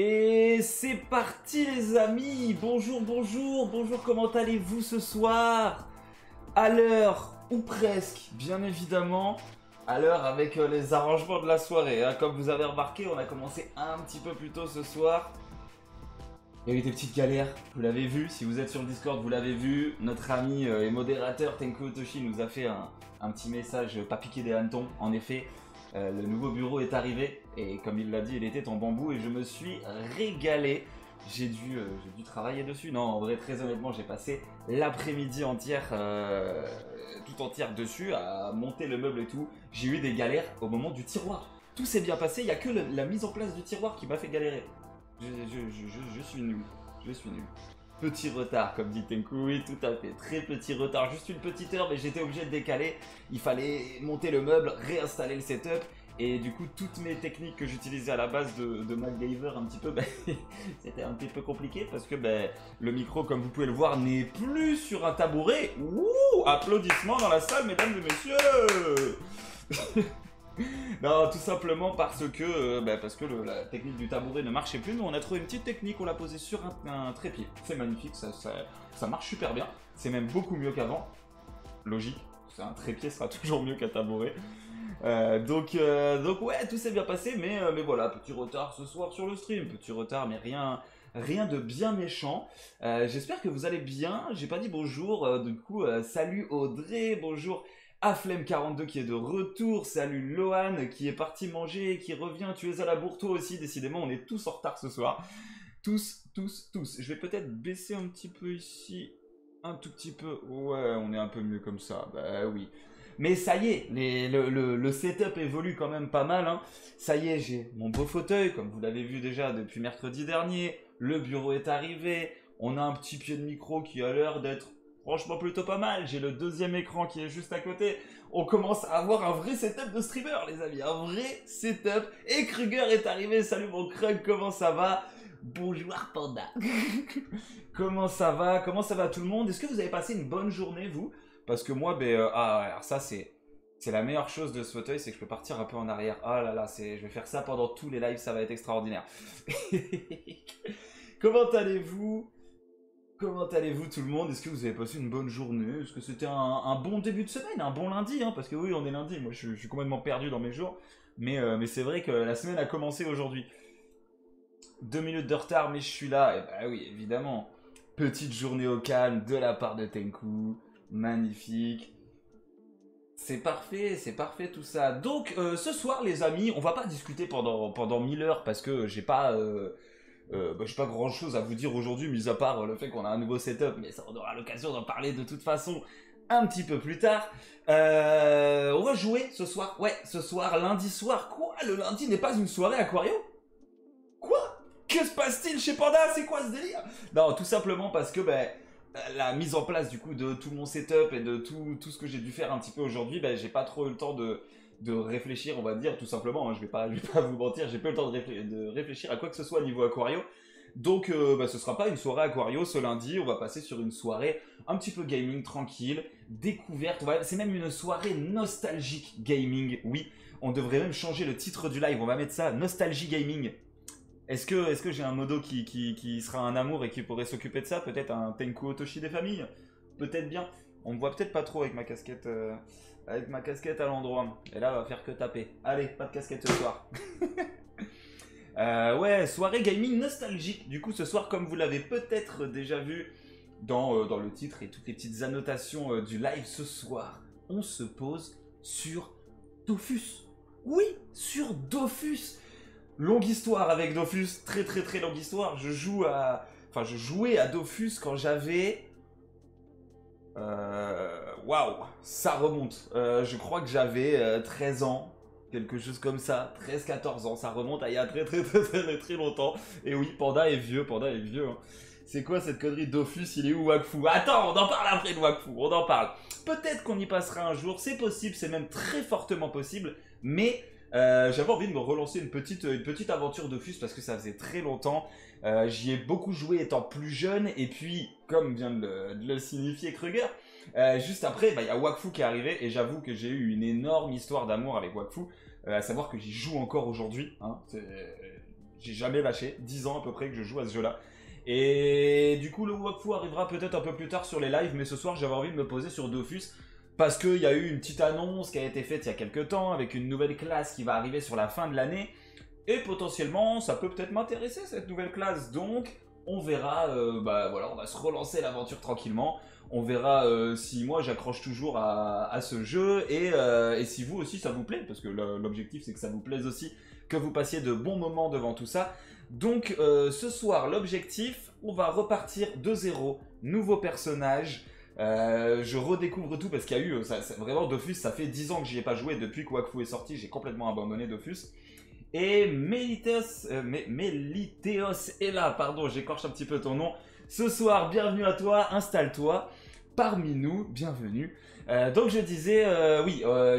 Et c'est parti les amis. Bonjour, bonjour, bonjour, comment allez-vous ce soir? À l'heure, ou presque, bien évidemment, à l'heure avec les arrangements de la soirée, hein. Comme vous avez remarqué, on a commencé un petit peu plus tôt ce soir. Il y a eu des petites galères, vous l'avez vu, si vous êtes sur le Discord, vous l'avez vu. Notre ami et modérateur Tenku Otoshi nous a fait un petit message pas piqué des hannetons. En effet, le nouveau bureau est arrivé et comme il l'a dit, il était en bambou et je me suis régalé. J'ai dû travailler dessus. Non, en vrai, très honnêtement, j'ai passé l'après-midi entière, tout entière dessus, à monter le meuble et tout. J'ai eu des galères au moment du tiroir. Tout s'est bien passé, il n'y a que la mise en place du tiroir qui m'a fait galérer. Je suis nul. Je suis nul. Petit retard, comme dit Tenku, oui, tout à fait. Très petit retard, juste une petite heure, mais j'étais obligé de décaler. Il fallait monter le meuble, réinstaller le setup. Et du coup, toutes mes techniques que j'utilisais à la base de MacGyver, un petit peu, c'était un petit peu compliqué parce que le micro, comme vous pouvez le voir, n'est plus sur un tabouret. Ouh, applaudissements dans la salle, mesdames et messieurs. Non, tout simplement parce que, la technique du tabouret ne marchait plus. Nous, on a trouvé une petite technique, on l'a posée sur un trépied. C'est magnifique, ça marche super bien. C'est même beaucoup mieux qu'avant. Logique, un trépied sera toujours mieux qu'un tabouret. Donc ouais, tout s'est bien passé, mais voilà, petit retard ce soir sur le stream. Petit retard, mais rien de bien méchant. J'espère que vous allez bien. J'ai pas dit bonjour, du coup, salut Audrey, bonjour Aflem42 qui est de retour, salut Lohan qui est parti manger, qui revient, tu es à la bourre toi aussi, décidément on est tous en retard ce soir. Tous. Je vais peut-être baisser un petit peu ici, un tout petit peu, ouais on est un peu mieux comme ça, bah oui. Mais ça y est, le setup évolue quand même pas mal, hein. Ça y est, j'ai mon beau fauteuil, comme vous l'avez vu déjà depuis mercredi dernier, le bureau est arrivé, on a un petit pied de micro qui a l'air d'être franchement plutôt pas mal, j'ai le deuxième écran qui est juste à côté. On commence à avoir un vrai setup de streamer les amis, un vrai setup. Et Kruger est arrivé, salut mon Krug, comment ça va? Bonjour Panda. Comment ça va tout le monde? Est-ce que vous avez passé une bonne journée vous? Parce que moi, alors ça c'est la meilleure chose de ce fauteuil, c'est que je peux partir un peu en arrière. Ah là là, je vais faire ça pendant tous les lives, ça va être extraordinaire. Comment allez-vous? Comment allez-vous tout le monde? Est-ce que vous avez passé une bonne journée? Est-ce que c'était un bon début de semaine? Un bon lundi, hein? Parce que oui, on est lundi, moi je suis complètement perdu dans mes jours. Mais c'est vrai que la semaine a commencé aujourd'hui. 2 minutes de retard, mais je suis là. Et bah oui, évidemment. Petite journée au calme de la part de Tenku. Magnifique. C'est parfait tout ça. Donc ce soir les amis, on va pas discuter pendant 1000 heures parce que j'ai pas grand chose à vous dire aujourd'hui, mis à part le fait qu'on a un nouveau setup, mais ça on aura l'occasion d'en parler de toute façon un petit peu plus tard. On va jouer ce soir, ouais, ce soir, lundi soir. Quoi? Le lundi n'est pas une soirée Aquario? Quoi? Que se passe-t-il chez Panda? C'est quoi ce délire? Non, tout simplement parce que la mise en place du coup de tout mon setup et de tout ce que j'ai dû faire un petit peu aujourd'hui, j'ai pas trop eu le temps de réfléchir, on va dire, tout simplement, hein, je vais pas vous mentir, j'ai pas eu le temps de réfléchir à quoi que ce soit niveau Aquario. Donc ce sera pas une soirée Aquario ce lundi, on va passer sur une soirée un petit peu gaming, tranquille, découverte, c'est même une soirée nostalgique gaming, oui, on devrait même changer le titre du live, on va mettre ça, Nostalgie Gaming. Est-ce que j'ai un modo qui sera un amour et qui pourrait s'occuper de ça? Peut-être un Tenku Otoshi des familles? Peut-être bien. On me voit peut-être pas trop avec ma casquette à l'endroit. Et là, on va faire que taper. Allez, pas de casquette ce soir. Ouais, soirée gaming nostalgique. Du coup, ce soir, comme vous l'avez peut-être déjà vu dans le titre et toutes les petites annotations du live ce soir, on se pose sur Dofus. Oui, sur Dofus. Longue histoire avec Dofus, très longue histoire. Je jouais à Dofus quand j'avais... Waouh, ça remonte. Je crois que j'avais 13 ans, quelque chose comme ça, 13-14 ans. Ça remonte à il y a très longtemps. Et oui, Panda est vieux, hein. C'est quoi cette connerie Dofus? Il est où Wakfu? Attends, on en parle après de Wakfu, on en parle. Peut-être qu'on y passera un jour, c'est possible, c'est même très fortement possible, mais... j'avais envie de me relancer une petite aventure Dofus parce que ça faisait très longtemps. J'y ai beaucoup joué étant plus jeune et puis, comme vient de le signifier Kruger, juste après, il y a Wakfu qui est arrivé et j'avoue que j'ai eu une énorme histoire d'amour avec Wakfu, à savoir que j'y joue encore aujourd'hui. Hein, J'ai jamais lâché, 10 ans à peu près que je joue à ce jeu-là. Et du coup, le Wakfu arrivera peut-être un peu plus tard sur les lives, mais ce soir, j'avais envie de me poser sur Dofus parce qu'il y a eu une petite annonce qui a été faite il y a quelques temps avec une nouvelle classe qui va arriver sur la fin de l'année. Et potentiellement, ça peut peut-être m'intéresser cette nouvelle classe. Donc, on verra, voilà, on va se relancer l'aventure tranquillement. On verra si moi j'accroche toujours à ce jeu et si vous aussi ça vous plaît, parce que l'objectif c'est que ça vous plaise aussi, que vous passiez de bons moments devant tout ça. Donc ce soir, l'objectif, on va repartir de zéro, nouveau personnage. Je redécouvre tout parce qu'il y a eu, vraiment Dofus, ça fait 10 ans que j'y ai pas joué depuis que Wakfu est sorti, j'ai complètement abandonné Dofus. Et Meliteos est là, pardon, j'écorche un petit peu ton nom. Ce soir, bienvenue à toi, installe-toi parmi nous, bienvenue. Donc je disais,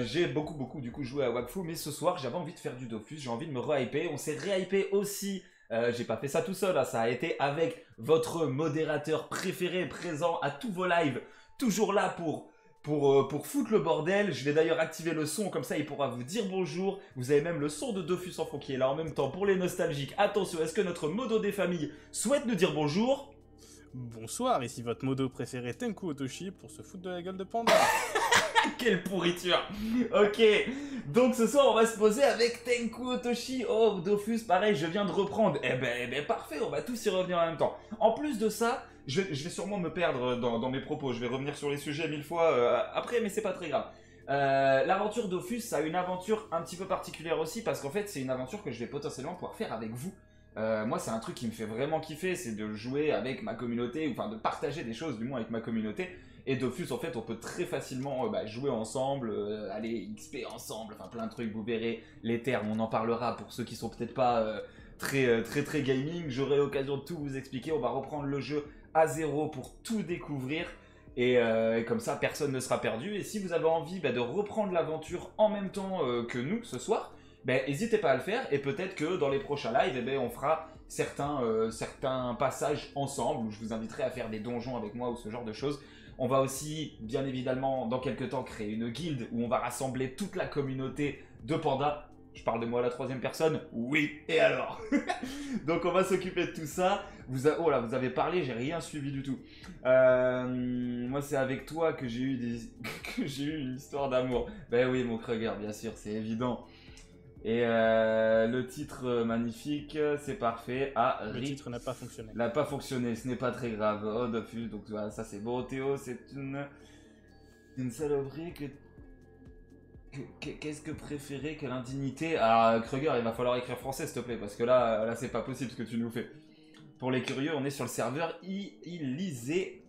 j'ai beaucoup du coup joué à Wakfu, mais ce soir j'avais envie de faire du Dofus, j'ai envie de me re-hyper. On s'est re-hyper aussi, j'ai pas fait ça tout seul, hein, ça a été avec votre modérateur préféré présent à tous vos lives, toujours là pour foutre le bordel. Je vais d'ailleurs activer le son, comme ça il pourra vous dire bonjour. Vous avez même le son de Dofus en fond qui est là en même temps pour les nostalgiques. Attention, est-ce que notre modo des familles souhaite nous dire bonjour? Bonsoir, ici votre modo préféré Tenku Otoshi pour se foutre de la gueule de Panda. Quelle pourriture. Ok, donc ce soir on va se poser avec Tenku Otoshi. Oh, Dofus, pareil, je viens de reprendre. Eh ben parfait, on va tous y revenir en même temps. En plus de ça, je vais sûrement me perdre dans mes propos. Je vais revenir sur les sujets 1000 fois après, mais c'est pas très grave. L'aventure Dofus, ça a une aventure un petit peu particulière aussi, parce qu'en fait c'est une aventure que je vais potentiellement pouvoir faire avec vous. Moi c'est un truc qui me fait vraiment kiffer, c'est de jouer avec ma communauté, enfin de partager des choses du moins avec ma communauté. Et Dofus en fait on peut très facilement jouer ensemble, aller XP ensemble, enfin plein de trucs, vous verrez les termes, on en parlera pour ceux qui sont peut-être pas très gaming. J'aurai l'occasion de tout vous expliquer, on va reprendre le jeu à zéro pour tout découvrir. Et comme ça personne ne sera perdu. Et si vous avez envie de reprendre l'aventure en même temps que nous ce soir, n'hésitez pas à le faire, et peut-être que dans les prochains lives, on fera certains passages ensemble, où je vous inviterai à faire des donjons avec moi ou ce genre de choses. On va aussi, bien évidemment, dans quelques temps, créer une guilde où on va rassembler toute la communauté de Panda. Je parle de moi à la troisième personne? Oui, et alors? Donc on va s'occuper de tout ça. Oh là, vous avez parlé, j'ai rien suivi du tout. Moi c'est avec toi que j'ai eu que j'ai eu une histoire d'amour. Ben oui, mon Kruger, bien sûr, c'est évident. Et le titre magnifique, c'est parfait. Ah, le titre n'a pas fonctionné. N'a pas fonctionné, ce n'est pas très grave. Oh, Dofus, donc voilà, ça c'est bon. Théo, c'est une saloperie que... Qu'est-ce que préférer que l'indignité? Ah, Kruger, il va falloir écrire français, s'il te plaît, parce que là c'est pas possible ce que tu nous fais. Pour les curieux, on est sur le serveur Ilisael,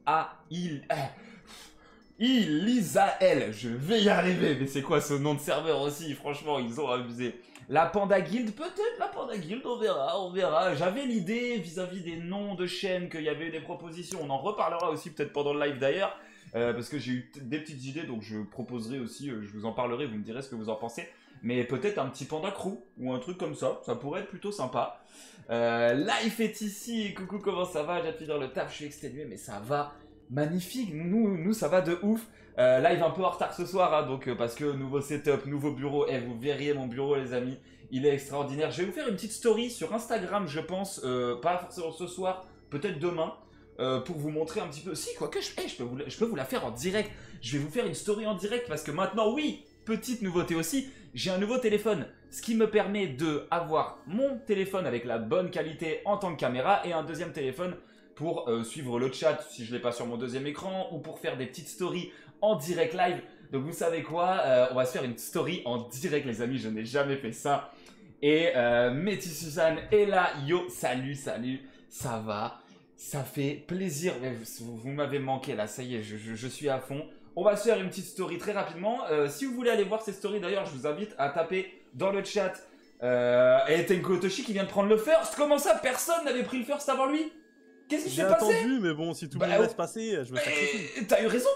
je vais y arriver, mais c'est quoi ce nom de serveur aussi? Franchement, ils ont abusé. La Panda Guild, peut-être la Panda Guild, on verra. J'avais l'idée vis-à-vis des noms de chaînes qu'il y avait eu des propositions, on en reparlera aussi peut-être pendant le live d'ailleurs, parce que j'ai eu des petites idées, donc je proposerai aussi, je vous en parlerai, vous me direz ce que vous en pensez. Mais peut-être un petit Panda Crew, ou un truc comme ça pourrait être plutôt sympa. Life est ici, coucou, comment ça va? J'ai dans le taf, je suis exténué, mais ça va. Magnifique, nous ça va de ouf. Live un peu en retard ce soir, hein, donc parce que nouveau setup, nouveau bureau. Vous verriez mon bureau, les amis, il est extraordinaire. Je vais vous faire une petite story sur Instagram, je pense, pas forcément ce soir, peut-être demain, pour vous montrer un petit peu. Si, quoique, je peux vous la faire en direct. Je vais vous faire une story en direct parce que maintenant, oui, petite nouveauté aussi, j'ai un nouveau téléphone, ce qui me permet de avoir mon téléphone avec la bonne qualité en tant que caméra et un deuxième téléphone pour suivre le chat si je ne l'ai pas sur mon deuxième écran, ou pour faire des petites stories en direct live. Donc vous savez quoi, on va se faire une story en direct, les amis, je n'ai jamais fait ça. Et Métis Suzanne est là. Yo, salut, ça va, ça fait plaisir. Mais vous m'avez manqué là, ça y est, je suis à fond. On va se faire une petite story très rapidement. Si vous voulez aller voir ces stories, d'ailleurs, je vous invite à taper dans le chat et Tenku Otoshi qui vient de prendre le first. Comment ça, personne n'avait pris le first avant lui? Qu'est-ce qui s'est passé? J'ai attendu, mais bon, si tout le monde laisse passer, je me sacrifie. T'as eu raison,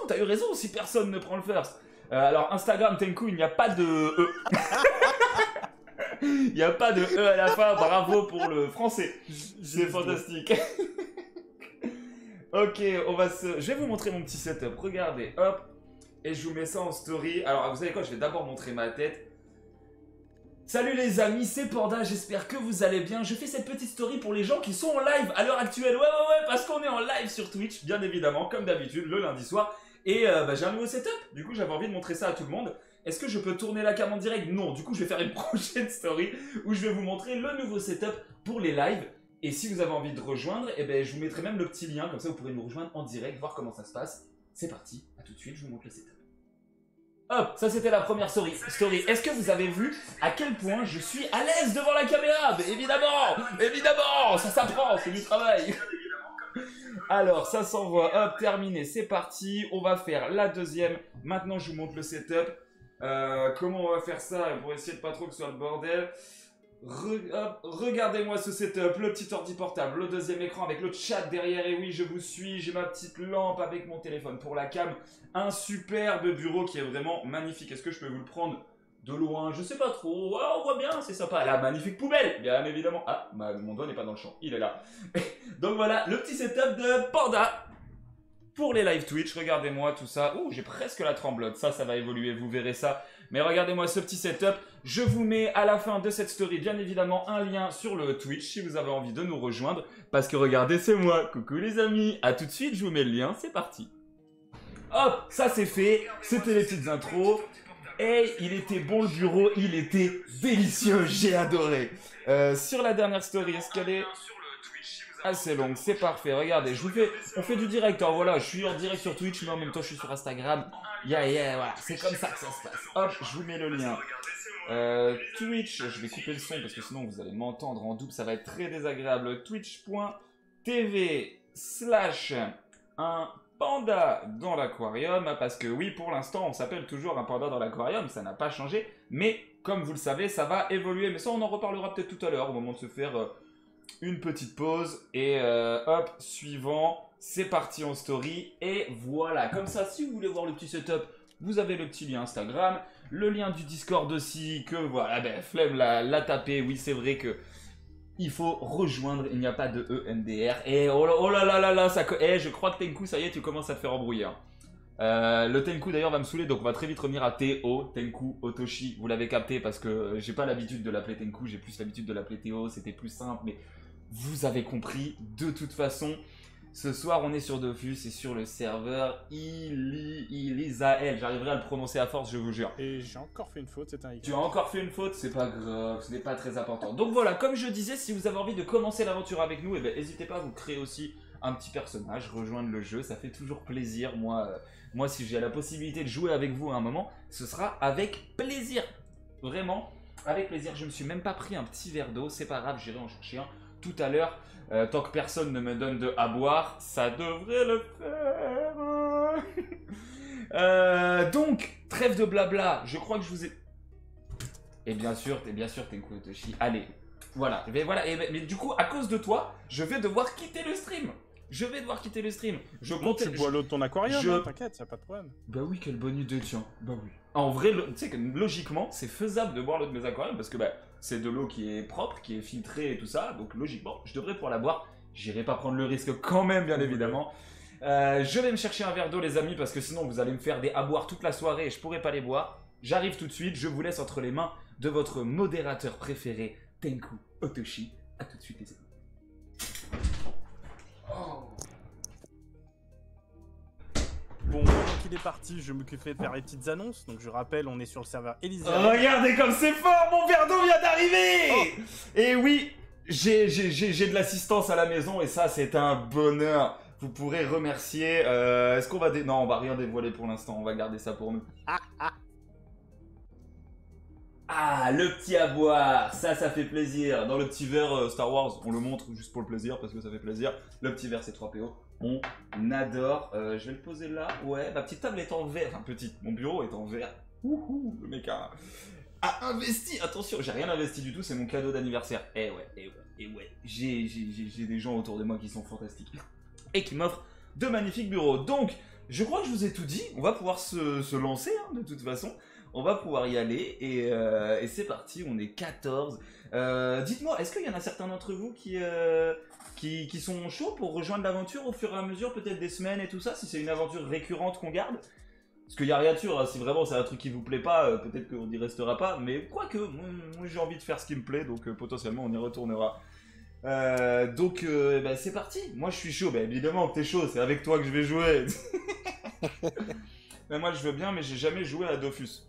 si personne ne prend le first. Alors, Instagram, Tenku, il n'y a pas de E. Il n'y a pas de E à la fin, bravo pour le français. C'est fantastique. Ok, je vais vous montrer mon petit setup. Regardez, hop. Et je vous mets ça en story. Alors, vous savez quoi, je vais d'abord montrer ma tête. Salut les amis, c'est Panda, j'espère que vous allez bien. Je fais cette petite story pour les gens qui sont en live à l'heure actuelle. Ouais, parce qu'on est en live sur Twitch, bien évidemment, comme d'habitude, le lundi soir. Et j'ai un nouveau setup, du coup j'avais envie de montrer ça à tout le monde. Est-ce que je peux tourner la cam en direct? Non, du coup je vais faire une prochaine story où je vais vous montrer le nouveau setup pour les lives. Et si vous avez envie de rejoindre, eh ben, je vous mettrai même le petit lien, comme ça vous pourrez nous rejoindre en direct, voir comment ça se passe. C'est parti, à tout de suite, je vous montre le setup. Hop, ça c'était la première story. Est-ce que vous avez vu à quel point je suis à l'aise devant la caméra? Mais évidemment, ça s'apprend, c'est du travail. Alors, ça s'envoie, hop, terminé, c'est parti. On va faire la deuxième. Maintenant, je vous montre le setup. Comment on va faire ça pour essayer de pas trop que ce soit le bordel. Regardez-moi ce setup, le petit ordi portable, le deuxième écran avec le chat derrière, et oui je vous suis, j'ai ma petite lampe avec mon téléphone pour la cam, un superbe bureau qui est vraiment magnifique. Est-ce que je peux vous le prendre de loin? Je sais pas trop, ouais, on voit bien, c'est sympa. La magnifique poubelle, bien évidemment. Ah, mon doigt n'est pas dans le champ, il est là. Donc voilà, le petit setup de Panda pour les live Twitch. Regardez-moi tout ça. Ouh, j'ai presque la tremblote, ça va évoluer, vous verrez ça. Mais regardez-moi ce petit setup. Je vous mets à la fin de cette story, bien évidemment, un lien sur le Twitch si vous avez envie de nous rejoindre. Parce que regardez, c'est moi. Coucou les amis. A tout de suite, je vous mets le lien. C'est parti. Hop, ça c'est fait. C'était les petites intros. Et il était bon le bureau. Il était délicieux. J'ai adoré. Sur la dernière story, est-ce qu'elle est assez longue? C'est parfait. Regardez, on fait du direct. Alors voilà, je suis en direct sur Twitch, mais en même temps, je suis sur Instagram. Voilà, c'est comme ça que ça se passe. Hop, je vous mets le lien. Twitch, je vais couper le son parce que sinon vous allez m'entendre en double, ça va être très désagréable. Twitch.tv/un panda dans l'aquarium, parce que oui, pour l'instant, on s'appelle toujours un panda dans l'aquarium, ça n'a pas changé, mais comme vous le savez, ça va évoluer. Mais ça, on en reparlera peut-être tout à l'heure, au moment de se faire une petite pause. Et hop, suivant. C'est parti en story, et voilà, comme ça, si vous voulez voir le petit setup, vous avez le petit lien Instagram, le lien du Discord aussi, que voilà, ben, flemme la taper, oui, c'est vrai que il faut rejoindre, il n'y a pas de EMDR, et oh là là, ça, je crois que Tenku, ça y est, tu commences à te faire embrouiller. Le Tenku d'ailleurs va me saouler, donc on va très vite revenir à Théo, Tenku, Otoshi, vous l'avez capté, parce que j'ai pas l'habitude de l'appeler Tenku, j'ai plus l'habitude de l'appeler Théo, c'était plus simple, mais vous avez compris, de toute façon. Ce soir, on est sur Dofus et sur le serveur Ilisael. J'arriverai à le prononcer à force, je vous jure. Et j'ai encore fait une faute, c'est un Y. Tu as encore fait une faute, c'est pas grave, ce n'est pas très important. Donc voilà, comme je disais, si vous avez envie de commencer l'aventure avec nous, n'hésitez pas à vous créer aussi un petit personnage, rejoindre le jeu, ça fait toujours plaisir. Moi, si j'ai la possibilité de jouer avec vous à un moment, ce sera avec plaisir. Vraiment, avec plaisir. Je me suis même pas pris un petit verre d'eau, c'est pas grave, j'irai en chercher un tout à l'heure. Tant que personne ne me donne de à boire, ça devrait le faire. Donc, trêve de blabla, je crois que je vous ai... Et bien sûr, Tenku Otoshi. Allez, voilà. Mais du coup, à cause de toi, je vais devoir quitter le stream. Je compte. Tu bois l'eau de ton aquarium, t'inquiète, y'a pas de problème. Bah oui, quelle bonne idée, tiens. Bah oui. En vrai, tu sais que logiquement, c'est faisable de boire l'eau de mes aquariums parce que c'est de l'eau qui est propre, qui est filtrée et tout ça. Donc logiquement, je devrais pouvoir la boire. J'irai pas prendre le risque quand même, bien évidemment. Je vais me chercher un verre d'eau, les amis, parce que sinon vous allez me faire des à boire toute la soirée et je pourrai pas les boire. J'arrive tout de suite. Je vous laisse entre les mains de votre modérateur préféré, Tenku Otoshi. A tout de suite, les amis. Bon, pendant qu'il est parti, je m'occupais de faire les petites annonces. Donc je rappelle, on est sur le serveur Elysia. Regardez comme c'est fort, mon verre d'eau vient d'arriver. Et oui, j'ai de l'assistance à la maison et ça c'est un bonheur. Vous pourrez remercier. Est-ce qu'on va... Non, on va rien dévoiler pour l'instant, on va garder ça pour nous. Ah, le petit à boire, ça fait plaisir. Dans le petit verre Star Wars, on le montre juste pour le plaisir, parce que ça fait plaisir. Le petit verre C3PO, on adore. Je vais le poser là, ouais. Ma petite table est en verre, enfin petite, mon bureau est en verre. Ouhou, le mec a investi. Attention, j'ai rien investi du tout, c'est mon cadeau d'anniversaire. Et ouais, j'ai des gens autour de moi qui sont fantastiques. Et qui m'offrent de magnifiques bureaux. Donc, je crois que je vous ai tout dit, on va pouvoir se lancer, hein, de toute façon. On va pouvoir y aller et c'est parti, on est 14. Dites-moi, est-ce qu'il y en a certains d'entre vous qui sont chauds pour rejoindre l'aventure au fur et à mesure, peut-être des semaines et tout ça, si c'est une aventure récurrente qu'on garde? Parce qu'il n'y a rien de sûr, hein, si vraiment c'est un truc qui vous plaît pas, peut-être qu'on n'y restera pas, mais quoique, moi j'ai envie de faire ce qui me plaît, donc potentiellement on y retournera. Bah, c'est parti, moi je suis chaud, bah, évidemment que t'es chaud, c'est avec toi que je vais jouer. Mais moi je veux bien, mais j'ai jamais joué à Dofus.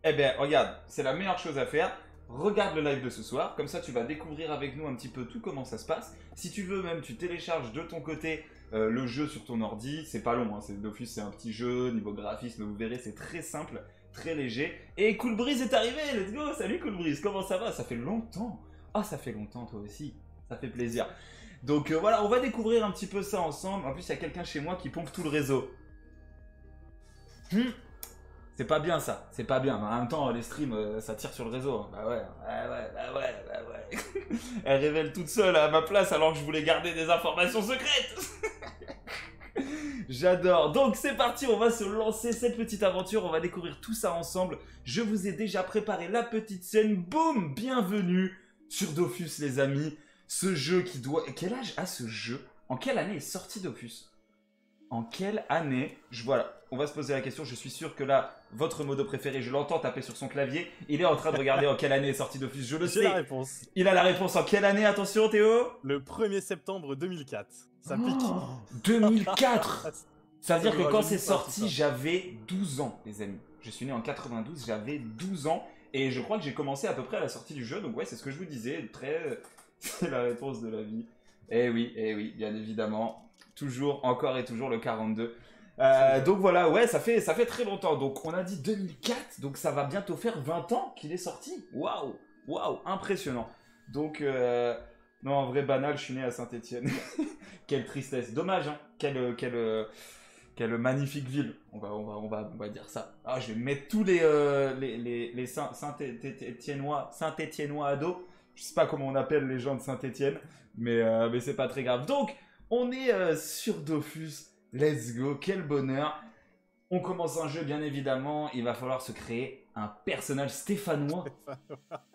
Eh ben regarde, c'est la meilleure chose à faire. Regarde le live de ce soir, comme ça tu vas découvrir avec nous un petit peu tout comment ça se passe. Si tu veux même, tu télécharges de ton côté le jeu sur ton ordi, c'est pas long, hein, Dofus c'est un petit jeu, niveau graphisme vous verrez c'est très simple, très léger. Et Cool Breeze est arrivé, let's go, salut Cool Breeze, comment ça va? Ça fait longtemps. Ah ça fait longtemps toi aussi, ça fait plaisir. Donc voilà, on va découvrir un petit peu ça ensemble. En plus il y a quelqu'un chez moi qui pompe tout le réseau. C'est pas bien ça, c'est pas bien. Mais en même temps, les streams, ça tire sur le réseau. Bah ouais. Elle révèle toute seule à ma place alors que je voulais garder des informations secrètes. J'adore. Donc c'est parti, on va se lancer cette petite aventure. On va découvrir tout ça ensemble. Je vous ai déjà préparé la petite scène. Boum, bienvenue sur Dofus les amis. Ce jeu qui doit... Quel âge a ce jeu? En quelle année est sorti Dofus? En quelle année? Voilà, on va se poser la question. Je suis sûr que là, votre modo préféré, je l'entends taper sur son clavier. Il est en train de regarder en quelle année est sorti Dofus. Je le sais. J'ai la réponse. Il a la réponse en quelle année? Attention Théo. Le 1er septembre 2004. Ça pique. 2004. Ça veut dire que quand je c'est dis pas tout sorti, ça. j'avais 12 ans, les amis. Je suis né en 92, j'avais 12 ans. Et je crois que j'ai commencé à peu près à la sortie du jeu. Donc ouais, c'est ce que je vous disais. Très... C'est la réponse de la vie. Eh oui, bien évidemment. Toujours, encore et toujours le 42. Donc voilà, ouais, ça fait très longtemps. Donc on a dit 2004, donc ça va bientôt faire 20 ans qu'il est sorti. Waouh, impressionnant. Donc, non, en vrai, banal, je suis né à Saint-Étienne. Quelle tristesse. Dommage, hein. Quelle magnifique ville. On va dire ça. Ah, je vais mettre tous les Saint-Étiennois à dos. Je sais pas comment on appelle les gens de Saint-Étienne, mais c'est pas très grave. Donc, on est sur Dofus. Let's go, quel bonheur. On commence un jeu, bien évidemment. Il va falloir se créer un personnage stéphanois.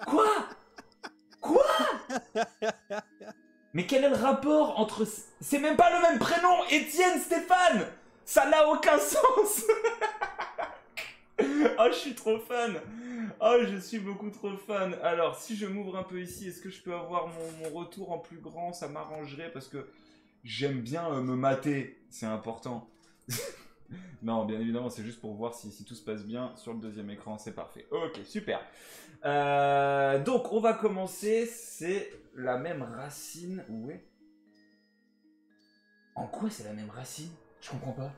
Quoi? Mais quel est le rapport entre... C'est même pas le même prénom, Étienne, Stéphane. Ça n'a aucun sens. Oh, je suis trop fan. Oh, je suis beaucoup trop fan. Alors, si je m'ouvre un peu ici, est-ce que je peux avoir mon retour en plus grand? Ça m'arrangerait parce que j'aime bien me mater. C'est important. Non, bien évidemment, c'est juste pour voir si tout se passe bien sur le deuxième écran. C'est parfait. Ok, super. Donc, on va commencer. C'est la même racine. Où est... En quoi c'est la même racine? Je comprends pas.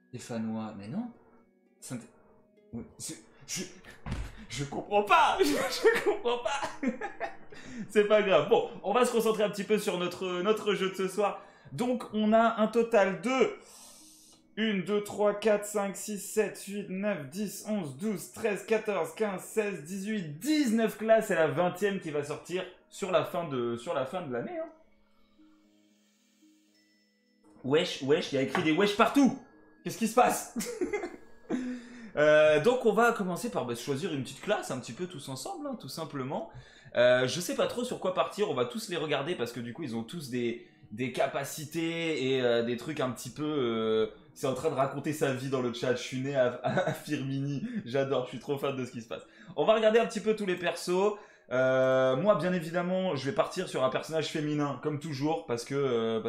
Stéphanois, mais non. Je comprends pas. Je comprends pas. C'est pas grave. Bon, on va se concentrer un petit peu sur notre jeu de ce soir. Donc, on a un total de 1, 2, 3, 4, 5, 6, 7, 8, 9, 10, 11, 12, 13, 14, 15, 16, 18, 19 classes. C'est la 20e qui va sortir sur la fin de l'année. Hein. Wesh, il y a écrit des wesh partout. Qu'est-ce qui se passe? Donc on va commencer par choisir une petite classe un petit peu tous ensemble, hein, tout simplement. Je sais pas trop sur quoi partir, on va tous les regarder parce que du coup ils ont tous des capacités et des trucs un petit peu... c'est en train de raconter sa vie dans le chat, je suis né à Firmini, j'adore, je suis trop fan de ce qui se passe. On va regarder un petit peu tous les persos. Moi bien évidemment je vais partir sur un personnage féminin comme toujours parce que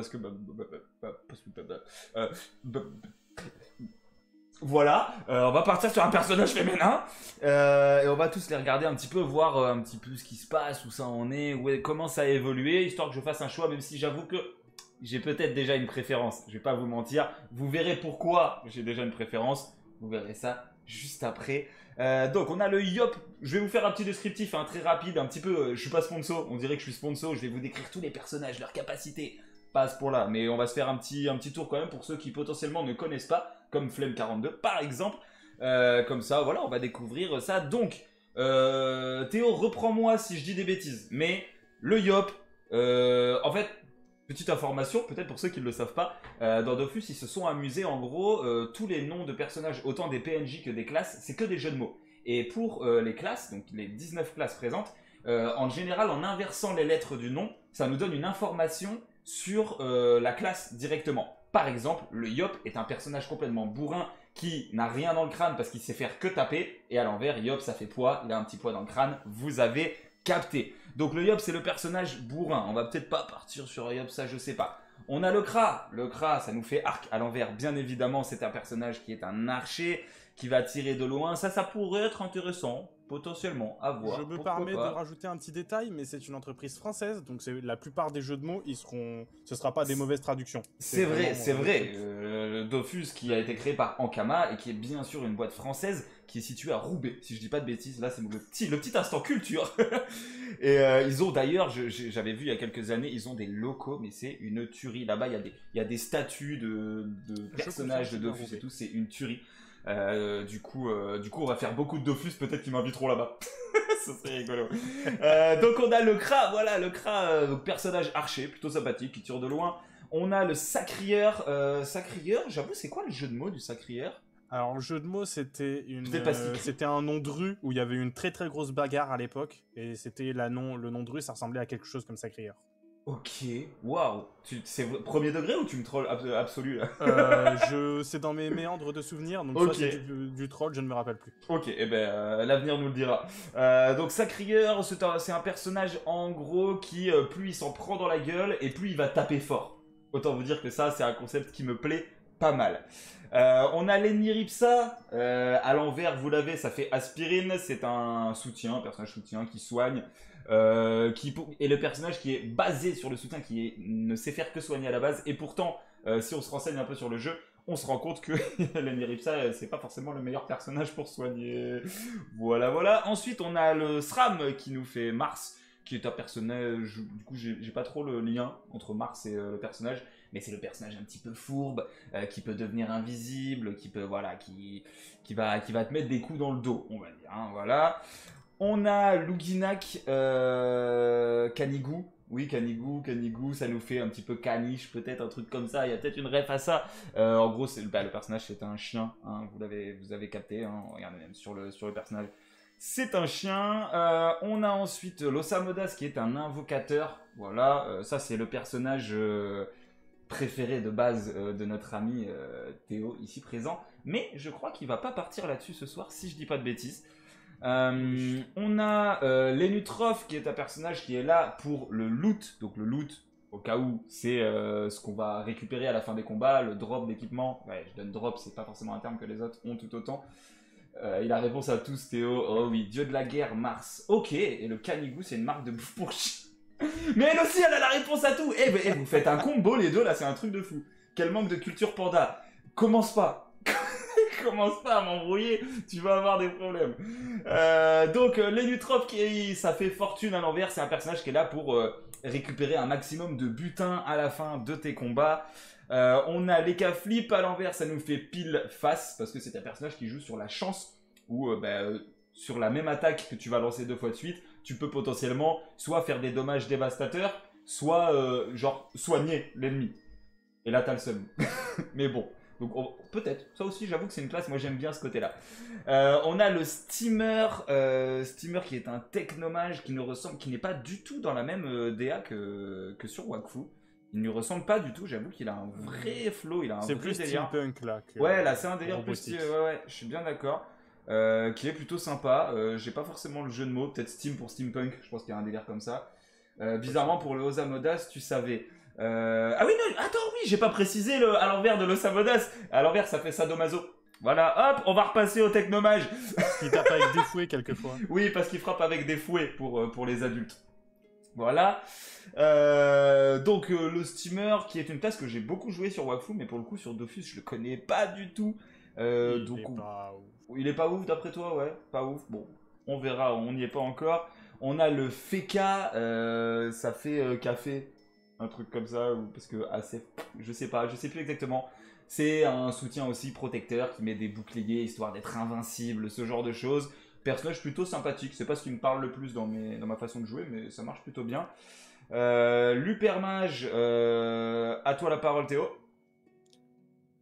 voilà, on va partir sur un personnage féminin et on va tous les regarder un petit peu, voir un petit peu ce qui se passe, où ça en est, comment ça a évolué, histoire que je fasse un choix, même si j'avoue que j'ai peut-être déjà une préférence, je vais pas vous mentir, vous verrez pourquoi j'ai déjà une préférence, vous verrez ça juste après. Donc on a le Yop, je vais vous faire un petit descriptif très rapide, un petit peu, je suis pas sponsor, on dirait que je suis sponsor, je vais vous décrire tous les personnages, leurs capacités, pas à ce point-là, mais on va se faire un petit tour quand même pour ceux qui potentiellement ne connaissent pas, comme Flemme 42 par exemple, comme ça voilà on va découvrir ça. Donc Théo reprends-moi si je dis des bêtises, mais le Yop, en fait petite information peut-être pour ceux qui ne le savent pas, dans Dofus ils se sont amusés en gros, tous les noms de personnages autant des PNJ que des classes c'est que des jeux de mots, et pour les classes, donc les 19 classes présentes, en général en inversant les lettres du nom ça nous donne une information sur la classe directement. Par exemple, le Yop est un personnage complètement bourrin qui n'a rien dans le crâne parce qu'il sait faire que taper. Et à l'envers, Yop, ça fait poids, il a un petit poids dans le crâne. Vous avez capté. Donc le Yop, c'est le personnage bourrin. On va peut-être pas partir sur un Yop, ça je sais pas. On a le Kra. Le Kra, ça nous fait arc à l'envers. Bien évidemment, c'est un personnage qui est un archer, qui va tirer de loin. Ça pourrait être intéressant, potentiellement, à voir. Je me permets de rajouter un petit détail, mais c'est une entreprise française, donc la plupart des jeux de mots, ce sera pas des mauvaises traductions. C'est vrai, c'est vrai. Dofus qui a été créé par Ankama et qui est bien sûr une boîte française qui est située à Roubaix, si je dis pas de bêtises. Là, c'est le petit instant culture. Et ils ont d'ailleurs, j'avais vu il y a quelques années, ils ont des locaux, mais c'est une tuerie. Là-bas, il y a des statues de personnages de Dofus et tout, c'est une tuerie. Du coup, on va faire beaucoup de Dofus, peut-être qu'ils m'inviteront là-bas. Ça serait rigolo. Donc on a le Kra, voilà, le Kra, personnage archer, plutôt sympathique, qui tire de loin. On a le Sacrieur. Sacrieur, j'avoue, c'est quoi le jeu de mots du Sacrieur? Alors le jeu de mots, c'était un nom de rue où il y avait une très très grosse bagarre à l'époque, et c'était le nom de rue, ça ressemblait à quelque chose comme Sacrieur. Ok, waouh. C'est premier degré ou tu me trolls absolu là? C'est dans mes méandres de souvenirs, donc okay. Soit c'est du troll, je ne me rappelle plus. Ok, et l'avenir nous le dira. Donc Sacrieur, c'est un personnage en gros qui, plus il s'en prend dans la gueule et plus il va taper fort. Autant vous dire que ça, c'est un concept qui me plaît pas mal. On a l'Eniripsa, à l'envers, vous l'avez, ça fait aspirine, c'est un personnage soutien qui soigne. Et le personnage qui est basé sur le soutien, ne sait faire que soigner à la base, et pourtant, si on se renseigne un peu sur le jeu, on se rend compte que l'Eniripsa, c'est pas forcément le meilleur personnage pour soigner. Voilà. Ensuite, on a le Sram qui nous fait Mars, qui est un personnage, du coup, j'ai pas trop le lien entre Mars et le personnage, mais c'est le personnage un petit peu fourbe, qui peut devenir invisible, qui va te mettre des coups dans le dos, on va dire, hein, voilà. On a Luginak, Kanigou. Oui, Kanigou, ça nous fait un petit peu caniche, peut-être un truc comme ça. Il y a peut-être une ref à ça. En gros, le personnage, c'est un chien. Hein, vous avez capté. Hein, regardez même sur le personnage. C'est un chien. On a ensuite l'Osamodas, qui est un invocateur. Voilà, ça, c'est le personnage préféré de base de notre ami Théo, ici présent. Mais je crois qu'il va pas partir là-dessus ce soir, si je dis pas de bêtises. On a Lenutrov qui est un personnage qui est là pour le loot. Donc le loot, au cas où, c'est ce qu'on va récupérer à la fin des combats, le drop d'équipement. Ouais, je donne drop, c'est pas forcément un terme que les autres ont tout autant. Il a réponse à tous, Théo. Oh oui, dieu de la guerre, Mars. Ok, et le Kanigou, c'est une marque de bouffe pour chien. Mais elle aussi, elle a la réponse à tout. Vous faites un combo les deux là, c'est un truc de fou. Quel manque de culture panda. Commence pas à m'embrouiller, tu vas avoir des problèmes. Donc Lenutrov, ça fait fortune à l'envers, c'est un personnage qui est là pour récupérer un maximum de butin à la fin de tes combats. On a Leka Flip à l'envers, ça nous fait pile face, parce que c'est un personnage qui joue sur la chance, ou sur la même attaque que tu vas lancer 2 fois de suite, tu peux potentiellement soit faire des dommages dévastateurs, soit genre soigner l'ennemi. Et là t'as le seum. Mais bon. Donc peut-être, ça aussi j'avoue que c'est une classe, moi j'aime bien ce côté-là. On a le Steamer, qui est un technomage qui n'est pas du tout dans la même DA que sur Wakfu. Il ne lui ressemble pas du tout, j'avoue qu'il a un vrai flow, il a un vrai délire. C'est plus steampunk là. Ouais, là c'est un délire plus ouais, je suis bien d'accord. Qui est plutôt sympa. J'ai pas forcément le jeu de mots, peut-être Steam pour steampunk, je pense qu'il y a un délire comme ça. Bizarrement pour le Osamodas, tu savais. Ah oui, non, attends, oui, j'ai pas précisé à l'envers de l'Osamodas. À l'envers, ça fait sadomaso. Voilà, hop, on va repasser au technomage. Il tape avec des fouets quelquefois. Oui, parce qu'il frappe avec des fouets pour les adultes. Voilà. Donc le Steamer, qui est une classe que j'ai beaucoup joué sur Wakfu, mais pour le coup sur Dofus, je le connais pas du tout. Il est pas ouf d'après toi, ouais, pas ouf. Bon, on verra, on n'y est pas encore. On a le Feka, ça fait café. Un truc comme ça, parce que je sais plus exactement. C'est un soutien aussi protecteur qui met des boucliers histoire d'être invincible, ce genre de choses. Personnage plutôt sympathique, c'est pas ce qui me parle le plus dans ma façon de jouer, mais ça marche plutôt bien. L'Upermage, à toi la parole Théo.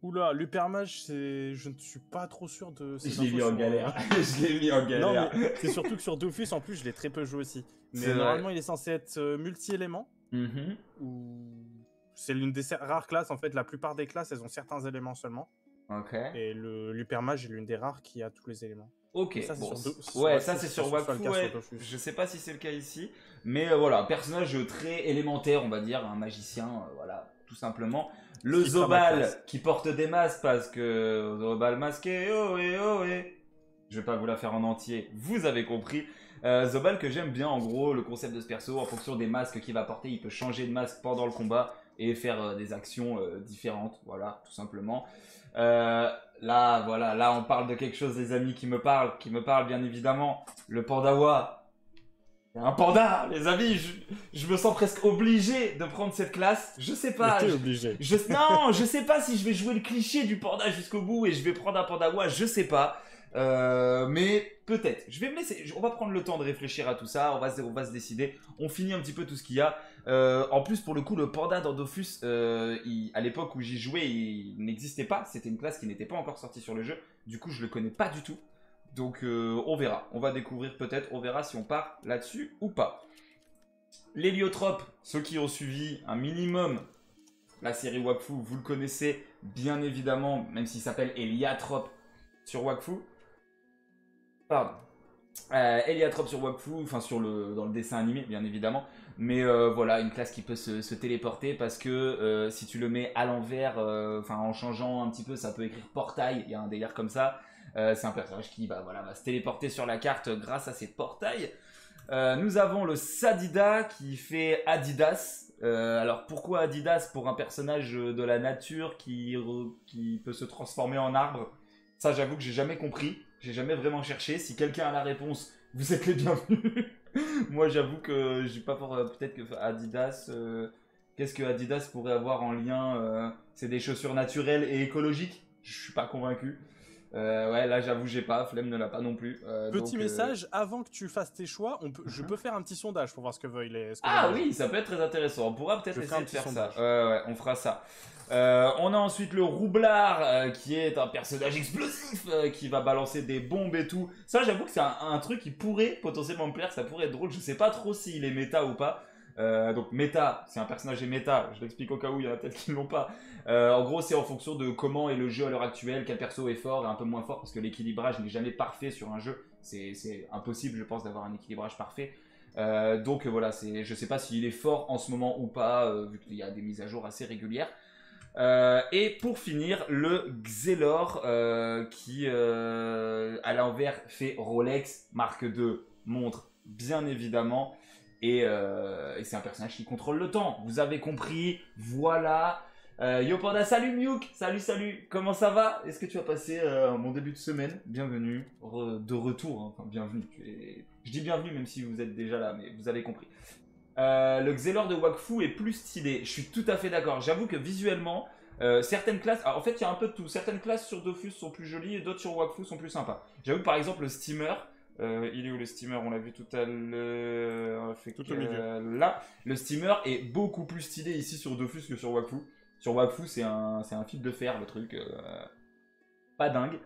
Oula, l'Upermage, je ne suis pas trop sûr de... Je l'ai mis en galère. Je l'ai mis en galère. Non, mais c'est surtout que sur Dofus, en plus, je l'ai très peu joué aussi. Mais normalement, il est censé être multi-élément. C'est l'une des rares classes, en fait. La plupart des classes, elles ont certains éléments seulement. Ok. Et l'hypermage est l'une des rares qui a tous les éléments. Ok, ça, bon, ça c'est sur Wakfu, ouais. Je sais pas si c'est le cas ici, mais voilà, personnage très élémentaire, on va dire, un magicien, voilà, tout simplement. Le Zobal qui porte des masques parce que Zobal masqué, oh et oh et. Je vais pas vous la faire en entier, vous avez compris. Zobal que j'aime bien, en gros, le concept de ce perso, en fonction des masques qu'il va porter, il peut changer de masque pendant le combat et faire des actions différentes, voilà, tout simplement. Là, voilà, là on parle de quelque chose, les amis, qui me parle bien évidemment. Le Pandawa. Il y a un panda, les amis, je me sens presque obligé de prendre cette classe. Je sais pas. T'es obligé. Non, je sais pas si je vais jouer le cliché du panda jusqu'au bout et je vais prendre un Pandawa, je sais pas. Mais peut-être. Je vais me laisser. On va prendre le temps de réfléchir à tout ça. On va se décider. On finit un petit peu tout ce qu'il y a. En plus, pour le coup, le panda dans Dofus, à l'époque où j'y jouais, il n'existait pas. C'était une classe qui n'était pas encore sortie sur le jeu. Du coup, je le connais pas du tout. Donc, on verra. On va découvrir peut-être. On verra si on part là-dessus ou pas. L'héliotrope, ceux qui ont suivi un minimum la série Wakfu, vous le connaissez bien évidemment, même s'il s'appelle Héliatrope sur Wakfu. Pardon. Héliatrope sur Wakfu, enfin dans le dessin animé bien évidemment, mais voilà, une classe qui peut se téléporter parce que si tu le mets à l'envers, en changeant un petit peu, ça peut écrire portail, il y a un délire comme ça. C'est un personnage qui va se téléporter sur la carte grâce à ses portails. Nous avons le Sadida qui fait Adidas. Alors pourquoi Adidas pour un personnage de la nature qui peut se transformer en arbre? Ça, j'avoue que j'ai jamais compris. J'ai jamais vraiment cherché. Si quelqu'un a la réponse, vous êtes les bienvenus. Moi, j'avoue que j'ai pas pour peut-être que Adidas. Qu'est-ce que Adidas pourrait avoir en lien? C'est des chaussures naturelles et écologiques. Je suis pas convaincu. Ouais, là, j'avoue, j'ai pas. Flemme ne l'a pas non plus. Petit message, avant que tu fasses tes choix, je peux faire un petit sondage pour voir ce que veulent les. Oui, ça peut être très intéressant. On pourra peut-être essayer de faire ça. Ouais, on fera ça. On a ensuite le Roublard qui est un personnage explosif qui va balancer des bombes et tout. Ça, j'avoue que c'est un truc qui pourrait potentiellement me plaire, ça pourrait être drôle. Je sais pas trop s'il est méta ou pas. Donc méta, c'est un personnage méta, je l'explique au cas où il y en a peut-être qui ne l'ont pas. En gros, c'est en fonction de comment est le jeu à l'heure actuelle, quel perso est fort et un peu moins fort, parce que l'équilibrage n'est jamais parfait sur un jeu. C'est impossible, je pense, d'avoir un équilibrage parfait. Donc voilà, je sais pas s'il est fort en ce moment ou pas, vu qu'il y a des mises à jour assez régulières. Et pour finir, le Xelor qui à l'envers fait Rolex, marque de montre bien évidemment, et c'est un personnage qui contrôle le temps, vous avez compris, voilà. Yo Panda, salut Miouk, salut, comment ça va? Est-ce que tu as passé mon début de semaine? Bienvenue, de retour, hein. Enfin bienvenue, je dis bienvenue même si vous êtes déjà là, mais vous avez compris. Le Xelor de Wakfu est plus stylé. Je suis tout à fait d'accord. J'avoue que visuellement, certaines classes... Alors, en fait, il y a un peu de tout. Certaines classes sur Dofus sont plus jolies et d'autres sur Wakfu sont plus sympas. J'avoue que par exemple, le steamer... il est où le steamer? On l'a vu tout à l'heure. Tout au milieu. Là, le steamer est beaucoup plus stylé ici sur Dofus que sur Wakfu. Sur Wakfu, c'est un fil de fer, le truc. Pas dingue.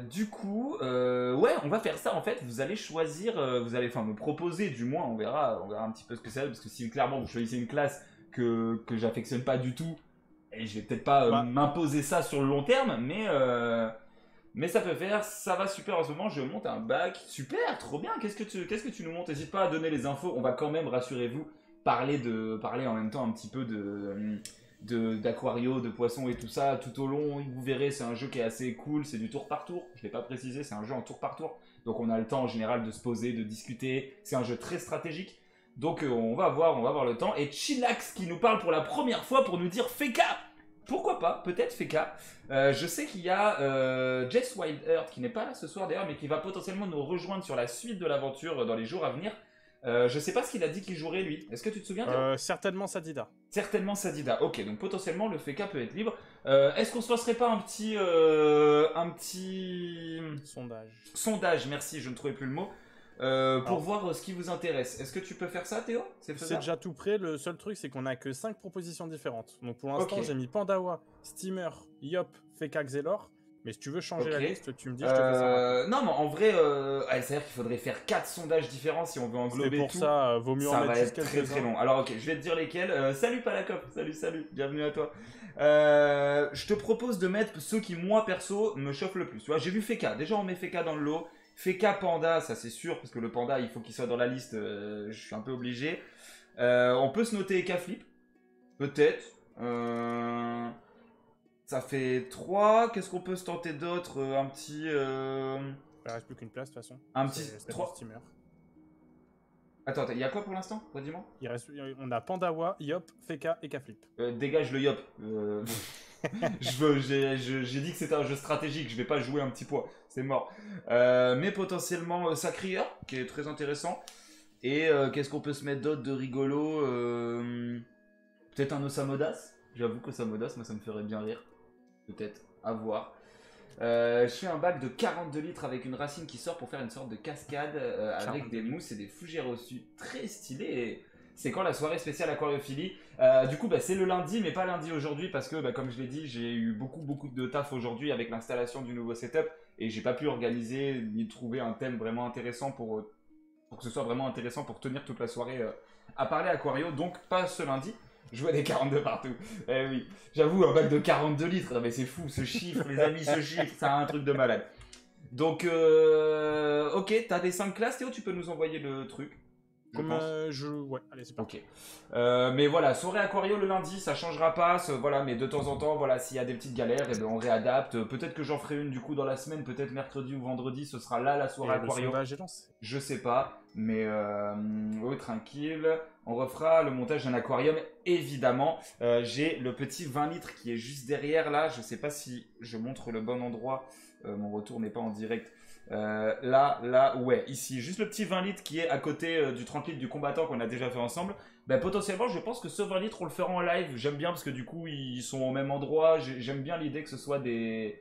Du coup, ouais, on va faire ça en fait. Vous allez choisir, vous allez me proposer, du moins, on verra un petit peu ce que c'est. Parce que si clairement vous choisissez une classe que j'affectionne pas du tout, et je vais peut-être pas m'imposer ça sur le long terme, mais ça peut faire, ça va super en ce moment. Je monte un bac, super, trop bien. Qu'est-ce que tu nous montes? N'hésite pas à donner les infos. On va quand même, rassurez-vous, parler en même temps un petit peu d'aquario, de poissons et tout ça tout au long. Vous verrez, c'est un jeu qui est assez cool, c'est du tour par tour, je l'ai pas précisé, c'est un jeu en tour par tour, donc on a le temps en général de se poser, de discuter, c'est un jeu très stratégique, donc on va avoir le temps. Et Chillax qui nous parle pour la première fois pour nous dire Feka, pourquoi pas, peut-être Feka. Je sais qu'il y a Jess Wildeheart qui n'est pas là ce soir d'ailleurs, mais qui va potentiellement nous rejoindre sur la suite de l'aventure dans les jours à venir. Je sais pas ce qu'il a dit qu'il jouerait lui. Est-ce que tu te souviens? Certainement Sadida. Certainement Sadida. Ok, donc potentiellement le Feka peut être libre. Est-ce qu'on se lancerait pas un petit sondage, merci, je ne trouvais plus le mot. Pour voir ce qui vous intéresse. Est-ce que tu peux faire ça, Théo? C'est déjà tout prêt. Le seul truc, c'est qu'on a que 5 propositions différentes. Donc pour l'instant, j'ai mis Pandawa, Steamer, Yop, Feka, Xelor. Mais si tu veux changer la liste, tu me dis, je te fais ça. Non, mais en vrai, c'est-à-dire qu'il faudrait faire 4 sondages différents si on veut englober tout. C'est pour ça, vaut mieux en mettre juste quelques-uns. Ça va être très long. Alors, ok, je vais te dire lesquels. Salut Palakop, salut, bienvenue à toi. Je te propose de mettre ceux qui, moi, perso, me chauffent le plus. Tu vois, j'ai vu Feka. Déjà, on met Feka dans le lot. Feka Panda, ça c'est sûr, parce que le Panda, il faut qu'il soit dans la liste. Je suis un peu obligé. On peut se noter Ekaflip. Peut-être. Ça fait 3. Qu'est-ce qu'on peut se tenter d'autre? Un petit. Il reste plus qu'une place de toute façon. Un petit 3. Attends, il y a quoi pour l'instant? Redis-moi. On a Pandawa, Yop, Feka et Kaflip. Dégage le Yop. J'ai dit que c'était un jeu stratégique, je vais pas jouer un petit poids, c'est mort. Mais potentiellement Sacrier, qui est très intéressant. Et qu'est-ce qu'on peut se mettre d'autre de rigolo? Peut-être un Osamodas. J'avoue qu'Osamodas, moi ça me ferait bien rire. Peut-être, à voir. Je fais un bac de 42 litres avec une racine qui sort pour faire une sorte de cascade avec des mousses et des fougères au-dessus. Très stylé. Et c'est quand la soirée spéciale aquariophilie? Du coup, c'est le lundi, mais pas lundi aujourd'hui parce que, comme je l'ai dit, j'ai eu beaucoup de taf aujourd'hui avec l'installation du nouveau setup et j'ai pas pu organiser ni trouver un thème vraiment intéressant pour que ce soit vraiment intéressant pour tenir toute la soirée à parler aquario. Donc, pas ce lundi. Je vois des 42 partout. Eh oui, j'avoue, un bac de 42 litres. Non, mais c'est fou, ce chiffre, les amis, ce chiffre, c'est un truc de malade. Donc, ok, t'as des 5 classes, Théo, tu peux nous envoyer le truc. Ouais, allez, c'est parti. Ok. Mais voilà, soirée aquario le lundi, ça changera pas. Voilà, mais de temps en temps, voilà, s'il y a des petites galères, et on réadapte. Peut-être que j'en ferai une du coup dans la semaine, peut-être mercredi ou vendredi, ce sera là la soirée aquario. Je sais pas, mais tranquille. On refera le montage d'un aquarium, évidemment. J'ai le petit 20 litres qui est juste derrière là. Je sais pas si je montre le bon endroit. Mon retour n'est pas en direct. Là, ouais, ici, juste le petit 20 litres qui est à côté du 30 litres du combattant qu'on a déjà fait ensemble. Potentiellement, je pense que ce 20 litres, on le fera en live. J'aime bien parce que du coup, ils sont au même endroit. J'aime bien l'idée que ce soit des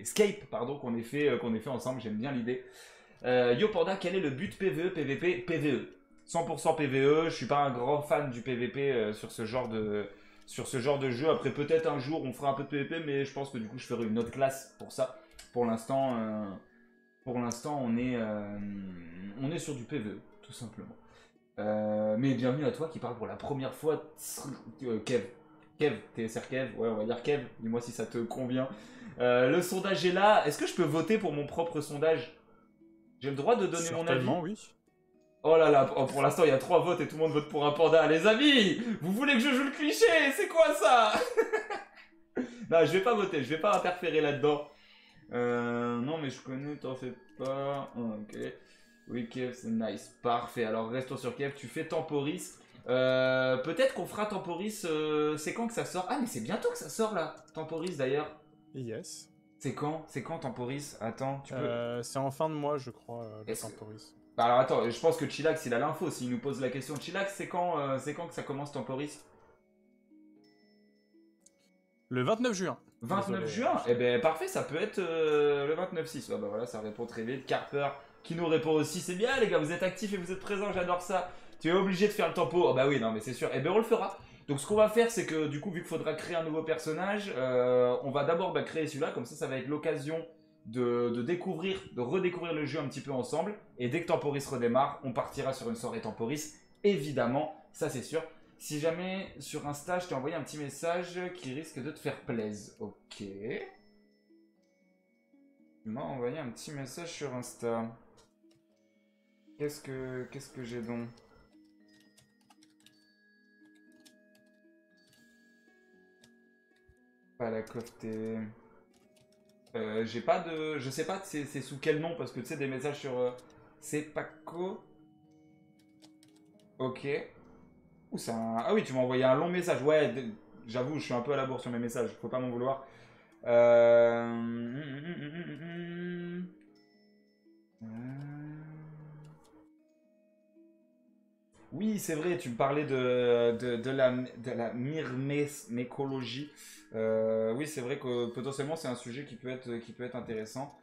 scapes, pardon, qu'on ait fait ensemble. J'aime bien l'idée. Yo Panda, quel est le but PvE, PvP, PvE? 100% PvE. Je suis pas un grand fan du PvP sur ce genre de jeu. Après, peut-être un jour, on fera un peu de PvP, mais je pense que du coup, je ferai une autre classe pour ça. Pour l'instant, on est sur du PvE, tout simplement. Mais bienvenue à toi qui parle pour la première fois, Kev. Kev, TSR Kev, ouais, on va dire Kev. Dis-moi si ça te convient. Le sondage est là. Est-ce que je peux voter pour mon propre sondage? J'ai le droit de donner mon avis? Oui. Oh là là, pour l'instant il y a 3 votes et tout le monde vote pour un panda. Les amis, vous voulez que je joue le cliché? C'est quoi ça? Non, je vais pas voter, je vais pas interférer là-dedans. Non mais je connais, t'en fais pas. Ok. Oui Kev, c'est nice. Parfait, alors restons sur Kev, tu fais Temporis. Peut-être qu'on fera Temporis, c'est quand que ça sort? Ah mais c'est bientôt que ça sort là, Temporis d'ailleurs. Yes. C'est quand Temporis? Attends, tu peux... c'est en fin de mois je crois, le Temporis. Alors attends, je pense que Chillax il a l'info, s'il nous pose la question. Chillax, c'est quand que ça commence Temporis? Le 29 juin. 29 juin? Eh ben parfait, ça peut être le 29-6. Bah voilà, ça répond très vite. Carper qui nous répond aussi, c'est bien les gars, vous êtes actifs et vous êtes présents, j'adore ça. Tu es obligé de faire le tempo. Oh bah oui, non mais c'est sûr. Eh ben on le fera. Donc ce qu'on va faire, c'est que du coup, vu qu'il faudra créer un nouveau personnage, on va d'abord créer celui-là, comme ça va être l'occasion de redécouvrir le jeu un petit peu ensemble. Et dès que Temporis redémarre, on partira sur une soirée Temporis, évidemment, ça c'est sûr. Si jamais sur Insta, je t'ai envoyé un petit message qui risque de te faire plaisir. Ok. Tu m'as envoyé un petit message sur Insta. Qu'est-ce que j'ai donc? Pas la cofté. J'ai pas de... Je sais pas c'est sous quel nom, parce que tu sais, des messages sur... c'est Paco. Ok. Ouh, c'est un... Ah oui, tu m'as envoyé un long message. Ouais, j'avoue, je suis un peu à la bourre sur mes messages. Faut pas m'en vouloir. Oui, c'est vrai, tu me parlais de la myrmécologie. Oui, c'est vrai que potentiellement c'est un sujet qui peut être intéressant.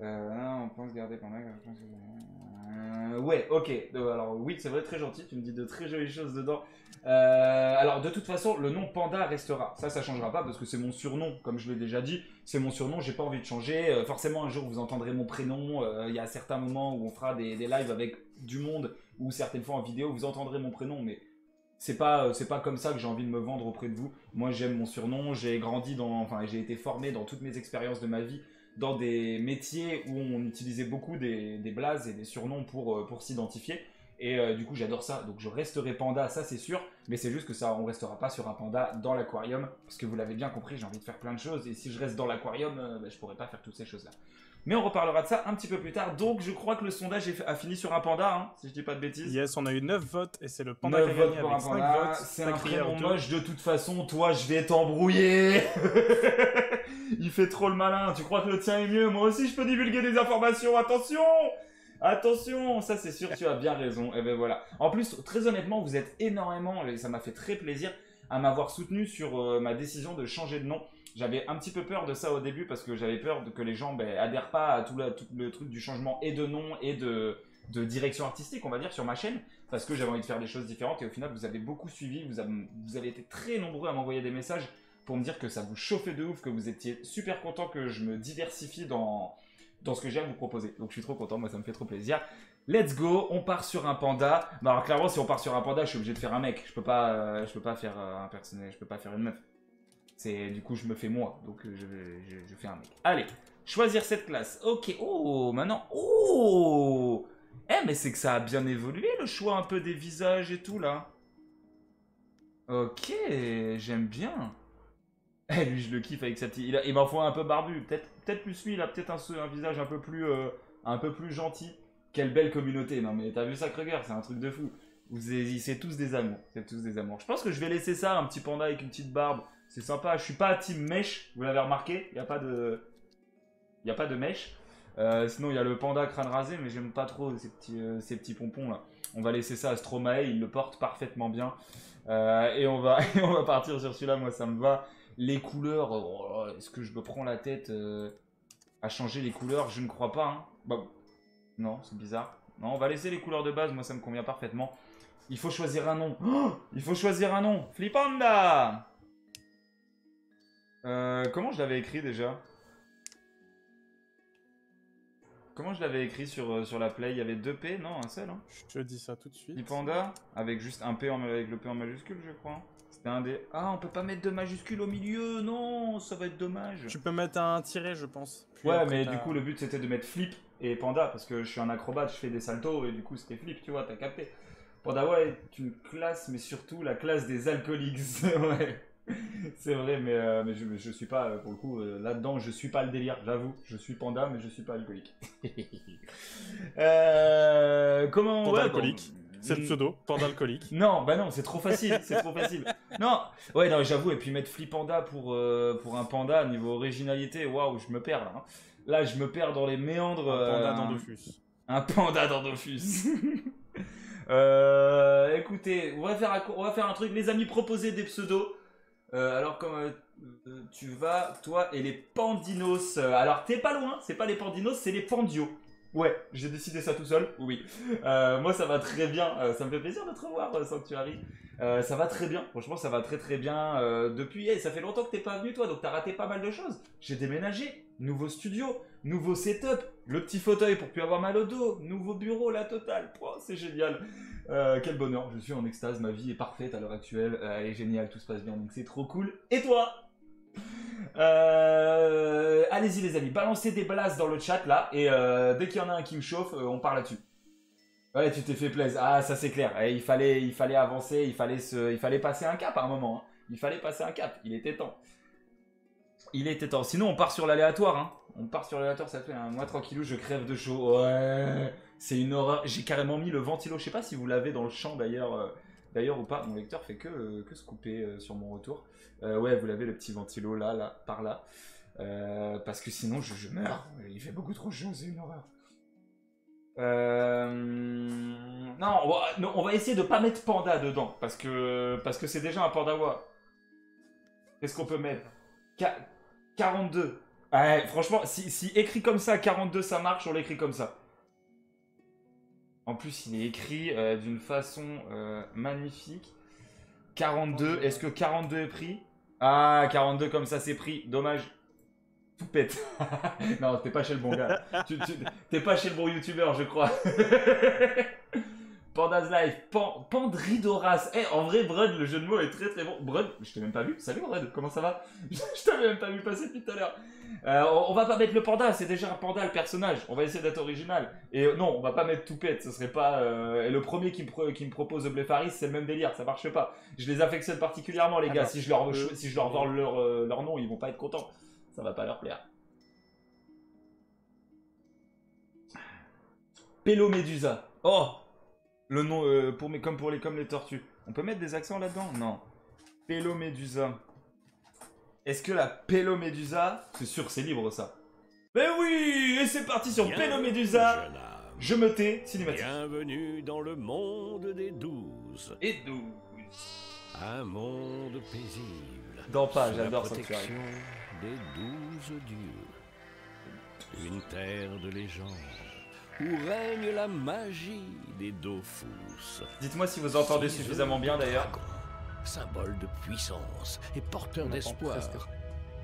On pense garder pendant... ouais, ok. Alors oui, c'est vrai, très gentil. Tu me dis de très jolies choses dedans. Alors de toute façon, le nom Panda restera. Ça changera pas parce que c'est mon surnom, comme je l'ai déjà dit. C'est mon surnom, j'ai pas envie de changer. Forcément, un jour, vous entendrez mon prénom. Il y a certains moments où on fera des lives avec du monde, ou certaines fois en vidéo, vous entendrez mon prénom, mais c'est pas comme ça que j'ai envie de me vendre auprès de vous. Moi, j'aime mon surnom. J'ai grandi enfin, j'ai été formé dans toutes mes expériences de ma vie dans des métiers où on utilisait beaucoup des blazes et des surnoms pour s'identifier. Et du coup, j'adore ça. Donc, je resterai panda, ça c'est sûr. Mais c'est juste que ça, on restera pas sur un panda dans l'aquarium. Parce que vous l'avez bien compris, j'ai envie de faire plein de choses. Et si je reste dans l'aquarium, je pourrais pas faire toutes ces choses-là. Mais on reparlera de ça un petit peu plus tard. Donc, je crois que le sondage a fini sur un panda, hein, si je dis pas de bêtises. Yes, on a eu 9 votes et c'est le panda qui a gagné avec 5 votes. C'est un prénom moche de toute façon. Toi, je vais t'embrouiller. Il fait trop le malin. Tu crois que le tien est mieux? Moi aussi, je peux divulguer des informations. Attention! Attention, ça c'est sûr, tu as bien raison. Et ben voilà. En plus, très honnêtement, vous êtes énormément, et ça m'a fait très plaisir, à m'avoir soutenu sur ma décision de changer de nom. J'avais un petit peu peur de ça au début parce que j'avais peur que les gens adhèrent pas à tout le truc du changement et de nom et de direction artistique, on va dire, sur ma chaîne. Parce que j'avais envie de faire des choses différentes et au final, vous avez beaucoup suivi. Vous avez été très nombreux à m'envoyer des messages pour me dire que ça vous chauffait de ouf, que vous étiez super content que je me diversifie dans ce que j'ai à vous proposer. Donc je suis trop content, moi ça me fait trop plaisir. Let's go, on part sur un panda. Bah alors clairement, si on part sur un panda, je suis obligé de faire un mec. Je peux pas faire un personnage, je peux pas faire une meuf. Du coup, je me fais moi, donc je fais un mec. Allez, choisir cette classe. Ok, oh, maintenant, oh. Mais c'est que ça a bien évolué, le choix un peu des visages et tout, là. Ok, j'aime bien. Lui, je le kiffe avec sa petite... Il m'en faut un peu barbu. Peut-être plus lui, il a peut-être un visage un peu plus gentil. Quelle belle communauté. Non, mais t'as vu ça, Kruger? C'est un truc de fou. C'est tous des amours. C'est tous des amours. Je pense que je vais laisser ça, un petit panda avec une petite barbe. C'est sympa. Je suis pas team mèche. Vous l'avez remarqué? Il n'y a pas de mèche. Sinon, il y a le panda crâne rasé, mais j'aime pas trop ces petits pompons là. On va laisser ça à Stromae. Il le porte parfaitement bien. Et on va partir sur celui-là. Moi, ça me va. Les couleurs, oh, est-ce que je me prends la tête à changer les couleurs? Je ne crois pas. Hein. Bah, non, c'est bizarre. Non, on va laisser les couleurs de base. Moi, ça me convient parfaitement. Il faut choisir un nom. Oh, il faut choisir un nom. Flipanda. Comment je l'avais écrit déjà? Comment je l'avais écrit sur la play? Il y avait 2 P, non? Un seul, hein? Je te dis ça tout de suite. Flipanda, avec juste un P avec le P en majuscule, je crois. C'était un des... Ah, on peut pas mettre de majuscule au milieu, non, ça va être dommage. Tu peux mettre un tiret, je pense. Puis ouais, mais du coup, le but c'était de mettre flip et panda, parce que je suis un acrobate, je fais des saltos, et du coup c'était flip, tu vois, t'as capté. Panda, ouais, est une classe, mais surtout la classe des alcooliques, ouais. C'est vrai, mais je suis pas, pour le coup, là-dedans, je suis pas le délire, j'avoue. Je suis panda, mais je suis pas alcoolique. Comment... Panda ouais, alcoolique. Bon... C'est le pseudo, panda alcoolique. Non, bah non, c'est trop facile, c'est trop facile. Non, ouais, non, j'avoue, et puis mettre Flipanda pour un panda, niveau originalité, waouh, je me perds là. Hein. Là, je me perds dans les méandres. Un panda dans Dofus. Un panda dans Dofus. Écoutez, on va faire un truc, les amis, proposez des pseudos. Alors, comme tu vas, toi et les pandinos. Alors, t'es pas loin, c'est pas les pandinos, c'est les pandios. Ouais, j'ai décidé ça tout seul, oui. Moi, ça va très bien. Ça me fait plaisir de te revoir, Sanctuary. Ça va très bien, franchement, ça va très très bien. Depuis, ça fait longtemps que t'es pas venu, toi, donc t'as raté pas mal de choses. J'ai déménagé, nouveau studio, nouveau setup, le petit fauteuil pour plus avoir mal au dos, nouveau bureau, la totale. Oh, c'est génial. Quel bonheur, je suis en extase, ma vie est parfaite à l'heure actuelle. Elle est géniale, tout se passe bien, donc c'est trop cool. Et toi? Allez-y les amis, balancez des blasts dans le chat là, et dès qu'il y en a un qui me chauffe, on parle là-dessus. Ouais, tu t'es fait plaisir. Ah, ça c'est clair. Il fallait avancer, il fallait passer un cap à un moment. Hein. Il fallait passer un cap, il était temps. Il était temps. Sinon, on part sur l'aléatoire. Hein. On part sur l'aléatoire, ça fait un mois tranquillou, je crève de chaud. Ouais, c'est une horreur. J'ai carrément mis le ventilo. Je sais pas si vous l'avez dans le champ d'ailleurs. D'ailleurs ou pas, mon lecteur fait que se couper sur mon retour. Ouais, vous l'avez le petit ventilo là, par là. Parce que sinon je meurs. Il fait beaucoup trop chaud, c'est une horreur. Non, on va essayer de pas mettre panda dedans. Parce que c'est déjà un pandawa. Qu'est-ce qu'on peut mettre 42. Ouais, franchement, si écrit comme ça, 42 ça marche, on l'écrit comme ça. En plus, il est écrit d'une façon magnifique. 42, est-ce que 42 est pris? Ah, 42 comme ça c'est pris, dommage. Tout pète. Non, t'es pas chez le bon gars. T'es pas chez le bon youtubeur, je crois. Panda's Life, Pandridoras. Eh, en vrai, Brud, le jeu de mots est très très bon. Brud, je t'ai même pas vu. Salut Brud, comment ça va? Je t'avais même pas vu passer depuis tout à l'heure. On va pas mettre le panda, c'est déjà un panda le personnage. On va essayer d'être original. Et non, on va pas mettre Toupette, ce serait pas. Et le premier qui me propose Blefaris, c'est le même délire, ça marche pas. Je les affectionne particulièrement, les gars. Si je leur vends leur nom, ils vont pas être contents. Ça va pas leur plaire. Pélomédusa. Oh, le nom comme les tortues. On peut mettre des accents là-dedans? Non. Pélomédusa. Est-ce que la Pélomédusa... C'est sûr, c'est libre, ça. Mais oui! Et c'est parti sur Pélomédusa. Je me tais, cinématique. Bienvenue dans le monde des 12. Et 12. Un monde paisible. Dans pas, j'adore ça. Protection des 12 dieux. Une terre de légende où règne la magie des Dofus. Dites-moi si vous entendez suffisamment bien, d'ailleurs. Symbole de puissance et porteur d'espoir.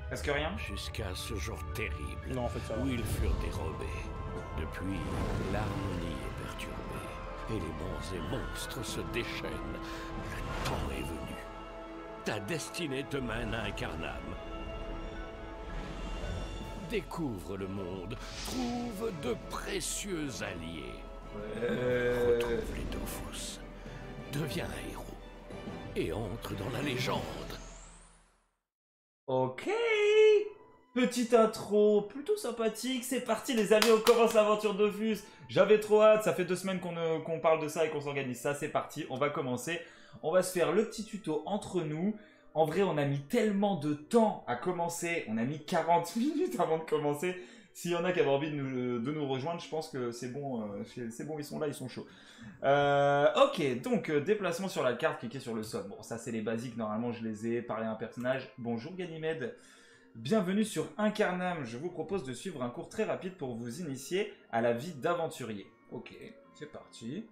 Presque rien. Jusqu'à ce jour terrible Non, en fait, ça va. où ils furent dérobés. Depuis, l'harmonie est perturbée et les bons et monstres se déchaînent. Le temps est venu. Ta destinée te mène à Incarnam. Découvre le monde, trouve de précieux alliés. Retrouve les Dofus. Deviens un héros. Et entre dans la légende. Ok. Petite intro plutôt sympathique. C'est parti les amis, on commence l'aventure Dofus. J'avais trop hâte, ça fait 2 semaines qu'on parle de ça et qu'on s'organise ça. C'est parti, on va commencer. On va se faire le petit tuto entre nous. En vrai, on a mis tellement de temps à commencer. On a mis 40 minutes avant de commencer. S'il y en a qui avaient envie de nous rejoindre, je pense que c'est bon, ils sont là, ils sont chauds. Ok, donc déplacement sur la carte, cliquez sur le sol. Bon, ça c'est les basiques, normalement je les ai. Parler à un personnage. Bonjour Ganymède. Bienvenue sur Incarnam. Je vous propose de suivre un cours très rapide pour vous initier à la vie d'aventurier. Ok, c'est parti.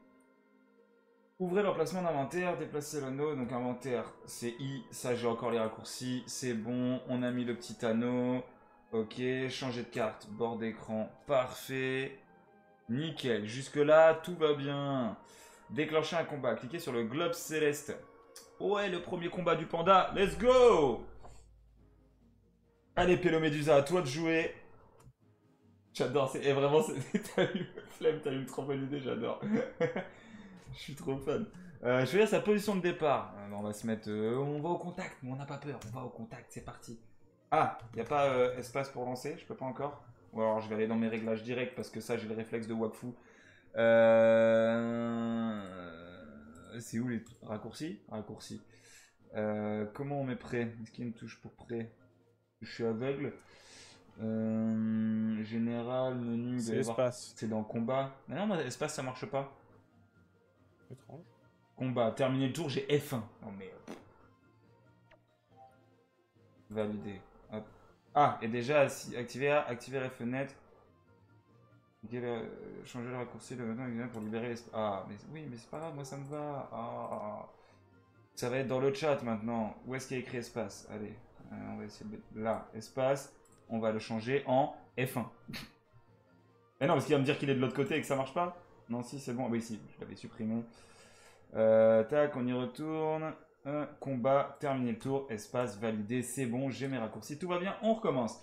Ouvrez l'emplacement d'inventaire, déplacez l'anneau, donc inventaire c'est I, ça j'ai encore les raccourcis, c'est bon, on a mis le petit anneau, ok, changer de carte, bord d'écran, parfait, nickel, jusque là tout va bien. Déclencher un combat, cliquez sur le globe céleste, ouais le premier combat du panda, let's go. Allez Pélomédusa, à toi de jouer. J'adore, et vraiment, t'as eu flemme, t'as eu une trop bonne idée, j'adore. Je suis trop fan. Je vais dire sa position de départ. On va se mettre... on va au contact, mais on n'a pas peur. On va au contact, c'est parti. Ah, il n'y a pas espace pour lancer, je peux pas encore. Ou alors je vais aller dans mes réglages directs parce que ça j'ai le réflexe de Wakfu. C'est où les raccourcis? Raccourcis. Comment on met prêt? Est-ce qu'il y a une touche pour prêt? Je suis aveugle. Général, menu... C'est espace. C'est dans combat. Mais non, espace ça marche pas. Étrange. Combat, terminer le tour, j'ai F1. Non mais... Valider. Hop. Ah, et déjà, activer la fenêtre. Changer le raccourci de maintenant pour libérer l'espace. Ah, mais oui, mais c'est pas grave, moi ça me va. Ah. Ça va être dans le chat maintenant. Où est-ce qu'il y a écrit espace? Allez, on va essayer de mettre là, espace. On va le changer en F1. Mais non, parce qu'il va me dire qu'il est de l'autre côté et que ça marche pas. Non, si, c'est bon. Ah oui, si, je l'avais supprimé. Tac, on y retourne. Combat, terminer le tour. Espace, validé, c'est bon. J'ai mes raccourcis, tout va bien. On recommence.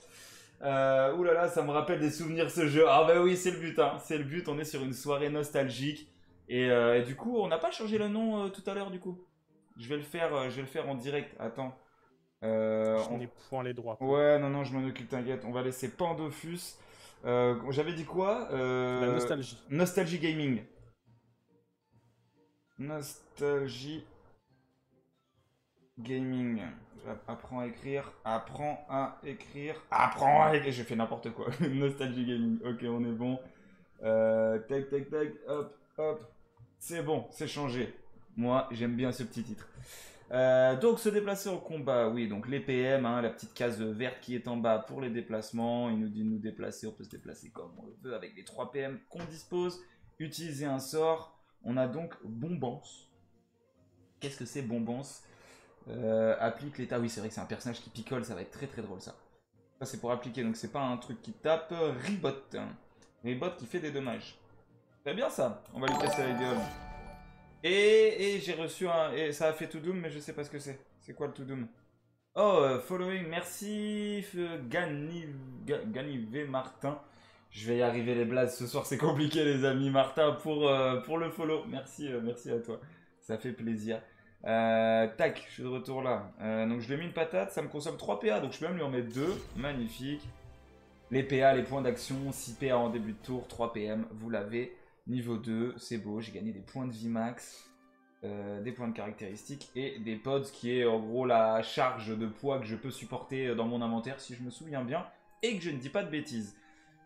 Ouh là là, ça me rappelle des souvenirs ce jeu. Ah bah oui, c'est le but, hein. C'est le but. On est sur une soirée nostalgique. Et du coup, on n'a pas changé le nom tout à l'heure, du coup. Je vais le faire en direct. Attends. Je n'ai point les droits. Ouais, non, je m'en occupe, t'inquiète. On va laisser Pandofus. J'avais dit quoi? La nostalgie. Nostalgie Gaming. Nostalgie Gaming. Apprends à écrire. J'ai fait n'importe quoi. Nostalgie Gaming. Ok, on est bon. Tac. Hop. C'est bon, c'est changé. Moi, j'aime bien ce petit titre. Donc se déplacer en combat, oui, donc les PM, hein, la petite case verte qui est en bas pour les déplacements, il nous dit de nous déplacer, on peut se déplacer comme on le veut avec les 3 PM qu'on dispose, utiliser un sort, on a donc Bombance. Qu'est-ce que c'est Bombance? Applique l'état, oui c'est vrai que c'est un personnage qui picole, ça va être très très drôle ça. Ça c'est pour appliquer, donc c'est pas un truc qui tape, Ribot, Ribot qui fait des dommages. Très bien ça, on va lui casser la gueule. Et j'ai reçu un... Et ça a fait To Doom, mais je sais pas ce que c'est. C'est quoi le To Doom? Oh, following, merci Ganivé Martin. Je vais y arriver les blazes ce soir, c'est compliqué les amis. Martin pour le follow. Merci, merci à toi. Ça fait plaisir. Tac, je suis de retour là. Donc je lui ai mis une patate, ça me consomme 3 PA, donc je peux même lui en mettre 2. Magnifique. Les PA, les points d'action, 6 PA en début de tour, 3 PM, vous l'avez. Niveau 2, c'est beau, j'ai gagné des points de vie max, des points de caractéristiques et des pods qui est en gros la charge de poids que je peux supporter dans mon inventaire si je me souviens bien et que je ne dis pas de bêtises.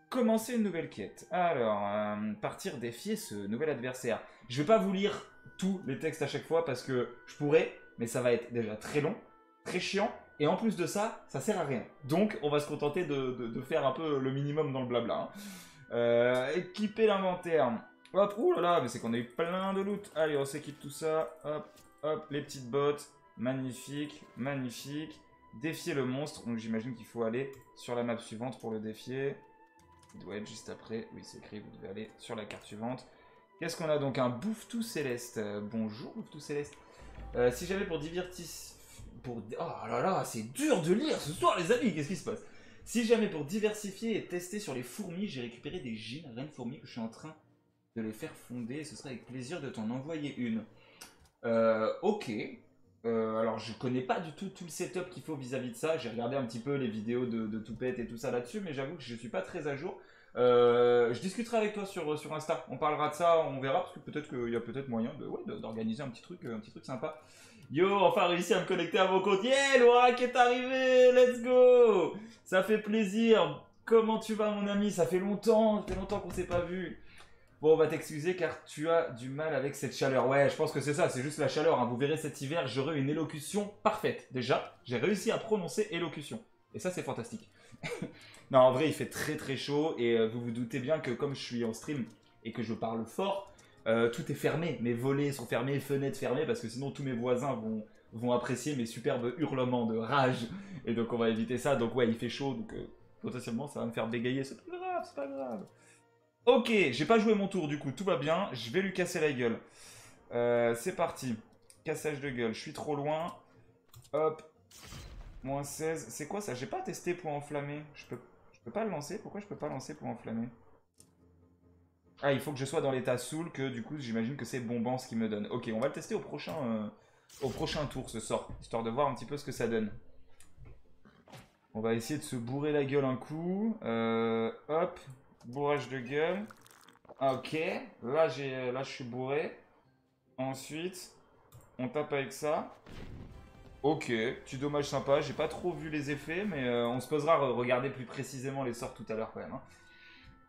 Commencer une nouvelle quête. Alors, partir défier ce nouvel adversaire. Je vais pas vous lire tous les textes à chaque fois parce que je pourrais, mais ça va être déjà très long, très chiant. Et en plus de ça, ça sert à rien. Donc, on va se contenter de faire un peu le minimum dans le blabla. Hein. Équiper l'inventaire. Hop, oulala, mais c'est qu'on a eu plein de loot. Allez, on s'équipe tout ça. Hop, hop, les petites bottes. Magnifique, magnifique. Défier le monstre. Donc, j'imagine qu'il faut aller sur la map suivante pour le défier. Il doit être juste après. Oui, c'est écrit, vous devez aller sur la carte suivante. Qu'est-ce qu'on a donc? Un Bouffe-tout Céleste. Bonjour, Bouffe-tout Céleste. Si j'avais pour divertis... Oh là là, c'est dur de lire ce soir les amis, qu'est-ce qui se passe? Si jamais pour diversifier et tester sur les fourmis, j'ai récupéré des gines reines fourmis que je suis en train de les faire fonder, et ce serait avec plaisir de t'en envoyer une. Ok. Alors je connais pas du tout le setup qu'il faut vis-à-vis de ça, j'ai regardé un petit peu les vidéos de Toupette et tout ça là-dessus, mais j'avoue que je suis pas très à jour. Je discuterai avec toi sur Insta, on parlera de ça, on verra, parce que peut-être qu'il y a peut-être moyen d'organiser un petit truc sympa. Yo, enfin réussi à me connecter à mon compte. Yeah, l'Oracle est arrivé, let's go. Ça fait plaisir. Comment tu vas mon ami? Ça fait longtemps qu'on s'est pas vu. Bon, on va t'excuser car tu as du mal avec cette chaleur. Ouais, je pense que c'est ça, c'est juste la chaleur. Hein. Vous verrez cet hiver, j'aurai une élocution parfaite. Déjà, j'ai réussi à prononcer élocution. Et ça, c'est fantastique. Non, en vrai, il fait très très chaud. Et vous vous doutez bien que comme je suis en stream et que je parle fort... tout est fermé, mes volets sont fermés, fenêtres fermées, parce que sinon tous mes voisins vont apprécier mes superbes hurlements de rage, et donc on va éviter ça. Donc ouais, il fait chaud, donc potentiellement ça va me faire bégayer, c'est pas grave, c'est pas grave. Ok, j'ai pas joué mon tour du coup, tout va bien, je vais lui casser la gueule. C'est parti, cassage de gueule, je suis trop loin, hop, moins 16, c'est quoi ça? J'ai pas testé point enflammé, je peux pas le lancer, pourquoi je peux pas lancer point enflammé? Ah, il faut que je sois dans l'état soul, que du coup, j'imagine que c'est Bombance qui me donne. Ok, on va le tester au prochain tour, ce sort, histoire de voir un petit peu ce que ça donne. On va essayer de se bourrer la gueule un coup. Hop, bourrage de gueule. Ah, ok, là, je suis bourré. Ensuite, on tape avec ça. Ok, petit dommage sympa, j'ai pas trop vu les effets, mais on se posera à regarder plus précisément les sorts tout à l'heure quand même. Hein.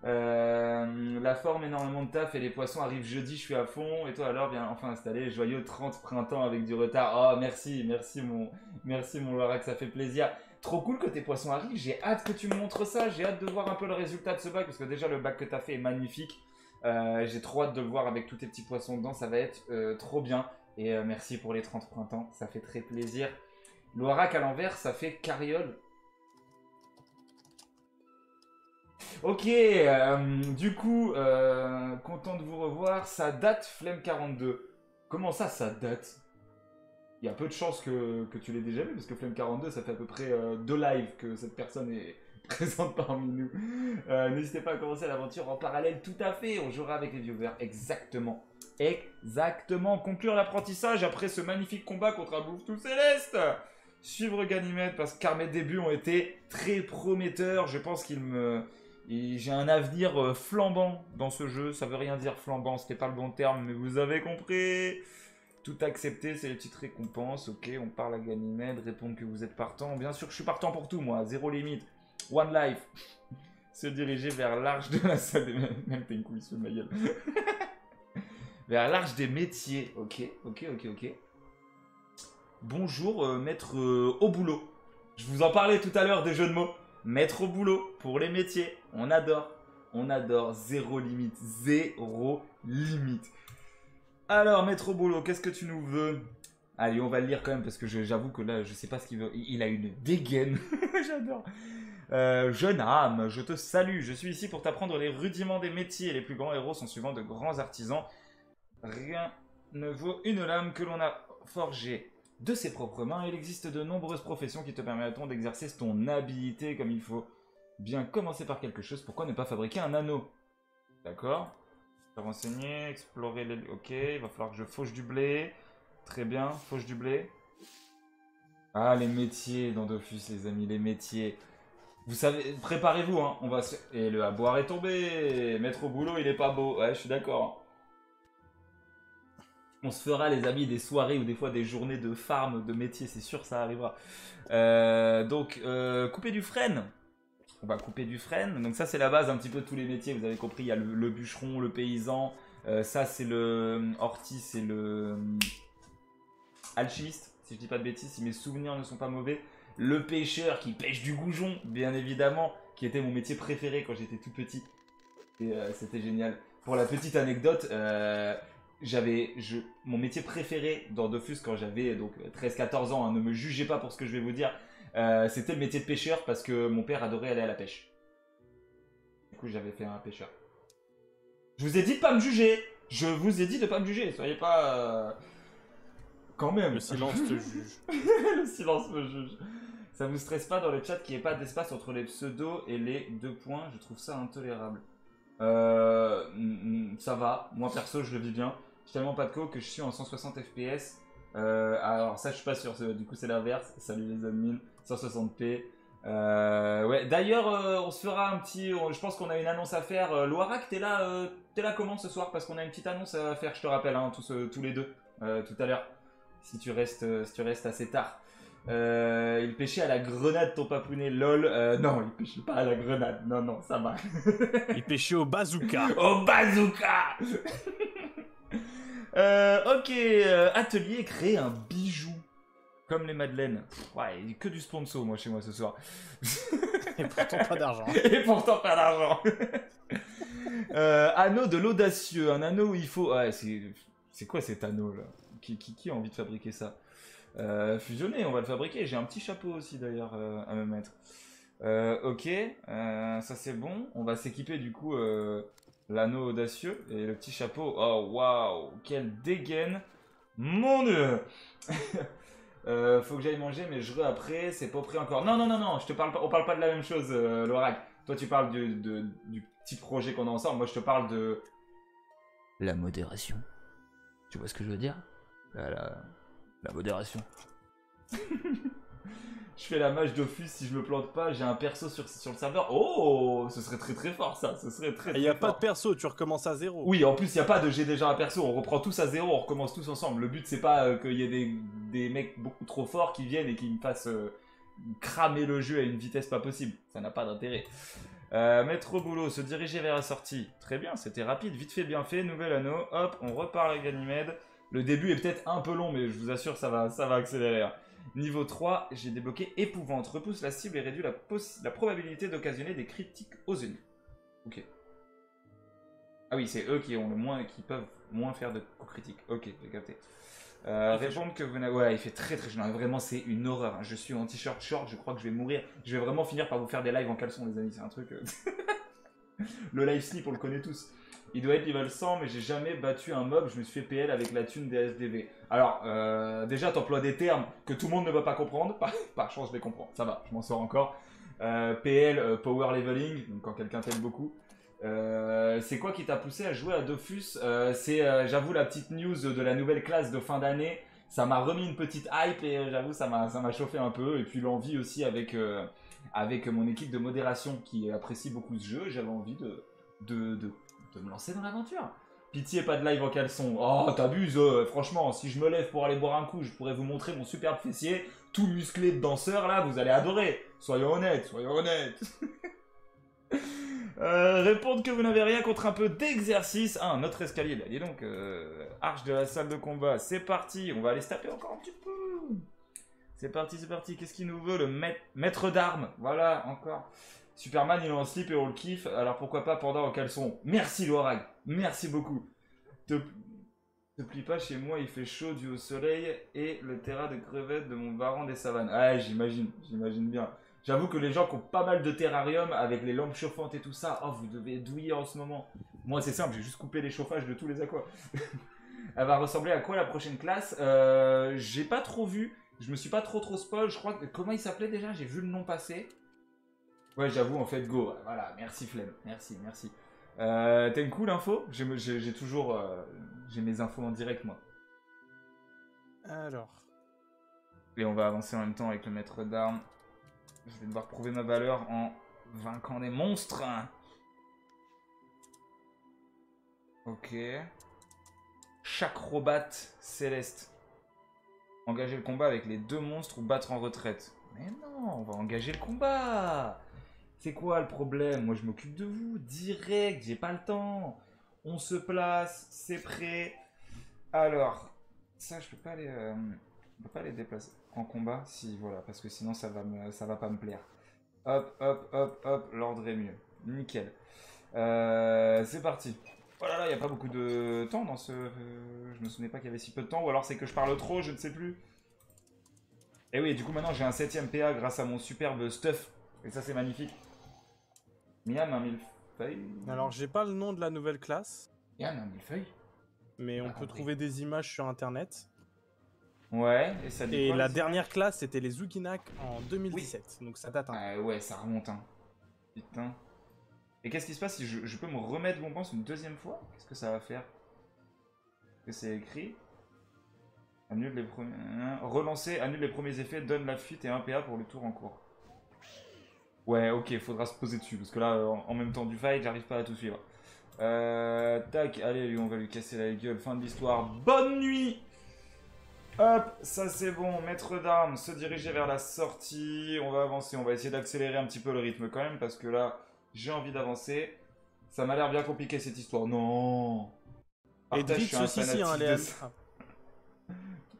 La forme, énormément de taf et les poissons arrivent jeudi, je suis à fond. Et toi alors, viens enfin installer joyeux 30 printemps avec du retard. Oh merci mon Lorac, ça fait plaisir. Trop cool que tes poissons arrivent, j'ai hâte que tu me montres ça. J'ai hâte de voir un peu le résultat de ce bac, parce que déjà le bac que t'as fait est magnifique. J'ai trop hâte de le voir avec tous tes petits poissons dedans, ça va être trop bien. Et merci pour les 30 printemps, ça fait très plaisir. Lorac à l'envers, ça fait carriole. Ok, du coup, content de vous revoir. Ça date Flemme 42. Comment ça, ça date? Il y a peu de chances que tu l'aies déjà vu, parce que Flemme 42, ça fait à peu près 2 lives que cette personne est présente parmi nous. N'hésitez pas à commencer l'aventure en parallèle, tout à fait. On jouera avec les viewers, exactement. Exactement. Conclure l'apprentissage après ce magnifique combat contre un Bouffe-tout Céleste. Suivre Ganymède, car mes débuts ont été très prometteurs. Je pense j'ai un avenir flambant dans ce jeu. Ça veut rien dire flambant, c'était pas le bon terme, mais vous avez compris. Tout accepter, c'est les petites récompenses. Ok, on parle à Ganymède, répondre que vous êtes partant. Bien sûr que je suis partant pour tout, moi. Zéro limite. One life. Se diriger vers l'arche de la salle des... Même t'es une couille sous ma gueule. Vers l'arche des métiers. Ok. Bonjour, maître au boulot. Je vous en parlais tout à l'heure des jeux de mots. Maître au boulot pour les métiers. On adore. On adore. Zéro limite. Zéro limite. Alors, maître au boulot, qu'est-ce que tu nous veux? Allez, on va le lire quand même parce que j'avoue que là, je sais pas ce qu'il veut. Il a une dégaine. J'adore. Jeune âme, je te salue. Je suis ici pour t'apprendre les rudiments des métiers. Les plus grands héros sont souvent de grands artisans. Rien ne vaut une lame que l'on a forgée de ses propres mains. Il existe de nombreuses professions qui te permettront d'exercer ton habilité comme il faut. Bien commencer par quelque chose. Pourquoi ne pas fabriquer un anneau? D'accord. Renseigner, explorer les... Ok, il va falloir que je fauche du blé. Très bien, fauche du blé. Ah, les métiers dans Dofus, les amis, les métiers. Vous savez, préparez-vous, hein. On va se... Et le à boire est tombé. Mettre au boulot, il est pas beau. Ouais, je suis d'accord. On se fera, les amis, des soirées ou des fois des journées de farm, de métier, c'est sûr, ça arrivera. Donc, couper du frêne. On va couper du frêne. Donc ça, c'est la base un petit peu de tous les métiers. Vous avez compris, il y a le bûcheron, le paysan. Ça, c'est le... Orti, c'est le... alchimiste, si je dis pas de bêtises, si mes souvenirs ne sont pas mauvais. Le pêcheur qui pêche du goujon, bien évidemment, qui était mon métier préféré quand j'étais tout petit. Et c'était génial. Pour la petite anecdote, mon métier préféré dans Dofus quand j'avais donc 13-14 ans, hein, ne me jugez pas pour ce que je vais vous dire, c'était le métier de pêcheur parce que mon père adorait aller à la pêche. Du coup, j'avais fait un pêcheur. Je vous ai dit de pas me juger. Je vous ai dit de pas me juger. Soyez pas... Quand même. Le silence te juge. Le silence me juge. Ça vous stresse pas dans le chat qu'il n'y ait pas d'espace entre les pseudos et les 2 points? Je trouve ça intolérable. Ça va. Moi, perso, je le vis bien. J'ai tellement pas de co que je suis en 160 FPS. Alors, ça, je suis pas sûr. Du coup, c'est l'inverse. Salut les admins. 160p. Ouais. D'ailleurs, on se fera un petit... Je pense qu'on a une annonce à faire. Loirac, t'es là comment ce soir? Parce qu'on a une petite annonce à faire, je te rappelle, hein, tous les deux, tout à l'heure. Si tu restes assez tard. Il pêchait à la grenade ton papounet, lol. Non, il pêchait pas à la grenade. Non, ça va. Il pêchait au bazooka. Au bazooka. Ok, atelier, créer un bijou. Comme les madeleines. Ouais, que du sponsor, moi, chez moi, ce soir. Et pourtant pas d'argent. Et pourtant pas d'argent. Anneau de l'audacieux. Un anneau où il faut... Ouais, c'est quoi cet anneau, là? Qui a envie de fabriquer ça? Fusionner, on va le fabriquer. J'ai un petit chapeau aussi d'ailleurs à me mettre. Ok, ça c'est bon. On va s'équiper du coup l'anneau audacieux et le petit chapeau. Oh waouh, quelle dégaine! Mon dieu! Faut que j'aille manger, mais je après. C'est pas prêt encore. Non, je te parle pas. On parle pas de la même chose, Lorac. Toi tu parles du petit projet qu'on a ensemble. Moi je te parle de la modération. Tu vois ce que je veux dire? La modération. Je fais la mage Dofus, si je me plante pas, j'ai un perso sur le serveur. Oh, ce serait très très fort ça, ce serait très. Il n'y a pas de perso, tu recommences à zéro. Oui, en plus il n'y a pas de j'ai déjà un perso, on reprend tous à zéro, on recommence tous ensemble. Le but c'est pas qu'il y ait des mecs beaucoup trop forts qui viennent et qui me fassent cramer le jeu à une vitesse pas possible. Ça n'a pas d'intérêt. Mettre au boulot, se diriger vers la sortie. Très bien, c'était rapide, vite fait, bien fait, nouvel anneau. Hop, on repart avec Ganymède. Le début est peut-être un peu long, mais je vous assure, ça va accélérer. Niveau 3, j'ai débloqué épouvante. Repousse la cible et réduit la probabilité d'occasionner des critiques aux ennemis. Ok. Ah oui, c'est eux qui peuvent moins faire de coups critiques. Ok, j'ai capté. Répondre que vous n'avez... Ouais, il fait très très chaud. Vraiment, c'est une horreur. Je suis en t-shirt short, je crois que je vais mourir. Je vais vraiment finir par vous faire des lives en caleçon, les amis. C'est un truc... Le live slip, on le connaît tous. Il doit être level 100, mais j'ai jamais battu un mob. Je me suis fait PL avec la thune des SDV. Alors, déjà, t'emploies des termes que tout le monde ne va pas comprendre. Par chance, je les comprends. Ça va, je m'en sors encore. PL, Power Leveling, donc quand quelqu'un t'aime beaucoup. C'est quoi qui t'a poussé à jouer à Dofus? C'est, j'avoue, la petite news de la nouvelle classe de fin d'année. Ça m'a remis une petite hype et j'avoue, ça m'a chauffé un peu. Et puis l'envie aussi avec mon équipe de modération qui apprécie beaucoup ce jeu. J'avais envie de me lancer dans l'aventure. Pitié, pas de live en caleçon. Oh, t'abuses, franchement, si je me lève pour aller boire un coup, je pourrais vous montrer mon superbe fessier, tout musclé de danseur, là, vous allez adorer. Soyons honnêtes. Répondre que vous n'avez rien contre un peu d'exercice. Ah, un autre escalier, là, dis donc. Arche de la salle de combat, c'est parti. On va aller se taper encore un petit peu. C'est parti, c'est parti. Qu'est-ce qu'il nous veut? Le maître d'armes. Voilà, encore. Superman, il est en slip et on le kiffe. Alors pourquoi pas Panda en caleçon? Merci Loarag. Merci beaucoup. Te plie pas, chez moi il fait chaud dû au soleil et le terrain de crevettes de mon baron des savanes. Ah, j'imagine bien. J'avoue que les gens qui ont pas mal de terrarium avec les lampes chauffantes et tout ça, oh, vous devez douiller en ce moment. Moi c'est simple, j'ai juste coupé les chauffages de tous les aquas. Elle va ressembler à quoi la prochaine classe? J'ai pas trop vu, je me suis pas trop spoil, je crois que... Comment il s'appelait déjà? J'ai vu le nom passer. Ouais, j'avoue, en fait, go. Voilà, merci Flemme, merci. T'as une cool info? J'ai toujours... j'ai mes infos en direct, moi. Alors. Et on va avancer en même temps avec le maître d'armes. Je vais devoir prouver ma valeur en vainquant des monstres. Ok. Chacrobat céleste. Engager le combat avec les 2 monstres ou battre en retraite. Mais non, on va engager le combat. C'est quoi le problème? Moi je m'occupe de vous, direct, j'ai pas le temps. On se place, c'est prêt. Alors, ça je peux pas les déplacer en combat, si voilà, parce que sinon ça va pas me plaire. Hop, l'ordre est mieux. Nickel. C'est parti. Oh là là, il n'y a pas beaucoup de temps dans ce... je me souvenais pas qu'il y avait si peu de temps, ou alors c'est que je parle trop, je ne sais plus. Et oui, du coup maintenant j'ai un 7ème PA grâce à mon superbe stuff. Et ça c'est magnifique. Miam, un millefeuille. Alors j'ai pas le nom de la nouvelle classe. Miam, un millefeuille. Mais on peut trouver des images sur internet. Ouais, et ça dit Et quoi, la dernière classe c'était les Zukinak en 2017, oui. Donc ça date un peu. Ouais, ça remonte, hein. Putain. Et qu'est-ce qui se passe si je peux me remettre bon pense une 2ème fois? Qu'est-ce que ça va faire? Que c'est écrit. Annule les premiers... Relancer, annule les premiers effets, donne la fuite et 1 PA pour le tour en cours. Ouais, ok, faudra se poser dessus, parce que là, en même temps du fight, j'arrive pas à tout suivre. Tac, allez, lui, on va lui casser la gueule, fin de l'histoire. Bonne nuit! Hop, ça c'est bon, maître d'armes, se diriger vers la sortie. On va avancer, on va essayer d'accélérer un petit peu le rythme quand même, parce que là, j'ai envie d'avancer. Ça m'a l'air bien compliqué cette histoire. Non! Et Dritz aussi, si, hein, elle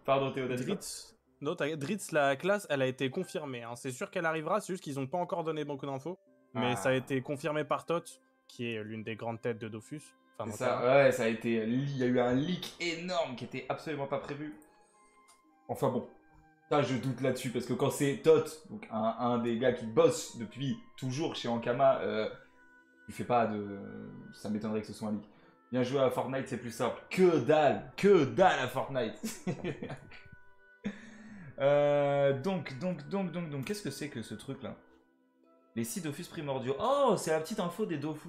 Pardon, Théo, Dritz... Non, Dritz, la classe, elle a été confirmée. Hein. C'est sûr qu'elle arrivera, c'est juste qu'ils n'ont pas encore donné beaucoup d'infos. Mais ça a été confirmé par Tot, qui est l'une des grandes têtes de Dofus. Enfin, ça, ouais, ça a été... Il y a eu un leak énorme qui était absolument pas prévu. Enfin bon, ça je doute là-dessus, parce que quand c'est Tot, donc un des gars qui bosse depuis toujours chez Ankama, il fait pas de... Ça m'étonnerait que ce soit un leak. Bien joué à Fortnite, c'est plus simple. Que dalle à Fortnite. Donc, qu'est-ce que c'est que ce truc-là? Les 6 Dofus primordiaux. Oh, c'est la petite info des Dofus.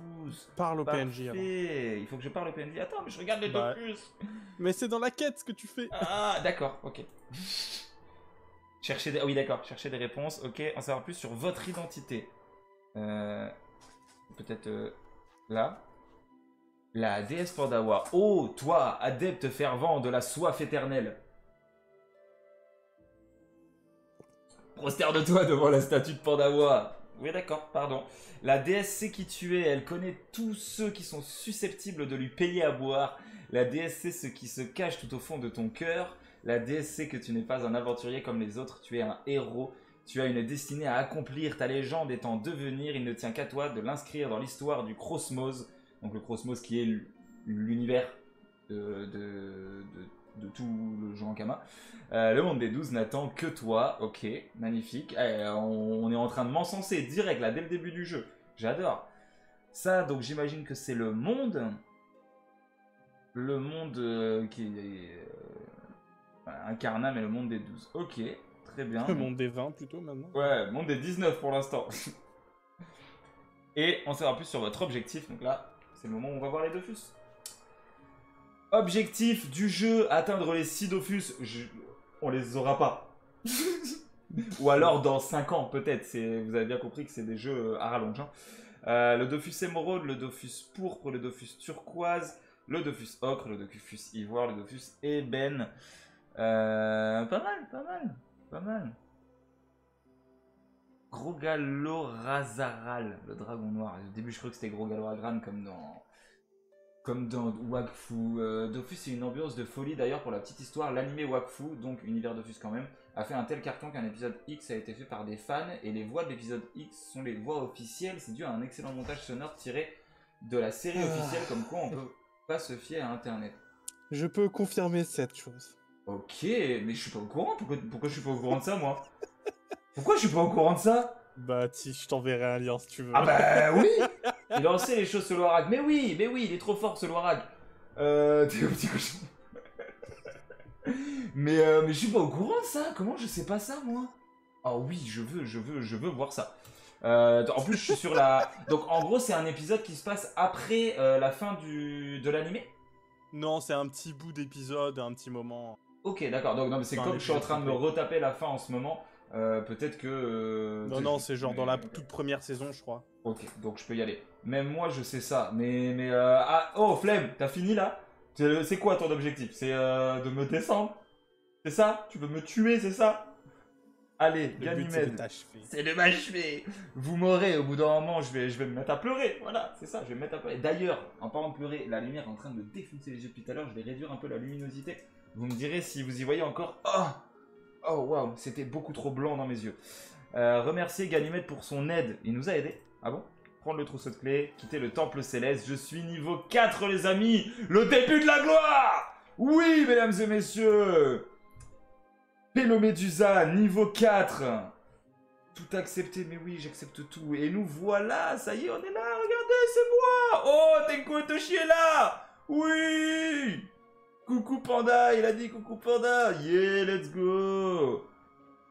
Parle au PNJ. Alors. Il faut que je parle au PNJ. Attends, mais je regarde les Dofus. Mais c'est dans la quête ce que tu fais. Ah, d'accord, ok. Chercher des... Oh, oui, d'accord, chercher des réponses. Ok, en savoir plus sur votre identité. Peut-être là. La déesse Pandawa. Oh, toi, adepte fervent de la soif éternelle. Prosterne-toi devant la statue de Pandawa. Oui, d'accord, pardon. La déesse sait qui tu es. Elle connaît tous ceux qui sont susceptibles de lui payer à boire. La déesse sait ce qui se cache tout au fond de ton cœur. La déesse sait que tu n'es pas un aventurier comme les autres. Tu es un héros. Tu as une destinée à accomplir. Ta légende est en devenir. Il ne tient qu'à toi de l'inscrire dans l'histoire du Cosmos. Donc le Cosmos qui est l'univers de tout le jeu Ankama. Le monde des 12 n'attend que toi. Ok, magnifique. On est en train de m'encenser direct là dès le début du jeu. J'adore. Ça, donc j'imagine que c'est le monde. Le monde qui est Incarnam et le monde des 12. Ok, très bien. Le monde des 20 plutôt maintenant. Ouais, le monde des 19 pour l'instant. Et on saura plus sur votre objectif. Donc là, c'est le moment où on va voir les Dofus. Objectif du jeu, atteindre les 6 Dofus. On les aura pas. Ou alors dans 5 ans peut-être. Vous avez bien compris que c'est des jeux à rallonge. Hein. Le Dofus émeraude, le Dofus pourpre, le Dofus turquoise, le Dofus ocre, le Dofus ivoire, le Dofus ébène. Pas mal. Grogalorazaral, le dragon noir. Au début je crois que c'était Grogaloradran comme dans Comme dans Wakfu. Dofus, c'est une ambiance de folie. D'ailleurs, pour la petite histoire, l'animé Wakfu, donc univers Dofus quand même, a fait un tel carton qu'un épisode X a été fait par des fans. Et les voix de l'épisode X sont les voix officielles. C'est dû à un excellent montage sonore tiré de la série officielle, comme quoi on peut pas se fier à Internet. Je peux confirmer cette chose. Ok, mais je suis pas au courant. Pourquoi je suis pas au courant de ça, moi? Pourquoi je suis pas au courant de ça? Bah, si, je t'enverrai un lien si tu veux. Ah bah oui. Il a lancé les choses ce Loirag. Mais oui, il est trop fort ce Loirag. T'es au petit cochon. mais je suis pas au courant de ça. Comment je sais pas ça, moi? Ah oui, je veux voir ça. En plus, je suis sur la... Donc, en gros, c'est un épisode qui se passe après la fin de l'animé. Non, c'est un petit bout d'épisode, un petit moment. Ok, d'accord. Donc, non, mais c'est Enfin, comme je suis en train de me complet. retaper la fin en ce moment. Peut-être que... Non, c'est genre dans la toute première saison, je crois. Ok, donc je peux y aller. Même moi, je sais ça. Ah, oh, Flemme, t'as fini là? C'est quoi ton objectif? C'est de me descendre? C'est ça? Tu veux me tuer, c'est ça? Allez, Le but, c'est de Ganymède. t'achever. C'est de m'achever. Vous m'aurez, au bout d'un moment, je vais me mettre à pleurer. Voilà, c'est ça, je vais me mettre à pleurer. D'ailleurs, en parlant de pleurer, la lumière est en train de me défoncer les yeux depuis tout à l'heure. Je vais réduire un peu la luminosité. Vous me direz si vous y voyez encore... Oh, waouh, c'était beaucoup trop blanc dans mes yeux. Remercier Ganymède pour son aide. Il nous a aidés. Ah bon? Prendre le trousseau de clés, quitter le temple céleste. Je suis niveau 4, les amis. Le début de la gloire. Oui, mesdames et messieurs. Pélomédusa, niveau 4. Tout accepté, mais oui, j'accepte tout. Et nous voilà, ça y est, on est là. Regardez, c'est moi. Oh, Tenko Otoshi est là. Oui. Coucou Panda, il a dit coucou Panda. Yeah, let's go.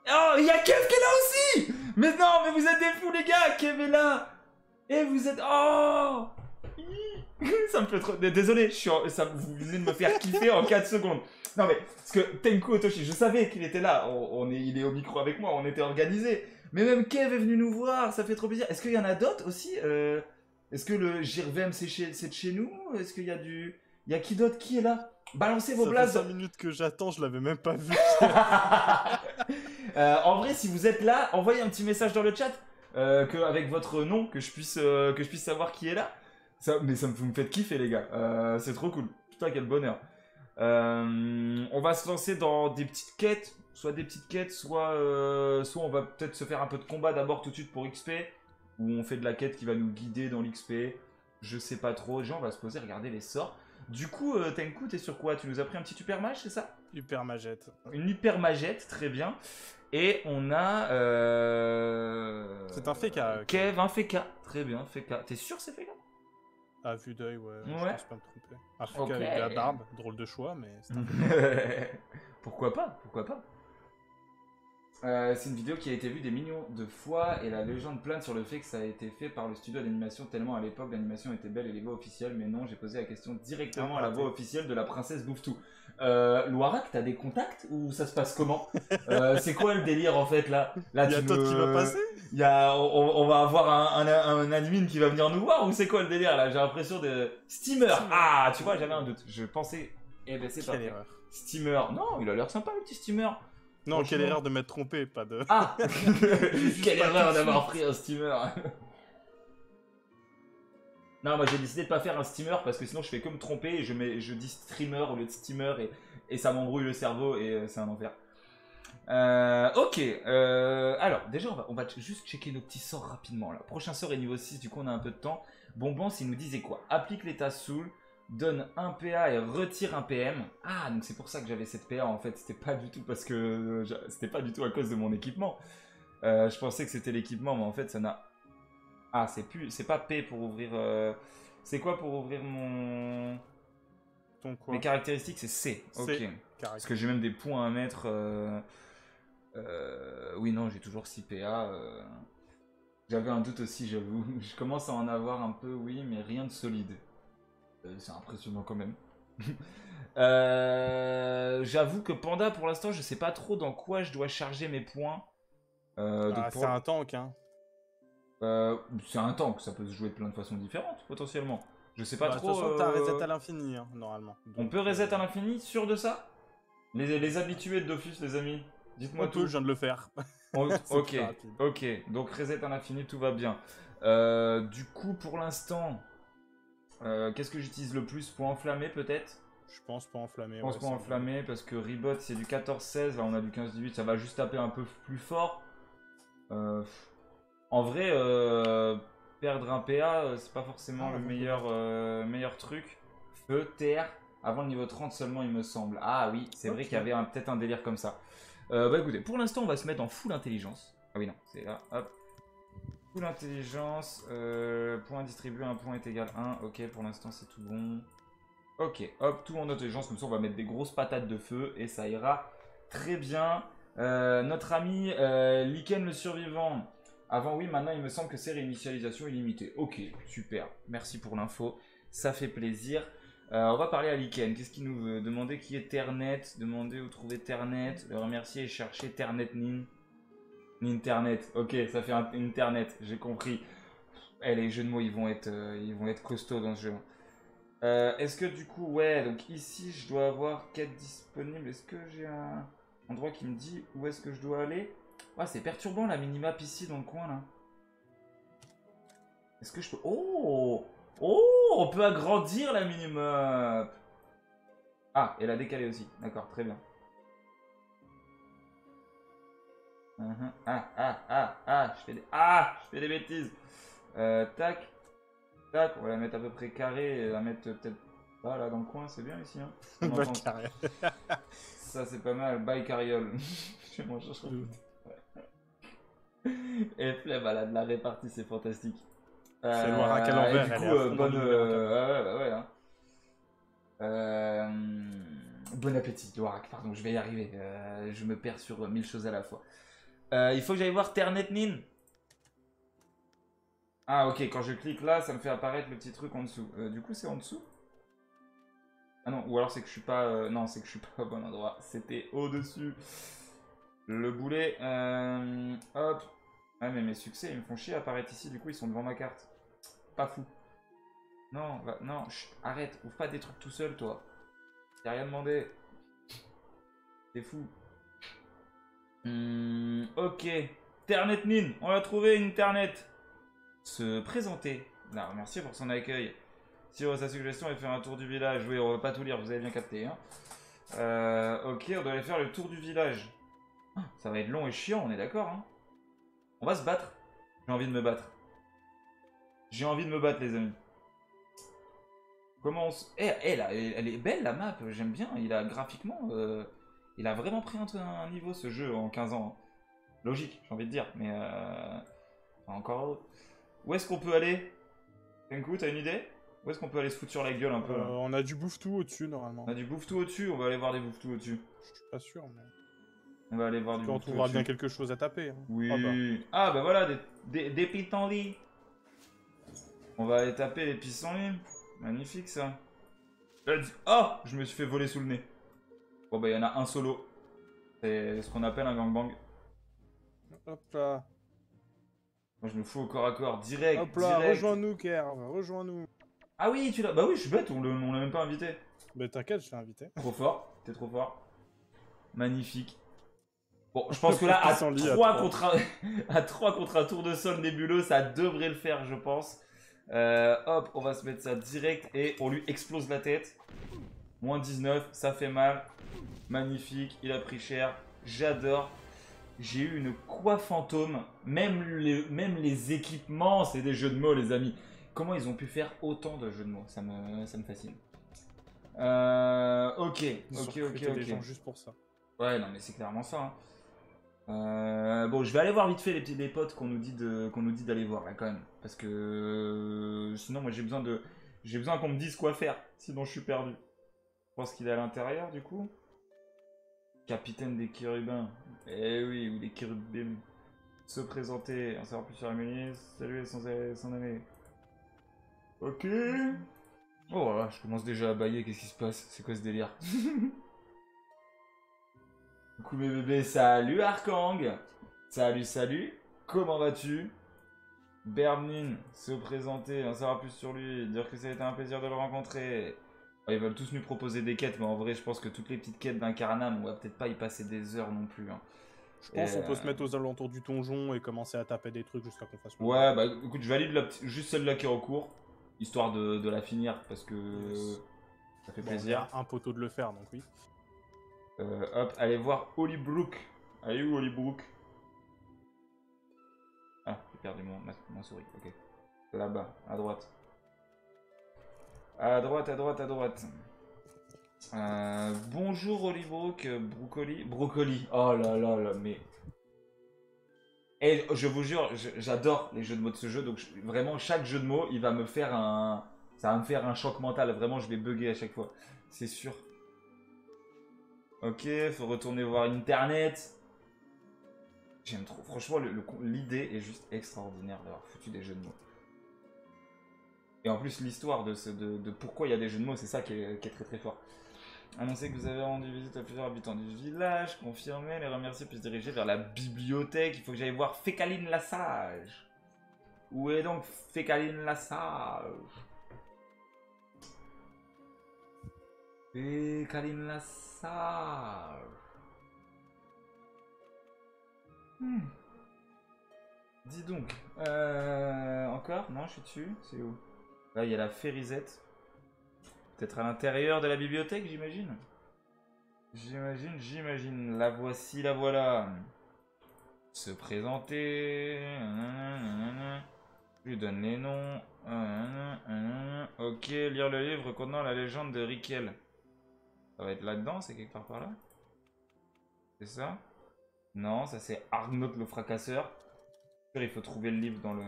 Oh, il y a Kev qui est là aussi. Mais non, mais vous êtes des fous, les gars. Kev est là. Et vous êtes... Oh. Ça me fait trop... Désolé, vous venez de me faire kiffer en 4 secondes. Non mais, parce que Tenko Otoshi, je savais qu'il était là. Il est au micro avec moi, on était organisés. Mais même Kev est venu nous voir, ça fait trop plaisir. Est-ce qu'il y en a d'autres aussi? Est-ce que le Jirvem, c'est de chez nous? Est-ce qu'il y a du... Il y a qui d'autre? Qui est là? Balancez vos blazes. Ça fait 5 minutes que j'attends, je l'avais même pas vu. En vrai, si vous êtes là, envoyez un petit message dans le chat. Avec votre nom, que je puisse savoir qui est là. Vous me faites kiffer, les gars. C'est trop cool. Putain, quel bonheur. On va se lancer dans des petites quêtes. Soit des petites quêtes, soit on va peut-être se faire un peu de combat d'abord tout de suite pour XP. Ou on fait de la quête qui va nous guider dans l'XP. Je sais pas trop. Déjà, on va se poser, regarder les sorts. Du coup, Tenku, t'es sur quoi? Tu nous as pris un petit hyper mage, c'est ça? Hyper magette. Une hyper magette, très bien. Et on a... C'est un Feka. Kev, un Feka. Très bien, Feka. T'es sûr c'est Feka? À vue d'œil, ouais. Je Ouais. pense pas me tromper. Un Feka Ok. avec de la barbe, drôle de choix, mais c'est un Pourquoi pas? Pourquoi pas? C'est une vidéo qui a été vue des millions de fois et la légende plane sur le fait que ça a été fait par le studio d'animation tellement à l'époque l'animation était belle et les voix officielles, mais non, j'ai posé la question directement à la voix officielle de la princesse Bouffe-Tout. Loirak, t'as des contacts ou ça se passe comment? C'est quoi le délire en fait là? Là Il y a toi qui va passer? on va avoir un admin qui va venir nous voir ou c'est quoi le délire là? J'ai l'impression de... Steamer. Ah, tu vois, j'avais un doute. Je pensais... Eh ben c'est pas Quelle erreur. Steamer. Non, il a l'air sympa le petit Steamer. Non, Franchement. quelle erreur de m'être trompé, pas de... Ah. Quelle pas erreur tout de d'avoir suite. pris un steamer. Non, moi j'ai décidé de pas faire un steamer parce que sinon je fais que me tromper et je dis streamer au lieu de steamer et ça m'embrouille le cerveau et c'est un enfer. Ok, alors déjà on va juste checker nos petits sorts rapidement là. Prochain sort est niveau 6, du coup on a un peu de temps. Bonbon, il nous disait quoi? Applique l'état soul, donne un PA et retire un PM. Ah, donc c'est pour ça que j'avais cette PA en fait, c'était pas du tout parce que c'était pas du tout à cause de mon équipement. Je pensais que c'était l'équipement, mais en fait ça n'a... Ah, c'est pas P pour ouvrir... C'est quoi pour ouvrir mon... Ton quoi? Mes caractéristiques, c'est C. Ok. Parce que j'ai même des points à mettre... Oui, non, j'ai toujours 6 PA. J'avais un doute aussi, j'avoue. Je commence à en avoir un peu, oui, mais rien de solide. C'est impressionnant quand même. J'avoue que Panda, pour l'instant, je sais pas trop dans quoi je dois charger mes points. C'est un tank, hein. C'est un tank, ça peut se jouer de plein de façons différentes, potentiellement. Je sais pas De trop... toute façon, t'as reset à l'infini, hein, normalement. On Donc, peut reset à l'infini, sûr de ça? Les habitués de Dofus, les amis, dites-moi on tout. peut, je viens de le faire. Ok, plus rapide. ok, donc reset à l'infini, tout va bien. Du coup, pour l'instant, Qu'est-ce que j'utilise le plus? Point enflammé peut-être? Je pense pas enflammé. Je pense ouais, point enflammé parce que Ribot c'est du 14-16, là on a du 15-18, ça va juste taper un peu plus fort. En vrai, perdre un PA, c'est pas forcément le meilleur truc. Feu, terre, avant le niveau 30 seulement il me semble. Ah oui, c'est vrai qu'il y avait peut-être un délire comme ça. Bah écoutez, pour l'instant on va se mettre en full intelligence. Ah oui non, c'est là, hop. Full intelligence, point distribué, un point est égal 1. Ok, pour l'instant c'est tout bon. Ok, hop, tout en intelligence, comme ça on va mettre des grosses patates de feu et ça ira très bien. Notre ami Lyken le survivant. Avant oui, maintenant il me semble que c'est réinitialisation illimitée. Ok, super, merci pour l'info, ça fait plaisir. On va parler à Lyken. Qu'est-ce qu'il nous veut? Demander qui est Ternet, demander où trouver Ternet, le remercier et chercher Ternet Nin. Internet, ok, ça fait un Internet, j'ai compris. Les jeux de mots ils vont être costauds dans ce jeu. Est-ce que du coup, ouais, donc ici je dois avoir quête disponible. Est-ce que j'ai un endroit qui me dit où est-ce que je dois aller? Ouais, c'est perturbant la minimap ici dans le coin là. Est-ce que je peux... Oh, on peut agrandir la minimap. Ah, et la décaler aussi, d'accord, très bien. Je fais des bêtises. Tac. Tac, on va la mettre à peu près carrée et la mettre peut-être pas là dans le coin, c'est bien ici. Hein. Carré. Ça c'est pas mal, bye carriole. Je mange et flemme, elle a de la répartie, c'est fantastique. C'est loin à quel envers. Du coup, bonne. Bon appétit, Loirac, pardon, je vais y arriver. Je me perds sur 1000 choses à la fois. Il faut que j'aille voir Ternet Nin. Ah ok, quand je clique là, ça me fait apparaître le petit truc en dessous. Du coup, c'est en dessous? Ah non, ou alors c'est que je suis pas... non, c'est que je suis pas au bon endroit. C'était au-dessus. Le boulet. Hop. Ah mais mes succès, ils me font chier apparaître ici. Du coup, ils sont devant ma carte. Pas fou. Non, non, chut, arrête. Ouvre pas des trucs tout seul, toi. T'as rien demandé. C'est fou. Ok. Ternet Nin. On a trouvé une Ternet. Se présenter. La remercier pour son accueil. Suivre sa suggestion et faire un tour du village. Oui, on va pas tout lire, vous avez bien capté. Hein. Ok, on doit aller faire le tour du village. Ça va être long et chiant, on est d'accord. Hein. On va se battre. J'ai envie de me battre. J'ai envie de me battre, les amis. Comment on se... elle est belle, la map. J'aime bien. Il a graphiquement... il a vraiment pris un niveau, ce jeu, en 15 ans. Hein. Logique, j'ai envie de dire. Mais... encore... Où est-ce qu'on peut aller? Tenku, t'as une idée? Où est-ce qu'on peut aller se foutre sur la gueule un peu là? On a du bouffe-tout au-dessus, normalement. On a du bouffe-tout au-dessus? On va aller voir des bouffe-tout au-dessus. Je suis pas sûr, mais... On va aller voir du bouffe-tout au-dessus. On trouvera bien quelque chose à taper. Hein. Oui. Ah bah voilà, des pissenlits. On va aller taper les pissenlits. Magnifique ça. Oh, je me suis fait voler sous le nez. Bon bah il y en a un solo. C'est ce qu'on appelle un gangbang. Hop là. Moi je me fous au corps à corps, direct. Hop là, rejoins-nous Kerv, rejoins-nous. Ah oui, tu l'as. Bah oui, je suis bête, on l'a même pas invité. Bah t'inquiète, je t'ai invité. Trop fort, t'es trop fort. Magnifique. Bon, je pense que là, à 3 contre un tour de sol nébuleux, ça devrait le faire, je pense. Hop, on va se mettre ça direct et on lui explose la tête. Moins 19, ça fait mal. Magnifique, il a pris cher. J'adore. J'ai eu une quoi fantôme. Même les équipements, c'est des jeux de mots, les amis. Comment ils ont pu faire autant de jeux de mots? Ça me fascine. Ok. Des gens juste pour ça. Ouais, non, mais c'est clairement ça. Hein. Bon, je vais aller voir vite fait les potes qu'on nous dit d'aller voir là quand même, parce que sinon moi j'ai besoin qu'on me dise quoi faire. Sinon je suis perdu. Je pense qu'il est à l'intérieur du coup. Capitaine des Kérubins. Eh oui, ou des Kérubins. Se présenter, en savoir plus sur la milice. Saluer son année. Ok. Oh voilà, je commence déjà à bailler. Qu'est-ce qui se passe? C'est quoi ce délire? Coucou mes bébés, salut Arkang. Salut. Comment vas-tu? Bernin, se présenter, en savoir plus sur lui, dire que ça a été un plaisir de le rencontrer. Ils veulent tous nous proposer des quêtes, mais en vrai, je pense que toutes les petites quêtes d'Incarnam, on va peut-être pas y passer des heures non plus. Hein. Je pense qu'on peut se mettre aux alentours du donjon et commencer à taper des trucs jusqu'à qu'on fasse. Ouais, bah écoute, je valide juste celle-là qui est en cours. Histoire de la finir, parce que ça fait Bon, plaisir. un poteau de le faire, donc oui. Hop, allez voir Hollybrook. Allez où Hollybrook? Ah, j'ai perdu ma souris, ok. Là-bas, à droite. À droite, à droite, à droite. Bonjour Hollybrook, Brocoli. Brocoli, oh là là là, mais... Et je vous jure, j'adore les jeux de mots de ce jeu, donc vraiment chaque jeu de mots, il va me faire un... Ça va me faire un choc mental, vraiment je vais bugger à chaque fois, c'est sûr. Ok, faut retourner voir Internet. J'aime trop, franchement l'idée est juste extraordinaire d'avoir foutu des jeux de mots. Et en plus l'histoire de pourquoi il y a des jeux de mots, c'est ça qui est très très fort. Annoncez que vous avez rendu visite à plusieurs habitants du village, confirmez, les remercier puis se diriger vers la bibliothèque. Il faut que j'aille voir Fécaline la Sage. Où est donc Fécaline la Sage? Fécaline la Sage. Dis donc. Encore? Non, je suis dessus. C'est où? Là, il y a la férisette. Peut-être à l'intérieur de la bibliothèque, j'imagine. J'imagine. La voici, la voilà. Se présenter. Je lui donne les noms. Ok, lire le livre contenant la légende de Riquel. Ça va être là-dedans, c'est quelque part par là? C'est ça? Non, ça c'est Arnaud le fracasseur. Il faut trouver le livre dans le...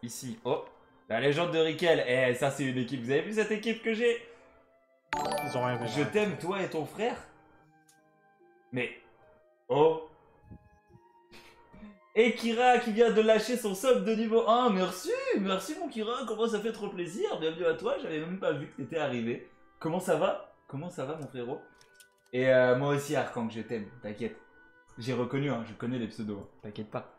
Ici. Oh, la légende de Riquel. Eh, ça c'est une équipe. Vous avez vu cette équipe que j'ai? Ils ont rien vu. Je t'aime, toi et ton frère. Mais... Oh. Et Kira qui vient de lâcher son sub de niveau 1. Merci, merci mon Kira. Comment ça fait trop plaisir. Bienvenue à toi. J'avais même pas vu que t'étais arrivé. Comment ça va? Comment ça va mon frérot? Et moi aussi Arkang, je t'aime. T'inquiète. J'ai reconnu, hein. Je connais les pseudos. Hein. T'inquiète pas.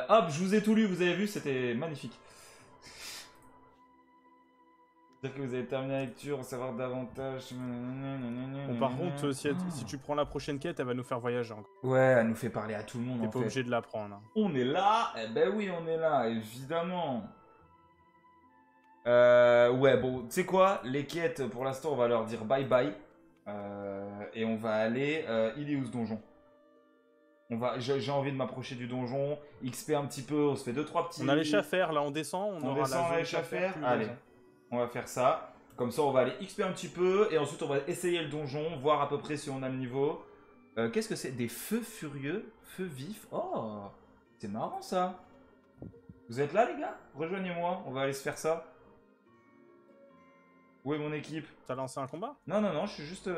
Hop, je vous ai tout lu. Vous avez vu, c'était magnifique. Que vous avez terminé la lecture, en savoir davantage. Bon, par contre, si tu prends la prochaine quête, elle va nous faire voyager encore. Ouais, elle nous fait parler à tout le monde. T'es pas obligé de la prendre. Hein. On est là. Eh ben oui, on est là, évidemment. Ouais, bon, tu sais quoi? Les quêtes, pour l'instant, on va leur dire bye bye. Et on va aller... il est où ce donjon? J'ai envie de m'approcher du donjon. XP un petit peu, on se fait 2-3 petits... On a l'échafaire, là, on descend. On descend à l'échafaire. Allez. On va faire ça. Comme ça, on va aller XP un petit peu. Et ensuite, on va essayer le donjon. Voir à peu près si on a le niveau. Qu'est-ce que c'est? Des feux furieux? Feux vifs? Oh, c'est marrant ça. Vous êtes là, les gars? Rejoignez-moi. On va aller se faire ça. Où est mon équipe? T'as lancé un combat? Non, non, non. Je suis juste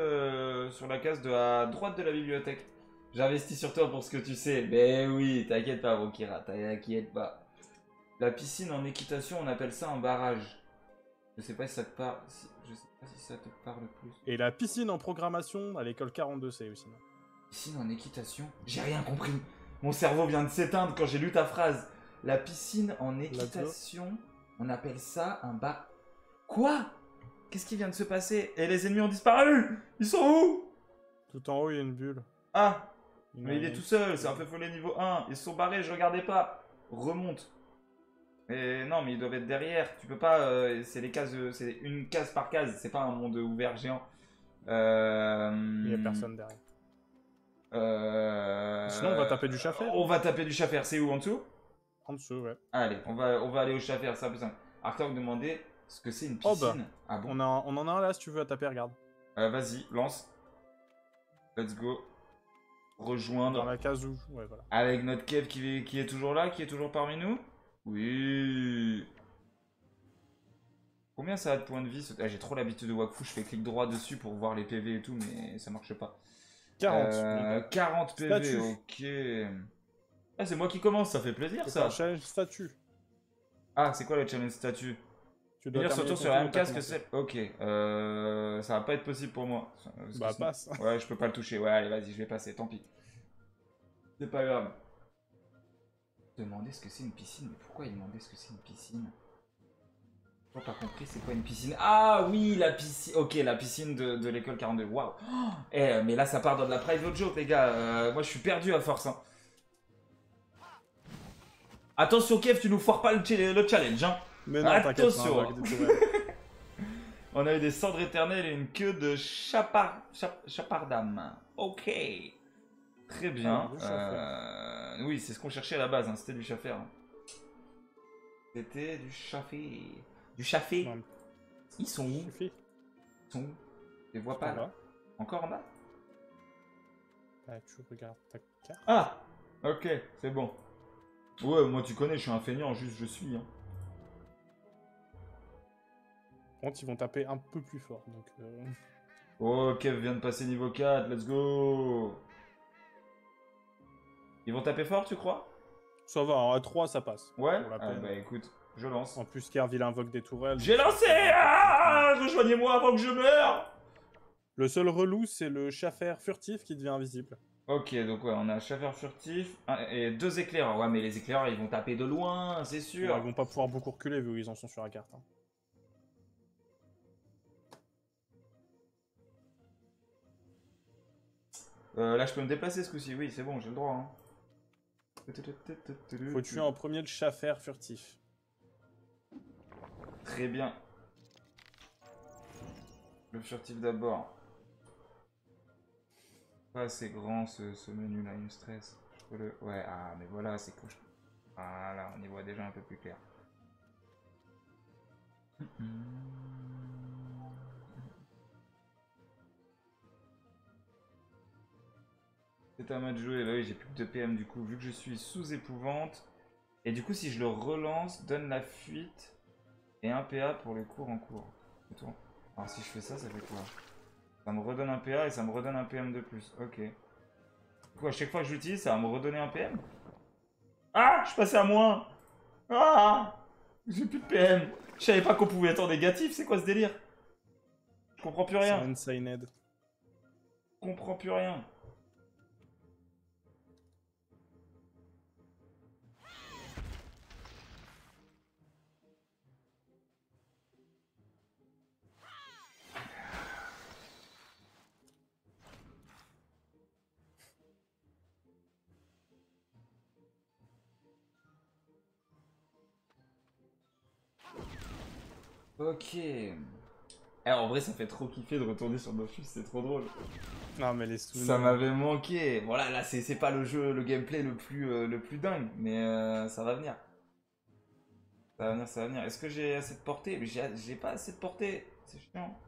sur la case à droite de la bibliothèque. J'investis sur toi pour ce que tu sais. Mais oui, t'inquiète pas, Rokira. T'inquiète pas. La piscine en équitation, on appelle ça un barrage. Je sais pas si ça te parle. Je sais pas si ça te parle plus. Et la piscine en programmation à l'école 42C aussi. Piscine en équitation? J'ai rien compris. Mon cerveau vient de s'éteindre quand j'ai lu ta phrase. La piscine en équitation, on appelle ça un bar. Quoi? Qu'est-ce qui vient de se passer? Et les ennemis ont disparu? Ils sont où? Tout en haut, il y a une bulle. Ah, mais il est tout seul. C'est un feu follet niveau 1. Ils se sont barrés, je regardais pas. Remonte. Et non, mais ils doivent être derrière. Tu peux pas. C'est les cases. C'est une case par case. C'est pas un monde ouvert géant. Il y a personne derrière. Sinon, on va taper du chafer. On va taper du chafer. C'est où en dessous? En dessous, ouais. Allez, on va aller au chafer. Ça plus simple. Arkang demandait ce que c'est une piscine. Oh bah. Ah bon? On en a un là si tu veux à taper. Regarde. Vas-y, lance. Let's go. Rejoindre. Dans la case où. Ouais, voilà. Avec notre Kev qui est toujours là, qui est toujours parmi nous. Oui. Combien ça a de points de vie? Ah, j'ai trop l'habitude de Wakfu, je fais clic droit dessus pour voir les PV et tout, mais ça marche pas. 40. 40 PV, Statue. ok. Ah, c'est moi qui commence, ça fait plaisir ça. Challenge statut. Ah, c'est quoi le challenge statut? Tu dois Venir terminer surtout sur ton la tour, même t'as case que commencé. celle. Ok, ça va pas être possible pour moi. Bah, passe. Ouais, je peux pas le toucher. Ouais, allez, vas-y, je vais passer, tant pis. C'est pas grave. Demander ce que c'est une piscine, mais pourquoi il demandait ce que c'est une piscine? J'ai pas compris, c'est quoi une piscine? Ah oui, la piscine. Ok, la piscine de l'école 42. Waouh. Oh, mais là, ça part dans de la private joke, les gars. Moi, je suis perdu à force. Hein. Attention Kev, tu nous foires pas le challenge, hein. Mais non, t'inquiète, Attention. hein, des tourelles. On a eu des cendres éternelles et une queue de chapardame. Ok. Très bien. Oui, c'est ce qu'on cherchait à la base, hein. C'était du chaffer. Hein. C'était du chaffer. Du chaffer. Non, Ils sont où? suffit. Ils sont où? Je les vois pas là. Encore en bas? Bah, tu regardes ta carte. Ah! Ok, c'est bon. Ouais, moi tu connais, je suis un feignant, juste je suis. Hein. Par contre, ils vont taper un peu plus fort, donc... Oh, Kev vient de passer niveau 4, let's go! Ils vont taper fort, tu crois? Ça va, en A3, ça passe. Ouais? Pour la Ah peine. bah écoute, je lance. En plus, Kerv, il invoque des tourelles. J'ai lancé! Ah, rejoignez-moi avant que je meure! Le seul relou, c'est le chaffer furtif qui devient invisible. Ok, donc ouais, on a un chauffeur furtif et 2 éclaireurs. Ouais, mais les éclaireurs, ils vont taper de loin, c'est sûr. Ils vont pas pouvoir beaucoup reculer vu qu'ils en sont sur la carte. Hein. Là, je peux me déplacer ce coup-ci. Oui, c'est bon, j'ai le droit. Hein. Faut tuer en premier le chaffer furtif. Très bien. Le furtif d'abord. Pas assez grand ce menu là, il me stresse. Je peux le... Ouais, ah, mais voilà, c'est cool. Voilà, on y voit déjà un peu plus clair. C'est à moi de jouer. Bah oui, j'ai plus que 2 PM du coup, vu que je suis sous épouvante. Et du coup, si je le relance, donne la fuite et 1 PA pour le cours en cours. C'est tout. Alors si je fais ça, ça fait quoi? Ça me redonne un PA et ça me redonne un PM de plus. Ok. Du coup, à chaque fois que je l'utilise, ça va me redonner un PM. Ah, je passais à moins. Ah, j'ai plus de PM. Je savais pas qu'on pouvait être en négatif. C'est quoi ce délire? Je comprends plus rien. C'est Unsigned. Je comprends plus rien. Ok. Alors, en vrai, ça fait trop kiffer de retourner sur Dofus, c'est trop drôle. Non, mais les souvenirs. Ça m'avait manqué. Voilà, là, c'est pas le jeu, le gameplay le plus dingue, mais ça va venir. Ça va venir, ça va venir. Est-ce que j'ai assez de portée? J'ai pas assez de portée. C'est chiant.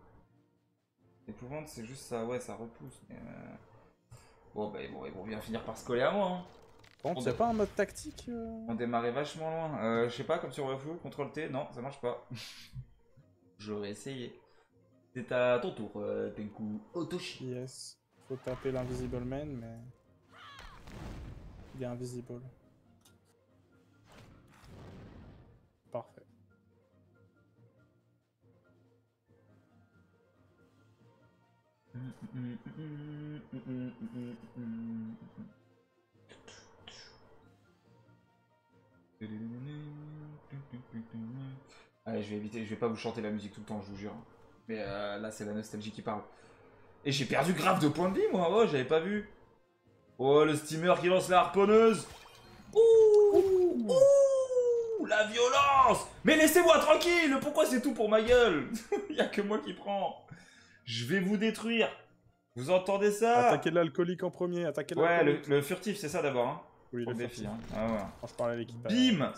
L'épouvante, c'est juste ça, ouais, ça repousse. Mais bon, bah, ils vont bien finir par se coller à moi. Hein. Bon, c'est pas un mode tactique On démarrait vachement loin. Je sais pas, comme sur Refou, CTRL T, non, ça marche pas. J'aurais essayé. C'est à ton tour, Tenku Otoshi. Yes. Faut taper l'Invisible Man, mais... Il est invisible. Parfait. Allez, je vais éviter, je vais pas vous chanter la musique tout le temps, je vous jure. Mais là, c'est la nostalgie qui parle. Et j'ai perdu grave de points de vie, moi. Oh, j'avais pas vu. Oh, le steamer qui lance la harponneuse. Ouh, ouh, la violence. Mais laissez-moi tranquille. Pourquoi c'est tout pour ma gueule? Il y a que moi qui prends. Je vais vous détruire. Vous entendez ça? Attaquez l'alcoolique en premier, attaquez l'alcoolique. Ouais, le furtif, c'est ça d'abord. Hein, oui, pour le le défi. furtif. Hein. Ah, ouais. Quand je parle à l'équipe. Bim.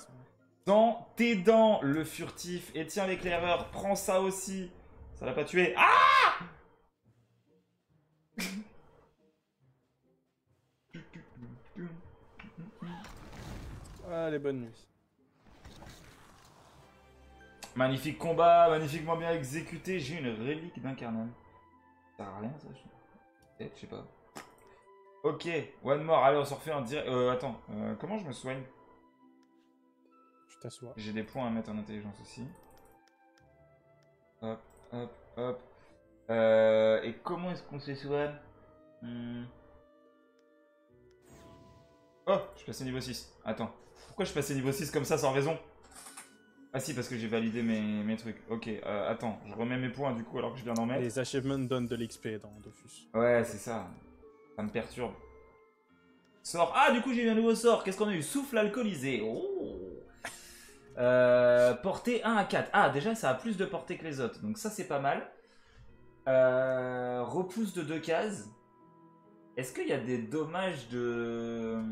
Dans tes dents, le furtif. Et tiens, l'éclaireur, prends ça aussi. Ça l'a pas tué. Ah! Allez, bonne nuit. Magnifique combat, magnifiquement bien exécuté. J'ai une relique d'incarnam. Ça sert à rien, ça? Peut-être, je sais pas. Ok, one more. Allez, on se refait un direct. Attends, comment je me soigne? Je t'assois. J'ai des points à mettre en intelligence aussi. Hop, hop, hop. Et comment est-ce qu'on se soigne? Oh, je suis passé niveau 6. Attends. Pourquoi je suis passé niveau 6 comme ça sans raison? Ah si, parce que j'ai validé mes trucs. Ok, attends, je remets mes points du coup alors que je viens d'en mettre. Les achievements donnent de l'XP dans Dofus. Ouais, c'est ça. Ça me perturbe. Sort. Ah, du coup, j'ai eu un nouveau sort. Qu'est-ce qu'on a eu? Souffle alcoolisé. Oh. Portée 1 à 4. Ah, déjà, ça a plus de portée que les autres. Donc ça, c'est pas mal. Repousse de 2 cases. Est-ce qu'il y a des dommages de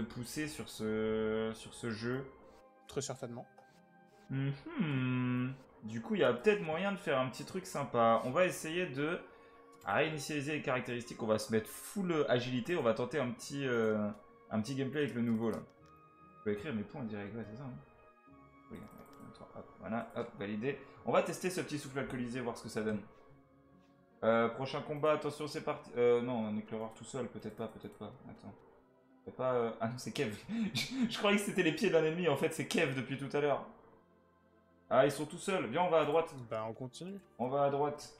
pousser sur ce jeu? Très certainement. Du coup, il y a peut-être moyen de faire un petit truc sympa. On va essayer de réinitialiser les caractéristiques. On va se mettre full agilité. On va tenter un petit gameplay avec le nouveau là. Je peux écrire mes points en direct, ouais, c'est ça. Hein, oui, hop, voilà, hop, validé. On va tester ce petit souffle alcoolisé, voir ce que ça donne. Prochain combat, attention, c'est parti. Non, un éclaireur tout seul, peut-être pas, peut-être pas. Attends. C'est pas. Ah non, c'est Kev. Je croyais que c'était les pieds d'un ennemi, en fait, c'est Kev depuis tout à l'heure. Ah, ils sont tout seuls. Viens, on va à droite. Bah, on continue. On va à droite.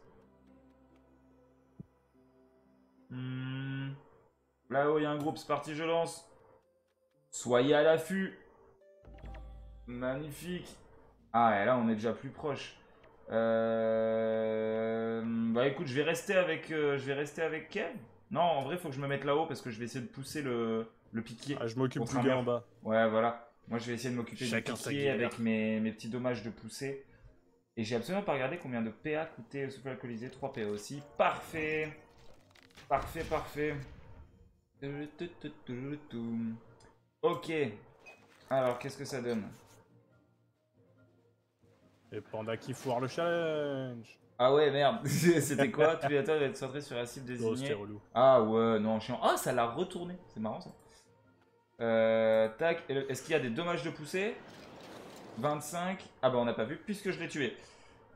Là-haut, il y a un groupe, c'est parti, je lance. Soyez à l'affût. Magnifique. Ah, et là, on est déjà plus proche. Bah écoute, je vais rester avec Kev. Non, en vrai, faut que je me mette là-haut parce que je vais essayer de pousser le piquier. Ah, je m'occupe contre du un gars mur. en bas. Ouais, voilà. Moi, je vais essayer de m'occuper du Chacun sa piquier guerre. avec mes petits dommages de poussée. Et j'ai absolument pas regardé combien de PA coûtait le souffle alcoolisé. 3 PA aussi. Parfait. Parfait, parfait. Ok. Alors, qu'est-ce que ça donne? Et Panda qui foire le challenge. Ah ouais, merde. C'était quoi? Tous les attaques doivent être centrés sur la cible Oh, c'était désignée. relou. Ah ouais, non, chiant. Ah, ça l'a retourné. C'est marrant ça. Tac. Est-ce qu'il y a des dommages de poussée? 25. Ah bah on n'a pas vu puisque je l'ai tué.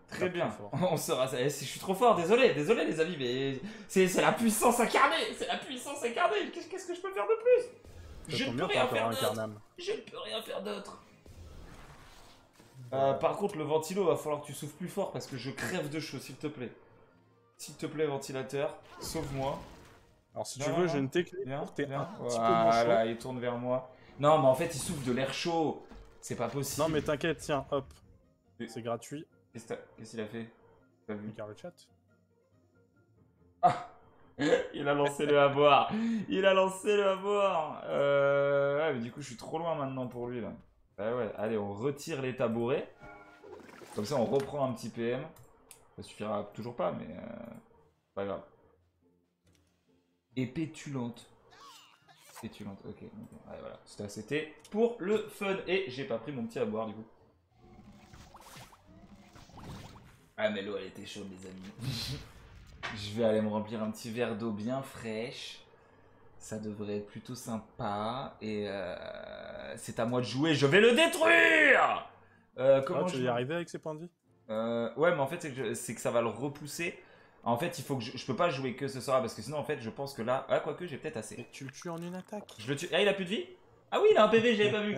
Très bien. On sera. Je suis trop fort. Désolé les amis, mais c'est la puissance incarnée. C'est la puissance incarnée. Qu'est-ce que je peux faire de plus? Je ne peux rien faire d'autre. Je ne peux rien faire d'autre. Par contre, le ventilo, va falloir que tu souffles plus fort parce que je crève de chaud, s'il te plaît. S'il te plaît, ventilateur, sauve-moi. Alors, si tu veux, j'ai une technique pour t'es un petit peu moins chaud. Voilà, il tourne vers moi. Non, mais en fait, il souffle de l'air chaud. C'est pas possible. Non, mais t'inquiète, tiens, hop. C'est gratuit. Qu'est-ce qu'il a fait? Pas vu. Regarde le chat. Ah, il a lancé le à boire. Il a lancé le à boire. Ouais, mais du coup, je suis trop loin maintenant pour lui là. Ah ouais, allez, on retire les tabourets. Comme ça, on reprend un petit PM. Ça suffira toujours pas, mais pas grave. Et pétulante. Pétulante, ok. Ouais, voilà. C'était pour le fun. Et j'ai pas pris mon petit à boire du coup. Ah, mais l'eau, elle était chaude, les amis. Je vais aller me remplir un petit verre d'eau bien fraîche. Ça devrait être plutôt sympa. Et c'est à moi de jouer. Je vais le détruire. Comment tu vas y arriver avec ces points de vie? Ouais, mais en fait, c'est que ça va le repousser. En fait, il faut que je peux pas jouer que ce soir parce que sinon, en fait, je pense que là. Ah, quoique, j'ai peut-être assez. Et tu le tues en une attaque. Je le tue. Ah, il a plus de vie? Ah oui, il a un PV, j'avais pas vu.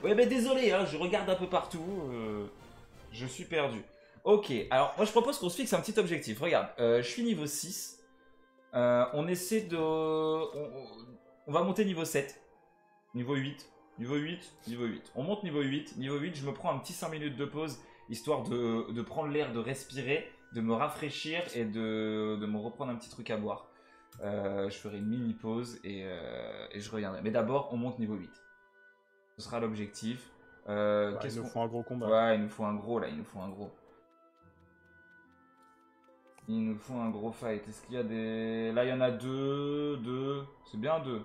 Ouais, mais désolé, hein, je regarde un peu partout. Je suis perdu. Ok, alors moi je propose qu'on se fixe un petit objectif. Regarde, je suis niveau 6. On essaie de... On va monter niveau 7. Niveau 8. Niveau 8. Niveau 8. On monte niveau 8. Niveau 8, je me prends un petit 5 minutes de pause. Histoire de prendre l'air, de respirer, de me rafraîchir et de me reprendre un petit truc à boire. Je ferai une mini pause et je reviendrai. Mais d'abord, on monte niveau 8. Ce sera l'objectif. Il nous faut un gros combat. Ouais, il nous faut un gros là, il nous faut un gros. Il nous faut un gros fight. Est-ce qu'il y a des... Là, il y en a deux. C'est bien 2.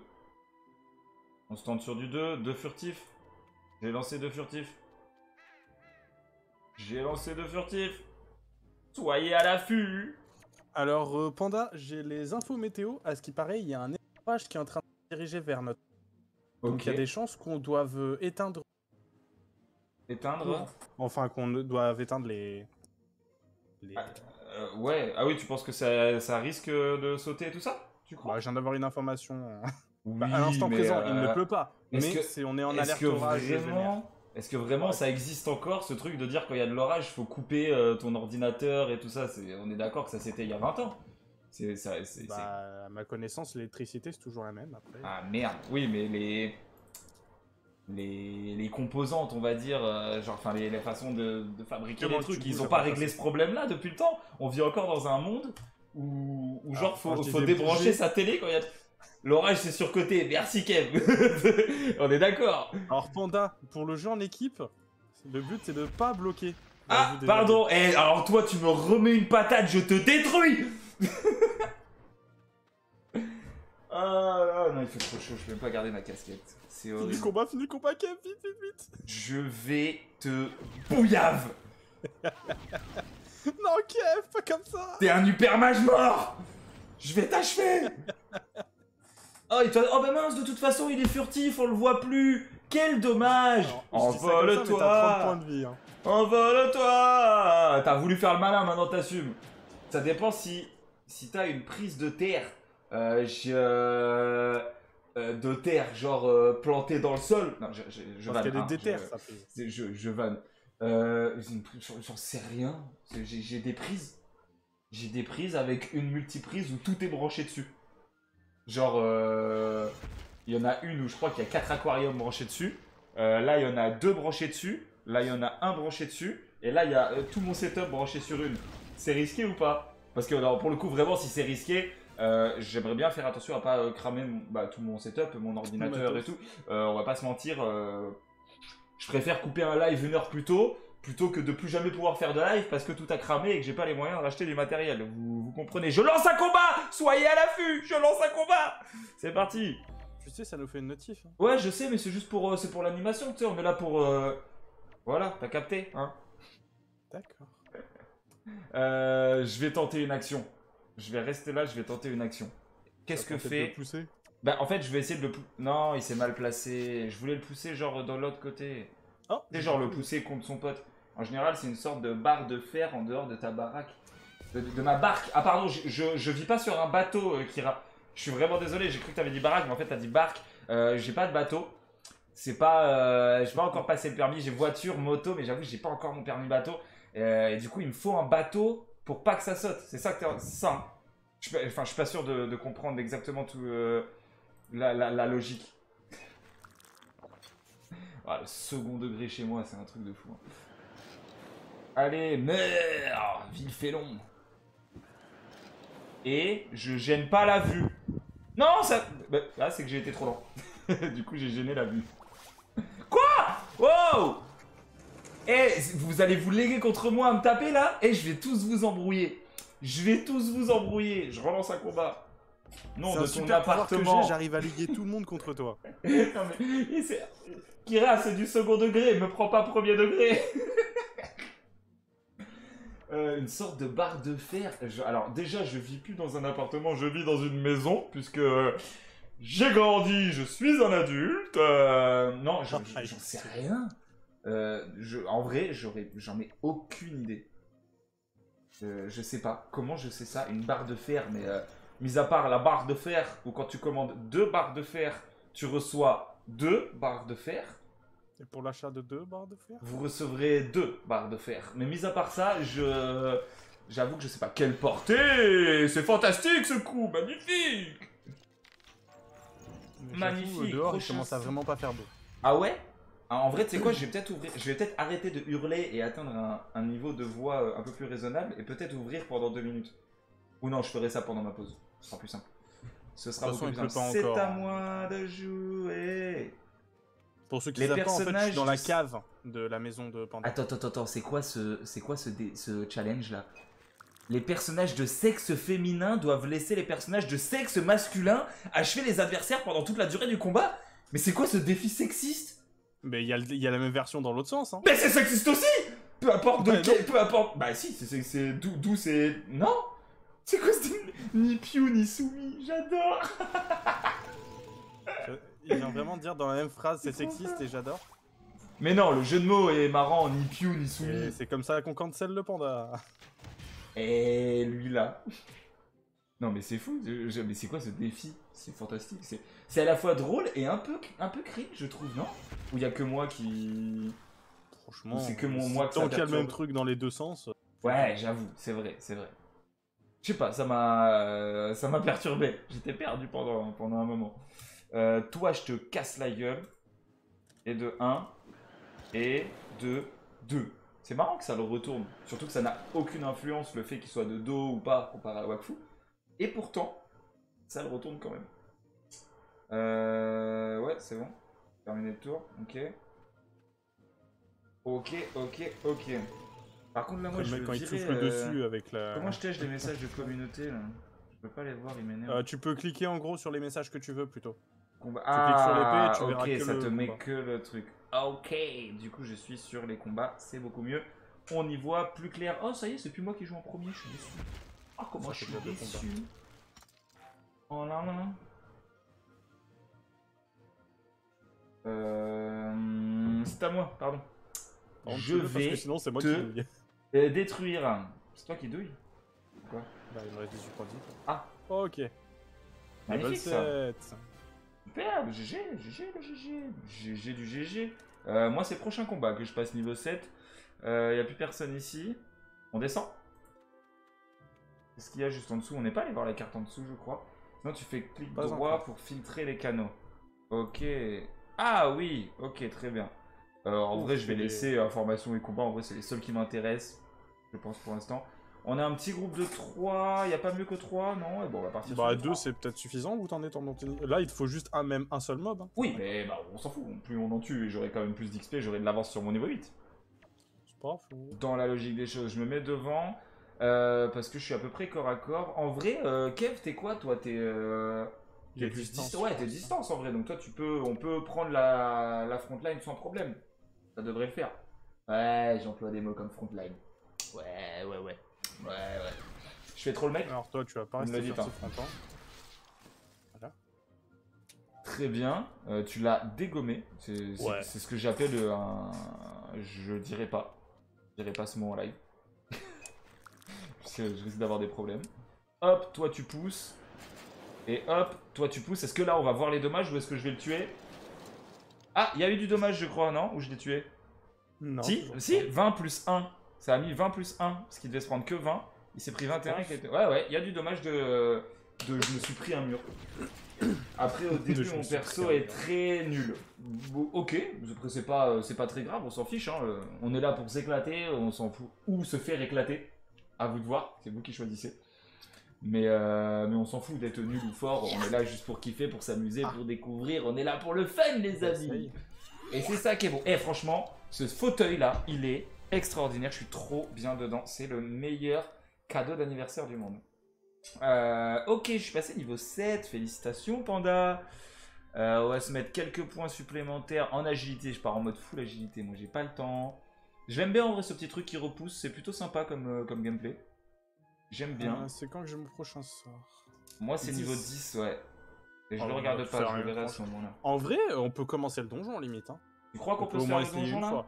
On se tente sur du 2. 2 furtifs. J'ai lancé 2 furtifs. Soyez à l'affût. Alors, Panda, j'ai les infos météo. À ce qui paraît, il y a un orage qui est en train de se diriger vers notre... Donc, il y a des chances qu'on doive éteindre... Enfin, qu'on doive éteindre les... Ouais, ah oui, tu penses que ça risque de sauter et tout ça? Tu crois? Bah, je viens d'avoir une information. Oui, à l'instant présent, il ne pleut pas. Mais on est en alerte orage. Est-ce que vraiment ça existe encore, ce truc de dire quand il y a de l'orage, il faut couper ton ordinateur et tout ça? On est d'accord que ça c'était il y a 20 ans. À ma connaissance, l'électricité c'est toujours la même après. Ah merde, oui, mais les composantes, on va dire, genre, enfin les façons de fabriquer les trucs, ils ont pas réglé ce problème-là depuis le temps. On vit encore dans un monde où genre faut débrancher sa télé quand il y a... L'orage, c'est surcoté. Merci, Kev. On est d'accord. Alors, Panda, pour le jeu en équipe, le but, c'est de pas bloquer. Ah, pardon. Eh, alors toi, tu me remets une patate, je te détruis. Ah, non, il fait trop chaud, je peux même pas garder ma casquette. C'est horrible. Fini le combat, Kev, vite, vite, vite. Je vais te bouillave. Non, Kev, pas comme ça. T'es un hyper mage mort. Je vais t'achever. Oh, oh bah mince, de toute façon, il est furtif, on le voit plus. Quel dommage. Envole-toi. T'as 30 points de vie. Hein. Envole-toi. T'as voulu faire le malin, maintenant t'assumes. Ça dépend si t'as une prise de terre. De terre, genre plantée dans le sol. Non, je Parce vanne. qu'elle est déterre, ça fait. Je vanne. J'en sais rien. J'ai des prises. J'ai des prises avec une multiprise où tout est branché dessus. Genre, il y en a une où je crois qu'il y a 4 aquariums branchés dessus. Là, il y en a 2 branchés dessus. Là, il y en a un branché dessus. Et là, il y a tout mon setup branché sur une. C'est risqué ou pas? Parce que alors, pour le coup, vraiment, si c'est risqué, j'aimerais bien faire attention à pas cramer tout mon setup, mon ordinateur et tout. On va pas se mentir. Je préfère couper un live 1 heure plus tôt plutôt que de plus jamais pouvoir faire de live parce que tout a cramé et que j'ai pas les moyens de racheter du matériel. Vous comprenez? Je lance un combat! Soyez à l'affût! Je lance un combat! C'est parti! Tu sais, ça nous fait une notif. Hein. Ouais, je sais, mais c'est juste pour, c'est pour l'animation, tu sais, on est là pour... Voilà, t'as capté, hein? D'accord. Je vais tenter une action. Je vais rester là, je vais tenter une action. Qu'est-ce que fait... Bah, en fait, je vais essayer de le... Non, il s'est mal placé. Je voulais le pousser, genre, dans l'autre côté. Oh, tu sais, genre, le pousser contre son pote. En général, c'est une sorte de barre de fer en dehors de ta baraque. De ma barque. Ah, pardon, je vis pas sur un bateau, Kira. Je suis vraiment désolé, j'ai cru que t'avais dit baraque, mais en fait, t'as dit barque. J'ai pas de bateau. C'est pas... j'ai pas encore passé le permis. J'ai voiture, moto, mais j'avoue, j'ai pas encore mon permis bateau. Et du coup, il me faut un bateau pour pas que ça saute. C'est ça que t'es... C'est ça, hein. Je suis pas sûr de comprendre exactement tout... La logique. Ah, le second degré chez moi, c'est un truc de fou. Hein. Allez, meurs, Villefélon. Et je gêne pas la vue. Non, ça... Bah, là, c'est que j'ai été trop lent. Du coup, j'ai gêné la vue. Quoi? Wow. Eh, vous allez vous léguer contre moi à me taper, là? Et je vais tous vous embrouiller. Je vais tous vous embrouiller. Je relance un combat. Non, de ton appartement. J'arrive à liguer tout le monde contre toi. Non mais... Kira, c'est du second degré, me prends pas premier degré. Une sorte de barre de fer. Alors déjà, je vis plus dans un appartement, je vis dans une maison, puisque j'ai grandi, je suis un adulte. Non, j'en sais rien. En vrai, j'en ai aucune idée. Je sais pas. Comment je sais ça? Une barre de fer, mais... mis à part la barre de fer, où quand tu commandes 2 barres de fer, tu reçois 2 barres de fer. Et pour l'achat de 2 barres de fer? Vous recevrez 2 barres de fer. Mais mis à part ça, j'avoue que je sais pas. Quelle portée! C'est fantastique ce coup! Magnifique! Magnifique! Dehors, il commence à vraiment pas faire beau. Ah ouais? En vrai, tu sais quoi, je vais peut-être arrêter de hurler et atteindre un niveau de voix un peu plus raisonnable et peut-être ouvrir pendant 2 minutes. Ou non, je ferai ça pendant ma pause. Ce sera plus simple. Ce sera beaucoup plus simple. C'est à moi de jouer. Pour ceux qui savent pas, en fait, je suis dans la cave de la maison de Panda. Attends, c'est quoi ce challenge là? Les personnages de sexe féminin doivent laisser les personnages de sexe masculin achever les adversaires pendant toute la durée du combat? Mais c'est quoi ce défi sexiste? Mais il y a la même version dans l'autre sens, hein. Mais c'est sexiste aussi! Peu importe de quel... Peu importe... Bah si, c'est... D'où c'est... Non? C'est quoi ce... Ni Piu ni Soumi, j'adore. Il vient vraiment de dire dans la même phrase c'est sexiste et j'adore. Mais non, le jeu de mots est marrant, ni Piu ni Soumi. C'est comme ça qu'on cancelle le panda. Et lui là. Non mais c'est fou, mais c'est quoi ce défi? C'est fantastique, c'est à la fois drôle et un peu cringe je trouve, non? Ou il y a que moi qui... Franchement, c'est que moi tant qu'il y a le même truc dans les deux sens. Ouais, j'avoue, c'est vrai. Je sais pas, ça m'a perturbé. J'étais perdu pendant un moment. Toi, je te casse la gueule. Et de 1. Et de 2. C'est marrant que ça le retourne. Surtout que ça n'a aucune influence, le fait qu'il soit de dos ou pas, comparé à Wakfu. Et pourtant, ça le retourne quand même. Ouais, c'est bon. Terminé le tour. Ok. Ok. Par contre, là, moi, Le je mec, veux quand il virer, souffle dessus avec la... Comment je tèche les messages de communauté, là? Je peux pas les voir, ils m'énervent. Tu peux cliquer en gros sur les messages que tu veux plutôt. Combat. Tu cliques sur l'épée et Ah, tu verras ok, que ça le te met combat. que le truc. Ok, du coup, je suis sur les combats, c'est beaucoup mieux. On y voit plus clair. Oh, ça y est, c'est plus moi qui joue en premier, je suis déçu. Oh, comment Ça je fait suis déjà deux déçu. Oh là là. C'est à moi, pardon. Par contre, Je tu veux, parce que vais sinon c'est moi te- qui douille. détruire. C'est toi qui douille? Quoi? Bah, il me reste 18 points de vie. Ah. Ok. Magnifique, Level ça. 7. Superbe, GG, GG, le GG. GG du GG. Moi, c'est le prochain combat que je passe niveau 7. Il n'y a plus personne ici. On descend. Qu'est-ce qu'il y a juste en dessous? On n'est pas allé voir la carte en dessous, je crois. Sinon, tu fais clic Pas droit encore. pour filtrer les canaux. Ok. Ah oui, ok, très bien. En Ouf, vrai, je vais c'est des- laisser information et combat. En vrai, c'est les seuls qui m'intéressent, je pense, pour l'instant. On a un petit groupe de 3. Il n'y a pas mieux que 3, non? Et bon, on va partir Bah sur 2 c'est peut-être suffisant ou t'en es ton Là il te faut juste même un seul mob. Hein. Oui, mais bah, on s'en fout. Plus on en tue et j'aurai quand même plus d'XP, j'aurai de l'avance sur mon niveau 8. C'est pas fou. Dans la logique des choses, je me mets devant parce que je suis à peu près corps à corps. En vrai, Kev, t'es quoi toi? T'es T'es plus distance, Ouais, je t'es pense. distance en vrai. Donc toi, on peut prendre la frontline sans problème. Ça devrait le faire. Ouais, j'emploie des mots comme frontline. Ouais. Je fais trop le mec. Alors toi tu vas pas On me rester l'a dit, furtif hein. longtemps. Voilà. Très bien. Tu l'as dégommé. Ouais. C'est ce que j'appelle un. Je dirais pas. Je dirais pas ce mot en live. Parce que je risque d'avoir des problèmes. Hop, toi tu pousses. Et hop, toi tu pousses. Est-ce que là on va voir les dommages ou est-ce que je vais le tuer? Ah, il y a eu du dommage, je crois, non? Ou je l'ai tué? Non. Si, toujours si, pas. 20 plus 1. Ça a mis 20 plus 1. Parce qu'il devait se prendre que 20. Il s'est pris 21. Ouais, il y a du dommage de. Je me suis pris un mur. Après, au début, Je me mon suis perso pris un est mur. très nul. Bon, ok, après, c'est pas très grave, on s'en fiche. Hein. On est là pour s'éclater, on s'en fout. Ou se faire éclater. À vous de voir, c'est vous qui choisissez. Mais on s'en fout d'être nul ou fort. On est là juste pour kiffer, pour s'amuser, pour découvrir. On est là pour le fun, les amis. Essaye. Et c'est ça qui est bon. Et franchement, ce fauteuil-là, il est extraordinaire. Je suis trop bien dedans. C'est le meilleur cadeau d'anniversaire du monde. Ok, je suis passé niveau 7. Félicitations, Panda. On va se mettre quelques points supplémentaires en agilité. Je pars en mode full agilité. Moi, j'ai pas le temps. J'aime bien en vrai ce petit truc qui repousse. C'est plutôt sympa comme gameplay. J'aime bien. C'est quand que j'ai mon prochain sort? Moi, c'est 10. niveau 10, ouais. Et je Oh, le on regarde va pas, faire je le une verrai à tranche. ce moment-là. En vrai, on peut commencer le donjon limite. Hein. Tu crois qu'on On peut peut au se faire moins le essayer donjon une là? fois.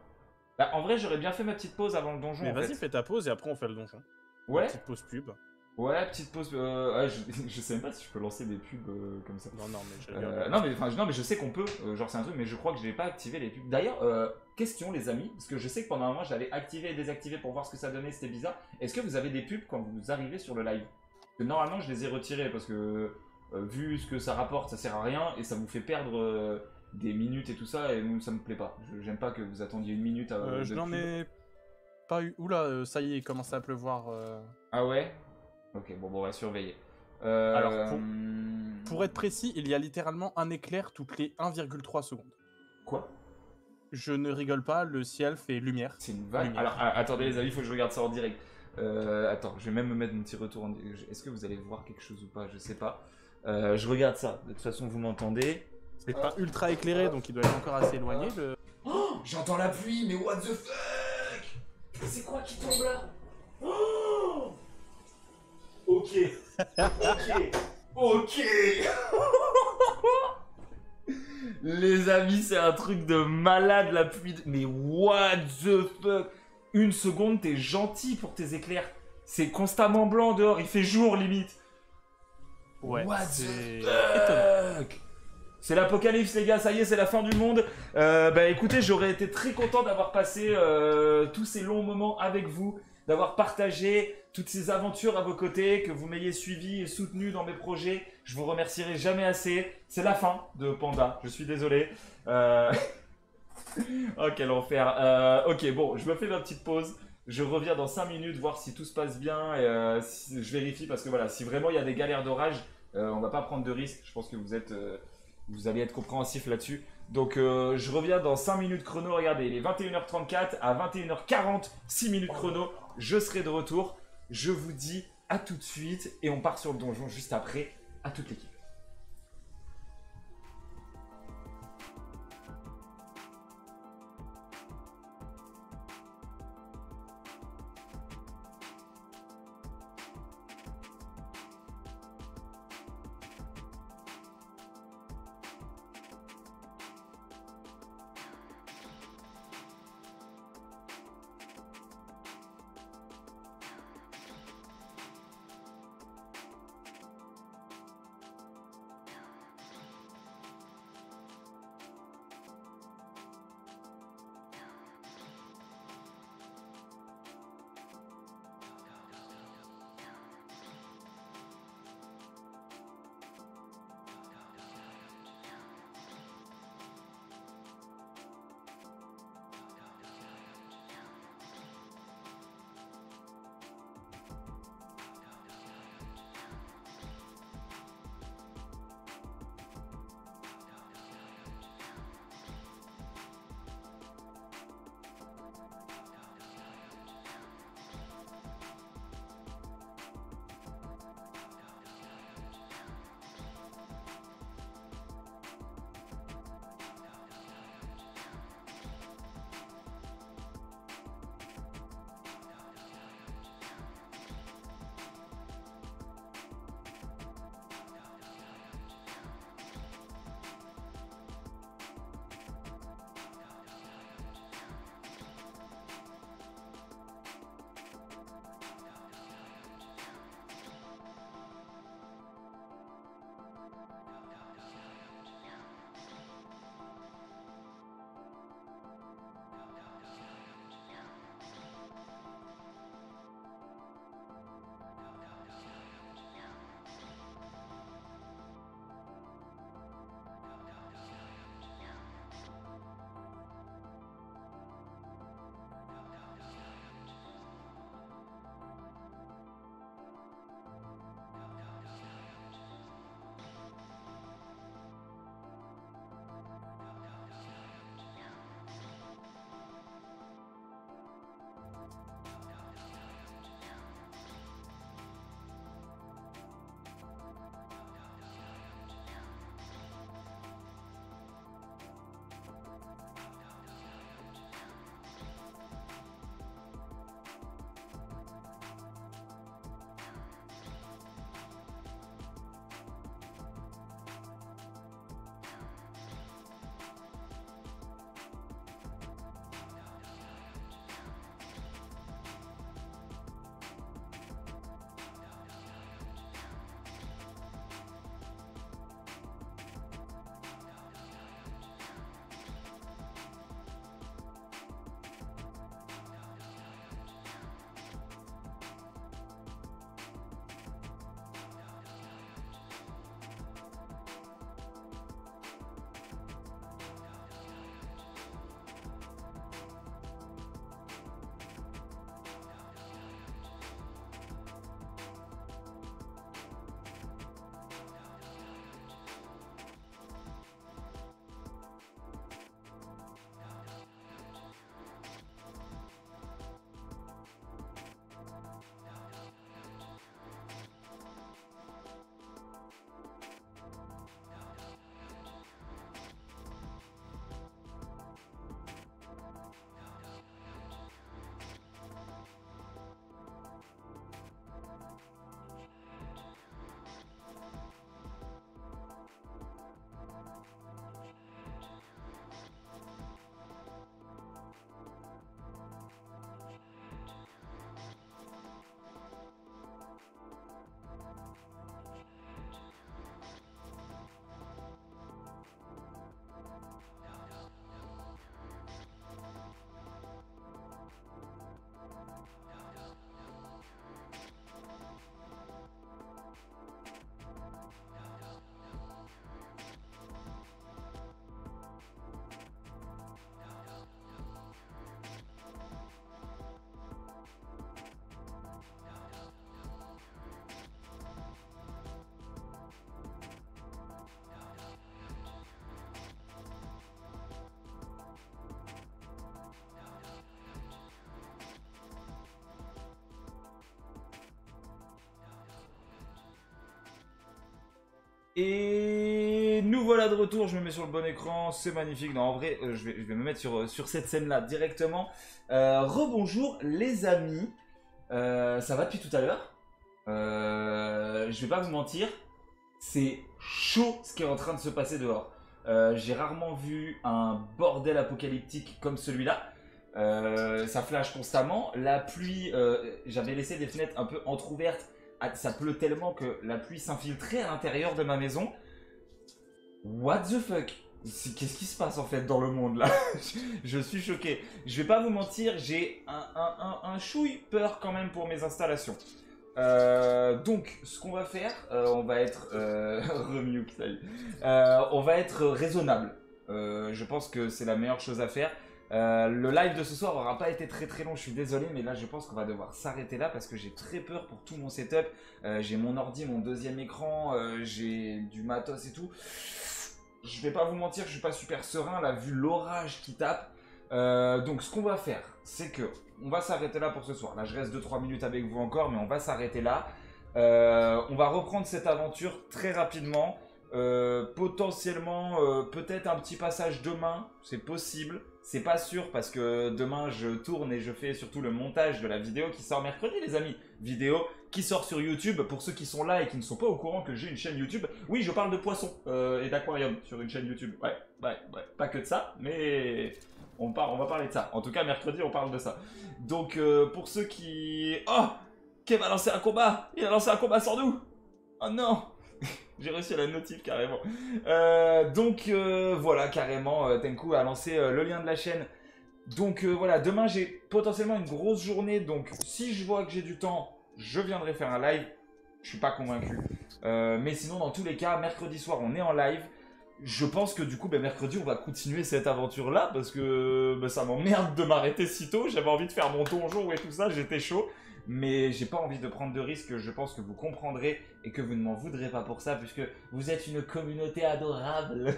Bah, en vrai, j'aurais bien fait ma petite pause avant le donjon. Mais en vas-y, fait. fais ta pause et après on fait le donjon. Ouais, Petite pause pub. ouais, petite pause. Ouais, je sais même pas si je peux lancer des pubs comme ça. Non, mais j'ai Non, mais je sais qu'on peut. Genre, c'est un truc, mais je crois que j'ai pas activé les pubs. D'ailleurs, question, les amis, parce que je sais que pendant un mois, j'avais activé et désactivé pour voir ce que ça donnait, c'était bizarre. Est-ce que vous avez des pubs quand vous arrivez sur le live? Parce que normalement, je les ai retirés parce que vu ce que ça rapporte, ça sert à rien et ça vous fait perdre des minutes et tout ça, et nous, ça me plaît pas. J'aime pas que vous attendiez une minute à. je n'en ai pas eu. Oula, ça y est, il commence à pleuvoir. Ah ouais? Ok, bon, on va surveiller. Alors, pour être précis, il y a littéralement un éclair toutes les 1,3 secondes. Quoi? Je ne rigole pas, le ciel fait lumière. C'est une vague. Lumière. Alors, attendez les amis, il faut que je regarde ça en direct. Attends, je vais même me mettre mon petit retour en direct. Est-ce que vous allez voir quelque chose ou pas? Je sais pas. Je regarde ça. De toute façon, vous m'entendez. C'est pas ultra éclairé, donc il doit être encore assez éloigné. Oh, j'entends la pluie, mais what the fuck? C'est quoi qui tombe là? Oh, ok. Ok. Les amis, c'est un truc de malade la pluie. Mais what the fuck? Une seconde, t'es gentil pour tes éclairs. C'est constamment blanc dehors, il fait jour limite. Ouais, What c'est the fuck? C'est l'apocalypse les gars, ça y est, c'est la fin du monde. Bah écoutez, j'aurais été très content d'avoir passé tous ces longs moments avec vous, d'avoir partagé toutes ces aventures à vos côtés, que vous m'ayez suivi et soutenu dans mes projets. Je vous remercierai jamais assez. C'est la fin de Panda, je suis désolé. Oh quel enfer. Ok, bon, je me fais ma petite pause. Je reviens dans 5 minutes voir si tout se passe bien et si, je vérifie parce que voilà, si vraiment il y a des galères d'orage, on va pas prendre de risques. Je pense que vous êtes vous allez être compréhensif là-dessus. Donc je reviens dans 5 minutes chrono, regardez, il est 21h34, à 21h40, 6 minutes chrono, je serai de retour. Je vous dis à tout de suite et on part sur le donjon juste après, à toute l'équipe. Et nous voilà de retour, je me mets sur le bon écran, c'est magnifique. Non, en vrai, je vais me mettre sur cette scène-là directement. Rebonjour les amis, ça va depuis tout à l'heure. Je vais pas vous mentir, c'est chaud ce qui est en train de se passer dehors. J'ai rarement vu un bordel apocalyptique comme celui-là. Ça flash constamment, la pluie, j'avais laissé des fenêtres un peu entrouvertes. Ça pleut tellement que la pluie s'infiltrait à l'intérieur de ma maison. What the fuck? Qu'est-ce qui se passe en fait dans le monde là? Je suis choqué. Je vais pas vous mentir, j'ai un chouille peur quand même pour mes installations. Donc, ce qu'on va faire, on va être remute, on va être raisonnable. Je pense que c'est la meilleure chose à faire. Le live de ce soir aura pas été très long, je suis désolé, mais là je pense qu'on va devoir s'arrêter là parce que j'ai très peur pour tout mon setup. J'ai mon ordi, mon deuxième écran, j'ai du matos et tout. Je vais pas vous mentir, je suis pas super serein là vu l'orage qui tape. Donc ce qu'on va faire, c'est que on va s'arrêter là pour ce soir. Là je reste 2-3 minutes avec vous encore, mais on va s'arrêter là. On va reprendre cette aventure très rapidement. Potentiellement peut-être un petit passage demain, c'est possible. C'est pas sûr parce que demain je tourne et je fais surtout le montage de la vidéo qui sort mercredi les amis. Vidéo qui sort sur YouTube pour ceux qui sont là et qui ne sont pas au courant que j'ai une chaîne YouTube. Oui, je parle de poissons et d'aquarium sur une chaîne YouTube. Ouais, pas que de ça, mais on va parler de ça. En tout cas mercredi on parle de ça. Donc pour ceux qui... Oh, Kev a lancé un combat. Il a lancé un combat sans nous. Oh non. J'ai reçu la notif carrément. Donc voilà, carrément, Tenku a lancé le lien de la chaîne. Donc voilà, demain j'ai potentiellement une grosse journée. Donc si je vois que j'ai du temps, je viendrai faire un live. Je suis pas convaincu. Mais sinon, dans tous les cas, mercredi soir, on est en live. Je pense que du coup, mercredi, on va continuer cette aventure-là. Parce que ça m'emmerde de m'arrêter si tôt. J'avais envie de faire mon donjon et tout ça, j'étais chaud. Mais j'ai pas envie de prendre de risques, je pense que vous comprendrez et que vous ne m'en voudrez pas pour ça, puisque vous êtes une communauté adorable.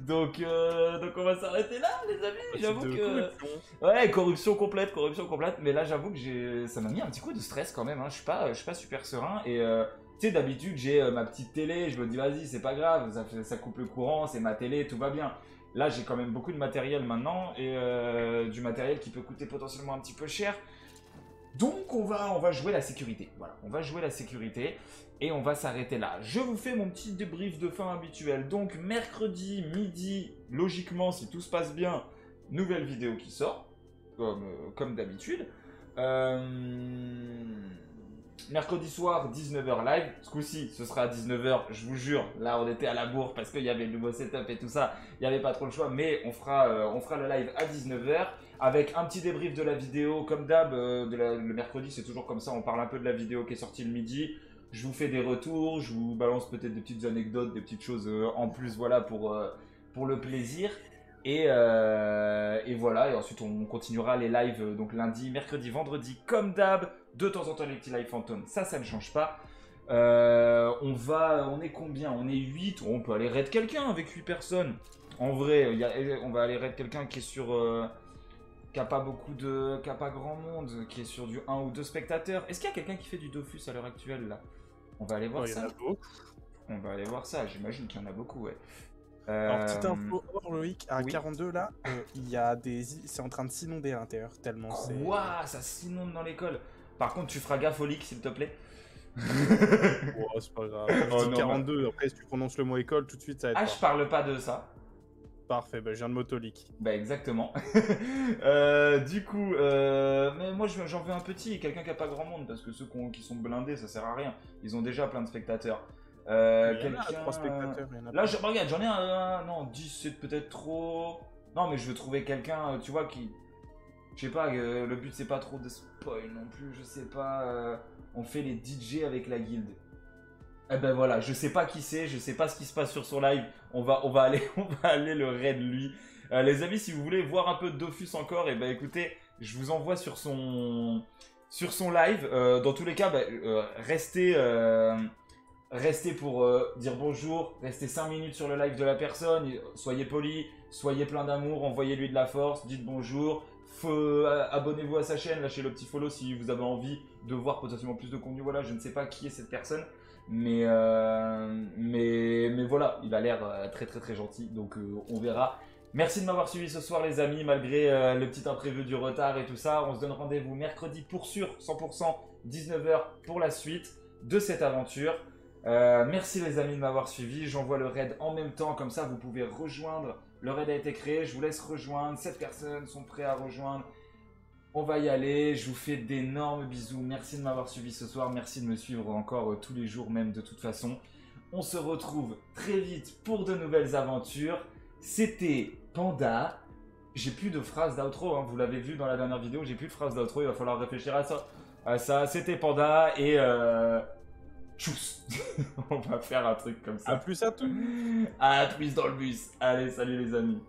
donc on va s'arrêter là, les amis. J'avoue que... Ouais, corruption complète, mais là j'avoue que ça m'a mis un petit coup de stress quand même, hein. Je suis pas super serein, et tu sais, d'habitude j'ai ma petite télé, je me dis vas-y, c'est pas grave, ça coupe le courant, c'est ma télé, tout va bien. Là j'ai quand même beaucoup de matériel maintenant, et du matériel qui peut coûter potentiellement un petit peu cher. Donc on va jouer la sécurité, voilà, on va jouer la sécurité et on va s'arrêter là. Je vous fais mon petit débrief de fin habituel, donc mercredi midi, logiquement si tout se passe bien, nouvelle vidéo qui sort, comme d'habitude. Mercredi soir, 19h live, ce coup-ci ce sera à 19h, je vous jure, là on était à la bourre parce qu'il y avait le nouveau setup et tout ça, il n'y avait pas trop le choix, mais on fera le live à 19h. Avec un petit débrief de la vidéo, comme d'hab, le mercredi, c'est toujours comme ça, on parle un peu de la vidéo qui est sortie le midi. Je vous fais des retours, je vous balance peut-être des petites anecdotes, des petites choses en plus, voilà, pour le plaisir. Et voilà, et ensuite on continuera les lives, donc lundi, mercredi, vendredi, comme d'hab. De temps en temps les petits lives fantômes, ça ne change pas. On est combien? On est 8, on peut aller raid quelqu'un avec 8 personnes. En vrai, on va aller raid quelqu'un qui est sur... qui a pas grand monde, qui est sur du 1 ou 2 spectateurs. Est-ce qu'il y a quelqu'un qui fait du Dofus à l'heure actuelle là? On va aller voir ça. On va aller voir ça, j'imagine qu'il y en a beaucoup, ouais. Alors, petite info hors Loïc, à oui. 42 là, c'est en train de s'inonder à l'intérieur, tellement c'est... Ouah, ça s'inonde dans l'école. Par contre, tu feras gaffe au leak, s'il te plaît. Oh, c'est pas grave. Je dis 42, après si tu prononces le mot école, tout de suite ça va être... Ah, je parle pas de ça. Parfait, je viens de m'auto-leak. Exactement. Du coup, mais moi j'en veux un petit, quelqu'un qui a pas grand monde, parce que ceux qui sont blindés, ça sert à rien. Ils ont déjà plein de spectateurs. Il y en a 3 spectateurs. Là, regarde, j'en ai un... Non, 10 c'est peut-être trop... Non, mais je veux trouver quelqu'un, tu vois, qui... Je sais pas, le but c'est pas trop de spoil non plus, je sais pas... On fait les DJ avec la guilde. Eh ben voilà, je sais pas qui c'est, je sais pas ce qui se passe sur son live, on va aller le raid lui. Les amis, si vous voulez voir un peu de Dofus encore, et ben écoutez, je vous envoie sur son live. Dans tous les cas, restez pour dire bonjour, restez 5 minutes sur le live de la personne, soyez poli, soyez plein d'amour, envoyez-lui de la force, dites bonjour. Abonnez-vous à sa chaîne, lâchez le petit follow si vous avez envie de voir potentiellement plus de contenu. Voilà, je ne sais pas qui est cette personne. Mais voilà, il a l'air très très très gentil, donc on verra. Merci de m'avoir suivi ce soir les amis, malgré le petit imprévu du retard et tout ça. On se donne rendez-vous mercredi pour sûr, 100%, 19h pour la suite de cette aventure. Merci les amis de m'avoir suivi, j'envoie le raid en même temps, comme ça vous pouvez rejoindre. Le raid a été créé, je vous laisse rejoindre, 7 personnes sont prêtes à rejoindre. On va y aller, je vous fais d'énormes bisous, merci de m'avoir suivi ce soir, merci de me suivre encore tous les jours même de toute façon. On se retrouve très vite pour de nouvelles aventures. C'était Panda. J'ai plus de phrase d'outro, hein. Vous l'avez vu dans la dernière vidéo, j'ai plus de phrase d'outro, il va falloir réfléchir à ça. C'était Panda et tchuss. On va faire un truc comme ça. A plus à tous. À plus dans le bus. Allez, salut les amis.